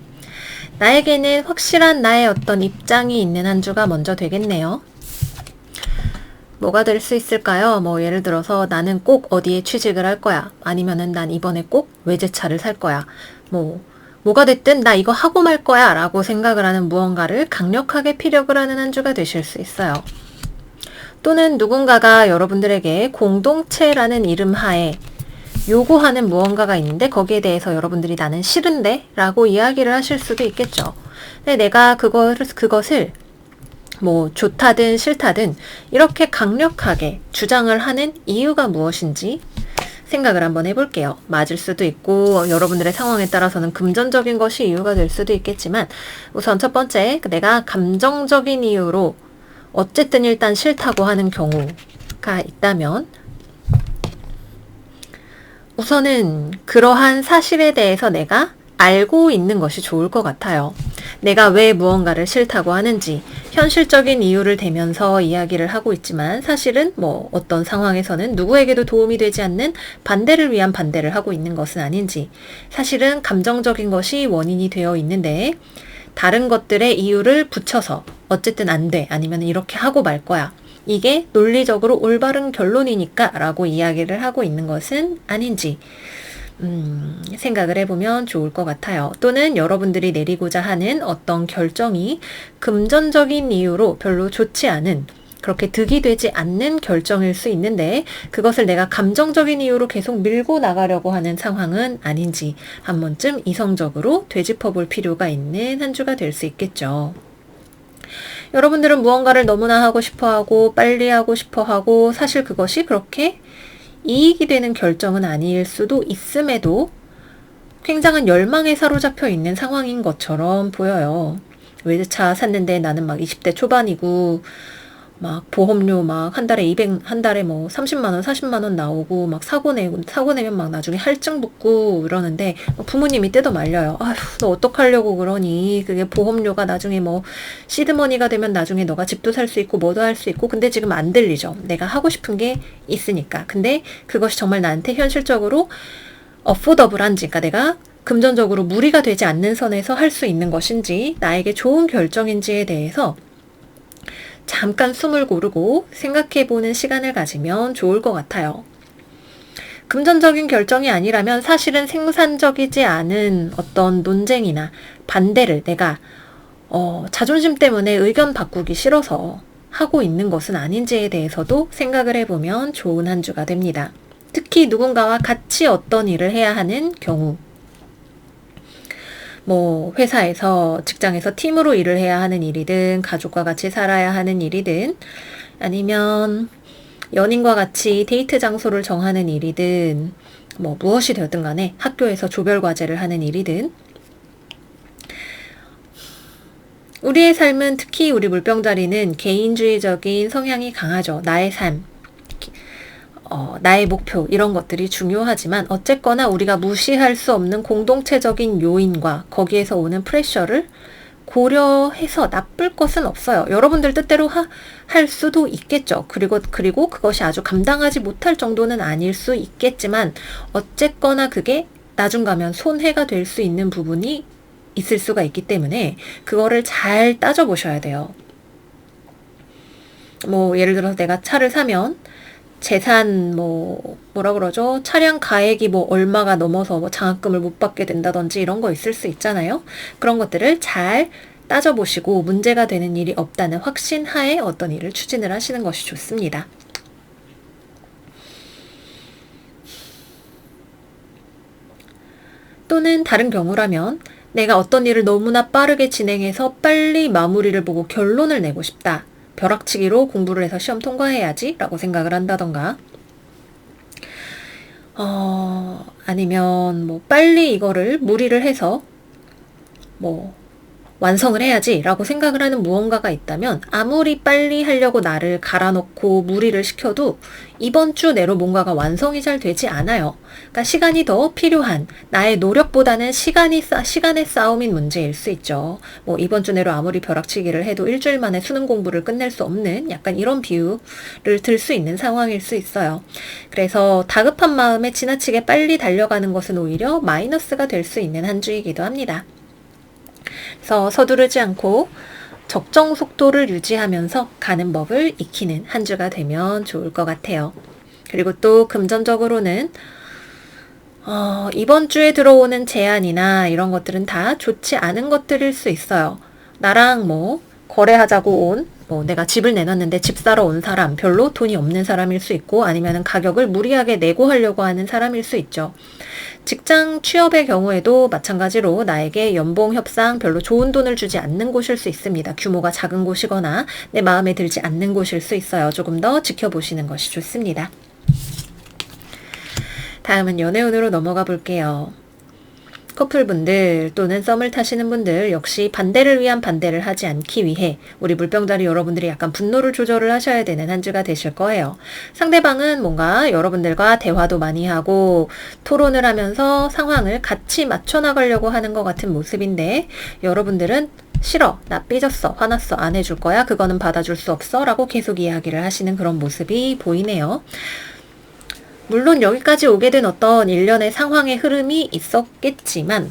나에게는 확실한 나의 어떤 입장이 있는 한 주가 먼저 되겠네요. 뭐가 될 수 있을까요? 뭐 예를 들어서 나는 꼭 어디에 취직을 할 거야. 아니면은 난 이번에 꼭 외제차를 살 거야. 뭐가 됐든 나 이거 하고 말 거야 라고 생각을 하는 무언가를 강력하게 피력을 하는 한 주가 되실 수 있어요. 또는 누군가가 여러분들에게 공동체라는 이름 하에 요구하는 무언가가 있는데 거기에 대해서 여러분들이 나는 싫은데 라고 이야기를 하실 수도 있겠죠. 근데 내가 그것을 뭐 좋다든 싫다든 이렇게 강력하게 주장을 하는 이유가 무엇인지 생각을 한번 해볼게요. 맞을 수도 있고 여러분들의 상황에 따라서는 금전적인 것이 이유가 될 수도 있겠지만 우선 첫 번째, 내가 감정적인 이유로 어쨌든 일단 싫다고 하는 경우가 있다면 우선은 그러한 사실에 대해서 내가 알고 있는 것이 좋을 것 같아요. 내가 왜 무언가를 싫다고 하는지 현실적인 이유를 대면서 이야기를 하고 있지만 사실은 뭐 어떤 상황에서는 누구에게도 도움이 되지 않는 반대를 위한 반대를 하고 있는 것은 아닌지 사실은 감정적인 것이 원인이 되어 있는데 다른 것들의 이유를 붙여서 어쨌든 안 돼 아니면 이렇게 하고 말 거야 이게 논리적으로 올바른 결론이니까 라고 이야기를 하고 있는 것은 아닌지 생각을 해보면 좋을 것 같아요. 또는 여러분들이 내리고자 하는 어떤 결정이 금전적인 이유로 별로 좋지 않은, 그렇게 득이 되지 않는 결정일 수 있는데 그것을 내가 감정적인 이유로 계속 밀고 나가려고 하는 상황은 아닌지 한 번쯤 이성적으로 되짚어 볼 필요가 있는 한 주가 될 수 있겠죠. 여러분들은 무언가를 너무나 하고 싶어하고 빨리 하고 싶어하고 사실 그것이 그렇게 이익이 되는 결정은 아닐 수도 있음에도 굉장한 열망에 사로잡혀 있는 상황인 것처럼 보여요. 외제차 샀는데 나는 막 20대 초반이고 막 보험료 막 한 달에 뭐 30만 원, 40만 원 나오고 막 사고 내면 막 나중에 할증 붙고 이러는데 부모님이 뜯어 말려요. 아휴, 너 어떡하려고 그러니? 그게 보험료가 나중에 뭐 시드머니가 되면 나중에 너가 집도 살 수 있고 뭐도 할 수 있고 근데 지금 안 들리죠. 내가 하고 싶은 게 있으니까. 근데 그것이 정말 나한테 현실적으로 어포더블한지, 그러니까 내가 금전적으로 무리가 되지 않는 선에서 할 수 있는 것인지 나에게 좋은 결정인지에 대해서 잠깐 숨을 고르고 생각해보는 시간을 가지면 좋을 것 같아요. 금전적인 결정이 아니라면 사실은 생산적이지 않은 어떤 논쟁이나 반대를 내가 자존심 때문에 의견 바꾸기 싫어서 하고 있는 것은 아닌지에 대해서도 생각을 해보면 좋은 한 주가 됩니다. 특히 누군가와 같이 어떤 일을 해야 하는 경우, 뭐 회사에서 직장에서 팀으로 일을 해야 하는 일이든 가족과 같이 살아야 하는 일이든 아니면 연인과 같이 데이트 장소를 정하는 일이든 뭐 무엇이 되었든 간에 학교에서 조별 과제를 하는 일이든 우리의 삶은 특히 우리 물병자리는 개인주의적인 성향이 강하죠. 나의 삶, 나의 목표 이런 것들이 중요하지만 어쨌거나 우리가 무시할 수 없는 공동체적인 요인과 거기에서 오는 프레셔를 고려해서 나쁠 것은 없어요. 여러분들 뜻대로 할 수도 있겠죠. 그리고 그것이 아주 감당하지 못할 정도는 아닐 수 있겠지만 어쨌거나 그게 나중 가면 손해가 될 수 있는 부분이 있을 수가 있기 때문에 그거를 잘 따져보셔야 돼요. 뭐 예를 들어서 내가 차를 사면 재산 뭐라 그러죠? 차량 가액이 뭐 얼마가 넘어서 뭐 장학금을 못 받게 된다든지 이런 거 있을 수 있잖아요. 그런 것들을 잘 따져보시고 문제가 되는 일이 없다는 확신 하에 어떤 일을 추진을 하시는 것이 좋습니다. 또는 다른 경우라면 내가 어떤 일을 너무나 빠르게 진행해서 빨리 마무리를 보고 결론을 내고 싶다. 벼락치기로 공부를 해서 시험 통과해야지 라고 생각을 한다던가 아니면 뭐 빨리 이거를 무리를 해서 뭐 완성을 해야지 라고 생각을 하는 무언가가 있다면 아무리 빨리 하려고 나를 갈아놓고 무리를 시켜도 이번 주 내로 뭔가가 완성이 잘 되지 않아요. 그러니까 시간이 더 필요한 나의 노력보다는 시간의 싸움인 문제일 수 있죠. 뭐 이번 주 내로 아무리 벼락치기를 해도 일주일 만에 수능 공부를 끝낼 수 없는 약간 이런 비유를 들 수 있는 상황일 수 있어요. 그래서 다급한 마음에 지나치게 빨리 달려가는 것은 오히려 마이너스가 될 수 있는 한 주이기도 합니다. 그래서 서두르지 않고 적정 속도를 유지하면서 가는 법을 익히는 한 주가 되면 좋을 것 같아요. 그리고 또 금전적으로는 이번 주에 들어오는 제안이나 이런 것들은 다 좋지 않은 것들일 수 있어요. 나랑 뭐 거래하자고 온 내가 집을 내놨는데 집 사러 온 사람, 별로 돈이 없는 사람일 수 있고 아니면 가격을 무리하게 내고 하려고 하는 사람일 수 있죠. 직장 취업의 경우에도 마찬가지로 나에게 연봉 협상 별로 좋은 돈을 주지 않는 곳일 수 있습니다. 규모가 작은 곳이거나 내 마음에 들지 않는 곳일 수 있어요. 조금 더 지켜보시는 것이 좋습니다. 다음은 연애운으로 넘어가 볼게요. 커플분들 또는 썸을 타시는 분들 역시 반대를 위한 반대를 하지 않기 위해 우리 물병자리 여러분들이 약간 분노를 조절을 하셔야 되는 한 주가 되실 거예요. 상대방은 뭔가 여러분들과 대화도 많이 하고 토론을 하면서 상황을 같이 맞춰나가려고 하는 것 같은 모습인데 여러분들은 싫어, 나 삐졌어, 화났어, 안 해줄 거야, 그거는 받아줄 수 없어 라고 계속 이야기를 하시는 그런 모습이 보이네요. 물론 여기까지 오게 된 어떤 일련의 상황의 흐름이 있었겠지만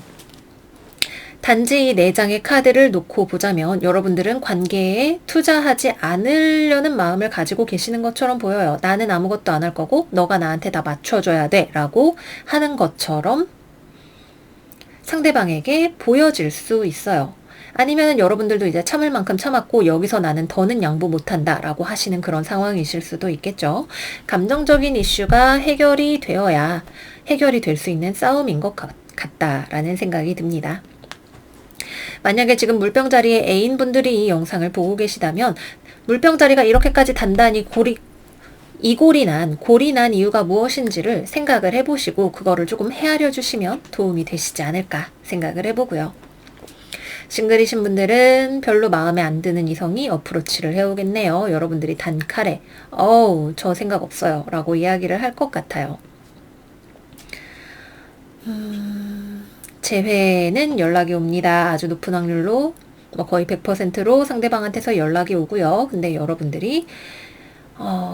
단지 이 4장의 카드를 놓고 보자면 여러분들은 관계에 투자하지 않으려는 마음을 가지고 계시는 것처럼 보여요. 나는 아무것도 안 할 거고 너가 나한테 다 맞춰줘야 돼 라고 하는 것처럼 상대방에게 보여질 수 있어요. 아니면 여러분들도 이제 참을 만큼 참았고 여기서 나는 더는 양보 못한다 라고 하시는 그런 상황이실 수도 있겠죠. 감정적인 이슈가 해결이 되어야 해결이 될 수 있는 싸움인 것 같다라는 생각이 듭니다. 만약에 지금 물병자리의 애인분들이 이 영상을 보고 계시다면 물병자리가 이렇게까지 단단히 골이 난 이유가 무엇인지를 생각을 해보시고 그거를 조금 헤아려 주시면 도움이 되시지 않을까 생각을 해보고요. 싱글이신 분들은 별로 마음에 안 드는 이성이 어프로치를 해오겠네요. 여러분들이 단칼에 저 생각 없어요 라고 이야기를 할 것 같아요. 재회는 연락이 옵니다. 아주 높은 확률로 거의 100%로 상대방한테서 연락이 오고요. 근데 여러분들이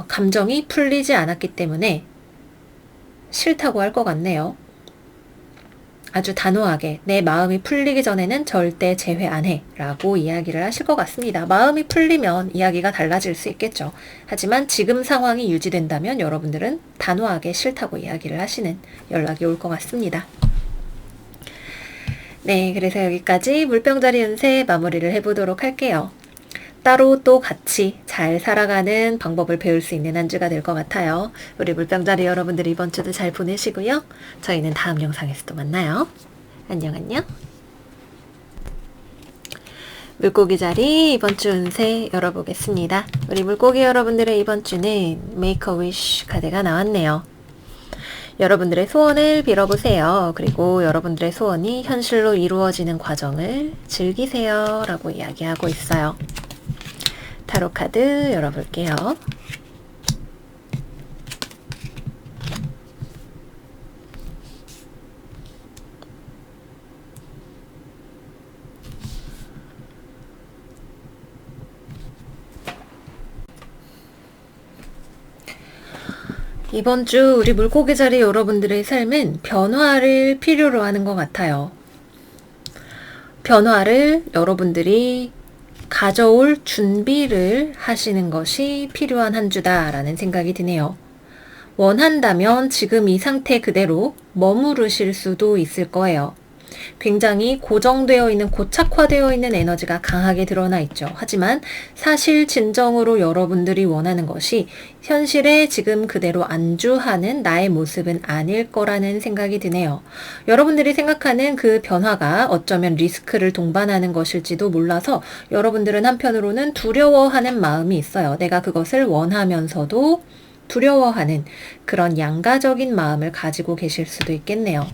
감정이 풀리지 않았기 때문에 싫다고 할 것 같네요. 아주 단호하게 내 마음이 풀리기 전에는 절대 재회 안 해 라고 이야기를 하실 것 같습니다. 마음이 풀리면 이야기가 달라질 수 있겠죠. 하지만 지금 상황이 유지된다면 여러분들은 단호하게 싫다고 이야기를 하시는 연락이 올 것 같습니다. 네, 그래서 여기까지 물병자리 운세 마무리를 해보도록 할게요. 따로 또 같이 잘 살아가는 방법을 배울 수 있는 한 주가 될 것 같아요. 우리 물병자리 여러분들 이번 주도 잘 보내시고요. 저희는 다음 영상에서 또 만나요. 안녕 안녕. 물고기 자리 이번 주 운세 열어보겠습니다. 우리 물고기 여러분들의 이번 주는 Make a Wish 카드가 나왔네요. 여러분들의 소원을 빌어보세요. 그리고 여러분들의 소원이 현실로 이루어지는 과정을 즐기세요 라고 이야기하고 있어요. 타로 카드 열어볼게요. 이번 주 우리 물고기 자리 여러분들의 삶은 변화를 필요로 하는 것 같아요. 변화를 여러분들이 가져올 준비를 하시는 것이 필요한 한 주다라는 생각이 드네요. 원한다면 지금 이 상태 그대로 머무르실 수도 있을 거예요. 굉장히 고정되어 있는, 고착화되어 있는 에너지가 강하게 드러나 있죠. 하지만 사실 진정으로 여러분들이 원하는 것이 현실에 지금 그대로 안주하는 나의 모습은 아닐 거라는 생각이 드네요. 여러분들이 생각하는 그 변화가 어쩌면 리스크를 동반하는 것일지도 몰라서 여러분들은 한편으로는 두려워하는 마음이 있어요. 내가 그것을 원하면서도 두려워하는 그런 양가적인 마음을 가지고 계실 수도 있겠네요.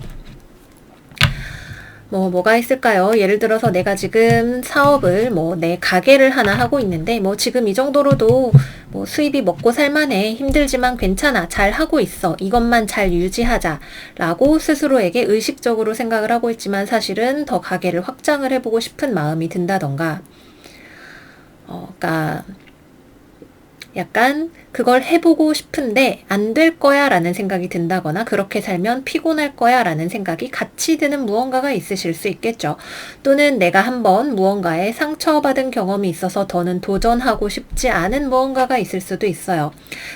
뭐가 있을까요? 예를 들어서 내가 지금 사업을 내 가게를 하나 하고 있는데 지금 이 정도로도 수입이 먹고 살만해. 힘들지만 괜찮아. 잘 하고 있어. 이것만 잘 유지하자. 라고 스스로에게 의식적으로 생각을 하고 있지만 사실은 더 가게를 확장을 해보고 싶은 마음이 든다던가 그러니까 약간 그걸 해보고 싶은데 안 될 거야 라는 생각이 든다거나 그렇게 살면 피곤할 거야 라는 생각이 같이 드는 무언가가 있으실 수 있겠죠. 또는 내가 한번 무언가에 상처받은 경험이 있어서 더는 도전하고 싶지 않은 무언가가 있을 수도 있어요.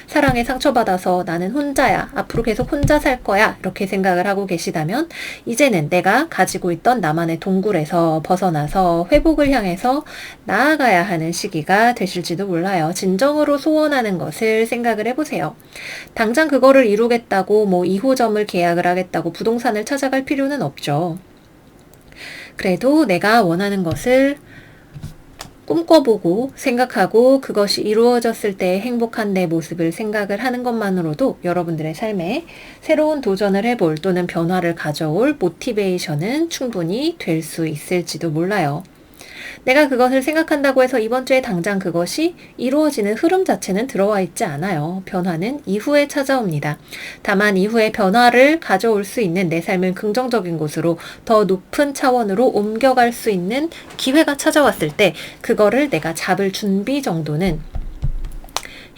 사랑에 상처받아서 나는 혼자야. 앞으로 계속 혼자 살 거야. 이렇게 생각을 하고 계시다면 이제는 내가 가지고 있던 나만의 동굴에서 벗어나서 회복을 향해서 나아가야 하는 시기가 되실지도 몰라요. 진정으로 소원하는 것을 생각을 해보세요. 당장 그거를 이루겠다고 2호점을 계약을 하겠다고 부동산을 찾아갈 필요는 없죠. 그래도 내가 원하는 것을 꿈꿔보고 생각하고 그것이 이루어졌을 때 행복한 내 모습을 생각을 하는 것만으로도 여러분들의 삶에 새로운 도전을 해볼 또는 변화를 가져올 모티베이션은 충분히 될 수 있을지도 몰라요. 내가 그것을 생각한다고 해서 이번 주에 당장 그것이 이루어지는 흐름 자체는 들어와 있지 않아요. 변화는 이후에 찾아옵니다. 다만 이후에 변화를 가져올 수 있는 내 삶을 긍정적인 곳으로 더 높은 차원으로 옮겨갈 수 있는 기회가 찾아왔을 때 그거를 내가 잡을 준비 정도는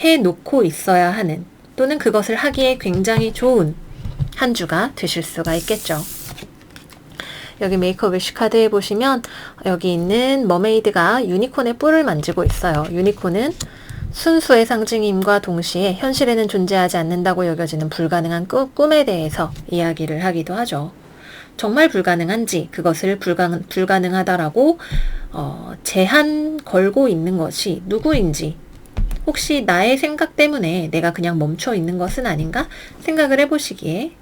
해놓고 있어야 하는 또는 그것을 하기에 굉장히 좋은 한 주가 되실 수가 있겠죠. 여기 메이크업 위시 카드에 보시면 여기 있는 머메이드가 유니콘의 뿔을 만지고 있어요. 유니콘은 순수의 상징임과 동시에 현실에는 존재하지 않는다고 여겨지는 불가능한 꿈에 대해서 이야기를 하기도 하죠. 정말 불가능한지 그것을 불가능하다라고 제한 걸고 있는 것이 누구인지, 혹시 나의 생각 때문에 내가 그냥 멈춰 있는 것은 아닌가 생각을 해보시기에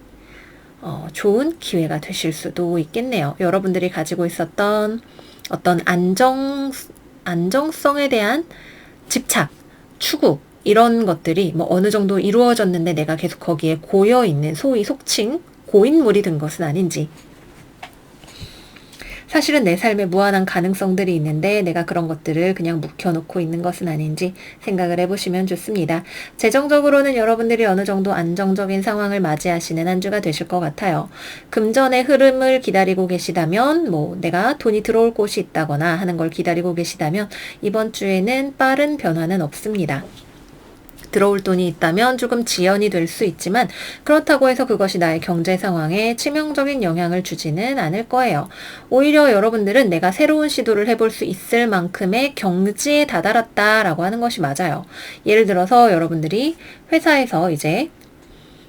좋은 기회가 되실 수도 있겠네요. 여러분들이 가지고 있었던 어떤 안정성에 대한 집착, 추구, 이런 것들이 뭐 어느 정도 이루어졌는데 내가 계속 거기에 고여있는 소위 속칭 고인물이 된 것은 아닌지, 사실은 내 삶에 무한한 가능성들이 있는데 내가 그런 것들을 그냥 묵혀놓고 있는 것은 아닌지 생각을 해보시면 좋습니다. 재정적으로는 여러분들이 어느 정도 안정적인 상황을 맞이하시는 한 주가 되실 것 같아요. 금전의 흐름을 기다리고 계시다면, 뭐 내가 돈이 들어올 곳이 있다거나 하는 걸 기다리고 계시다면 이번 주에는 빠른 변화는 없습니다. 들어올 돈이 있다면 조금 지연이 될 수 있지만 그렇다고 해서 그것이 나의 경제 상황에 치명적인 영향을 주지는 않을 거예요. 오히려 여러분들은 내가 새로운 시도를 해볼 수 있을 만큼의 경지에 다다랐다라고 하는 것이 맞아요. 예를 들어서 여러분들이 회사에서 이제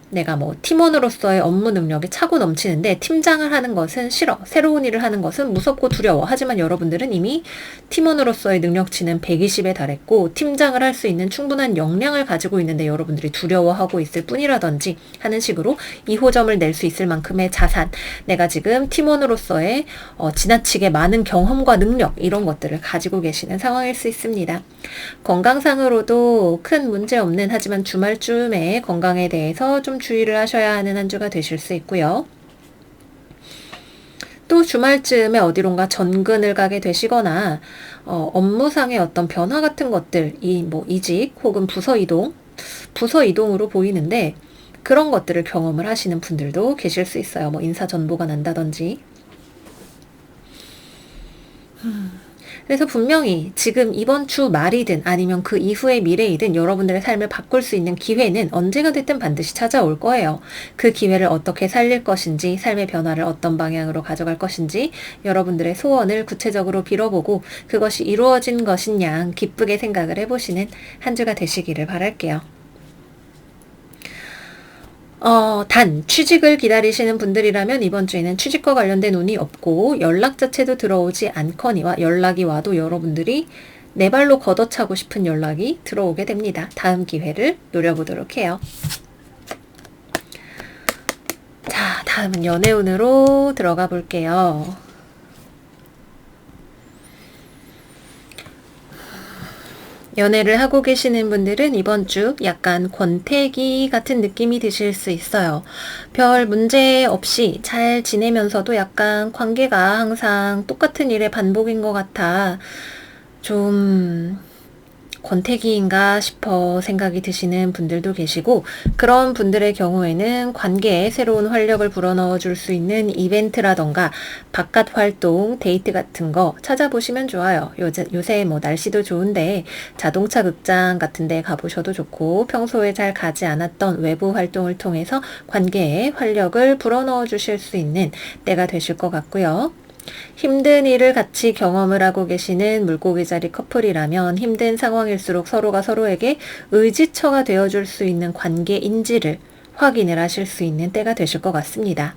내가 뭐 팀원으로서의 업무 능력이 차고 넘치는데 팀장을 하는 것은 싫어. 새로운 일을 하는 것은 무섭고 두려워. 하지만 여러분들은 이미 팀원으로서의 능력치는 120에 달했고 팀장을 할 수 있는 충분한 역량을 가지고 있는데 여러분들이 두려워하고 있을 뿐이라든지 하는 식으로 2호점을 낼 수 있을 만큼의 자산, 내가 지금 팀원으로서의 지나치게 많은 경험과 능력, 이런 것들을 가지고 계시는 상황일 수 있습니다. 건강상으로도 큰 문제 없는, 하지만 주말쯤에 건강에 대해서 좀 주의를 하셔야 하는 한 주가 되실 수 있고요. 또 주말쯤에 어디론가 전근을 가게 되시거나 업무상의 어떤 변화 같은 것들, 이직 혹은 부서 이동으로 보이는데 그런 것들을 경험을 하시는 분들도 계실 수 있어요. 뭐 인사 전보가 난다든지. 그래서 분명히 지금 이번 주 말이든 아니면 그 이후의 미래이든 여러분들의 삶을 바꿀 수 있는 기회는 언제가 됐든 반드시 찾아올 거예요. 그 기회를 어떻게 살릴 것인지, 삶의 변화를 어떤 방향으로 가져갈 것인지 여러분들의 소원을 구체적으로 빌어보고 그것이 이루어진 것인 양 기쁘게 생각을 해보시는 한 주가 되시기를 바랄게요. 단 취직을 기다리시는 분들이라면 이번 주에는 취직과 관련된 운이 없고 연락 자체도 들어오지 않거니와 연락이 와도 여러분들이 내 발로 걷어차고 싶은 연락이 들어오게 됩니다. 다음 기회를 노려보도록 해요. 자, 다음은 연애운으로 들어가 볼게요. 연애를 하고 계시는 분들은 이번 주 약간 권태기 같은 느낌이 드실 수 있어요. 별 문제 없이 잘 지내면서도 약간 관계가 항상 똑같은 일의 반복인 것 같아 좀 권태기인가 싶어 생각이 드시는 분들도 계시고, 그런 분들의 경우에는 관계에 새로운 활력을 불어넣어 줄 수 있는 이벤트라던가 바깥 활동, 데이트 같은 거 찾아보시면 좋아요. 요새 뭐 날씨도 좋은데 자동차 극장 같은 데 가보셔도 좋고, 평소에 잘 가지 않았던 외부 활동을 통해서 관계에 활력을 불어넣어 주실 수 있는 때가 되실 것 같고요. 힘든 일을 같이 경험을 하고 계시는 물고기자리 커플이라면 힘든 상황일수록 서로가 서로에게 의지처가 되어줄 수 있는 관계인지를 확인을 하실 수 있는 때가 되실 것 같습니다.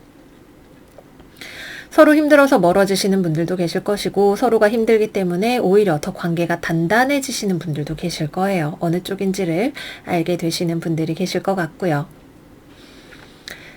서로 힘들어서 멀어지시는 분들도 계실 것이고, 서로가 힘들기 때문에 오히려 더 관계가 단단해지시는 분들도 계실 거예요. 어느 쪽인지를 알게 되시는 분들이 계실 것 같고요.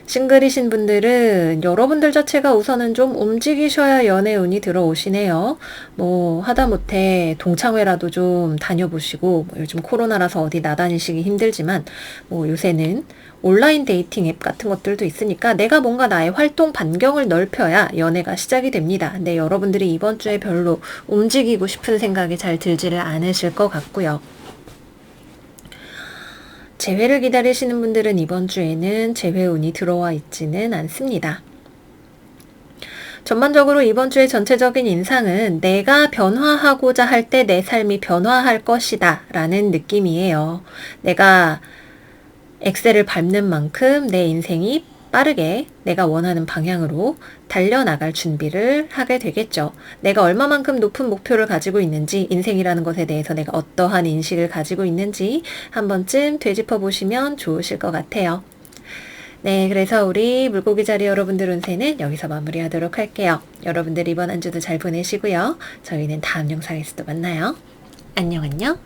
싱글이신 분들은 여러분들 자체가 우선은 좀 움직이셔야 연애운이 들어오시네요. 뭐 하다못해 동창회라도 좀 다녀보시고, 뭐 요즘 코로나라서 어디 나다니시기 힘들지만 뭐 요새는 온라인 데이팅 앱 같은 것들도 있으니까 내가 뭔가 나의 활동 반경을 넓혀야 연애가 시작이 됩니다. 근데 여러분들이 이번 주에 별로 움직이고 싶은 생각이 잘 들지를 않으실 것 같고요. 재회를 기다리시는 분들은 이번 주에는 재회운이 들어와 있지는 않습니다. 전반적으로 이번 주의 전체적인 인상은 내가 변화하고자 할 때 내 삶이 변화할 것이다 라는 느낌이에요. 내가 엑셀을 밟는 만큼 내 인생이 빠르게 내가 원하는 방향으로 달려나갈 준비를 하게 되겠죠. 내가 얼마만큼 높은 목표를 가지고 있는지, 인생이라는 것에 대해서 내가 어떠한 인식을 가지고 있는지 한 번쯤 되짚어 보시면 좋으실 것 같아요. 네, 그래서 우리 물고기 자리 여러분들 운세는 여기서 마무리하도록 할게요. 여러분들 이번 한 주도 잘 보내시고요. 저희는 다음 영상에서 또 만나요. 안녕 안녕.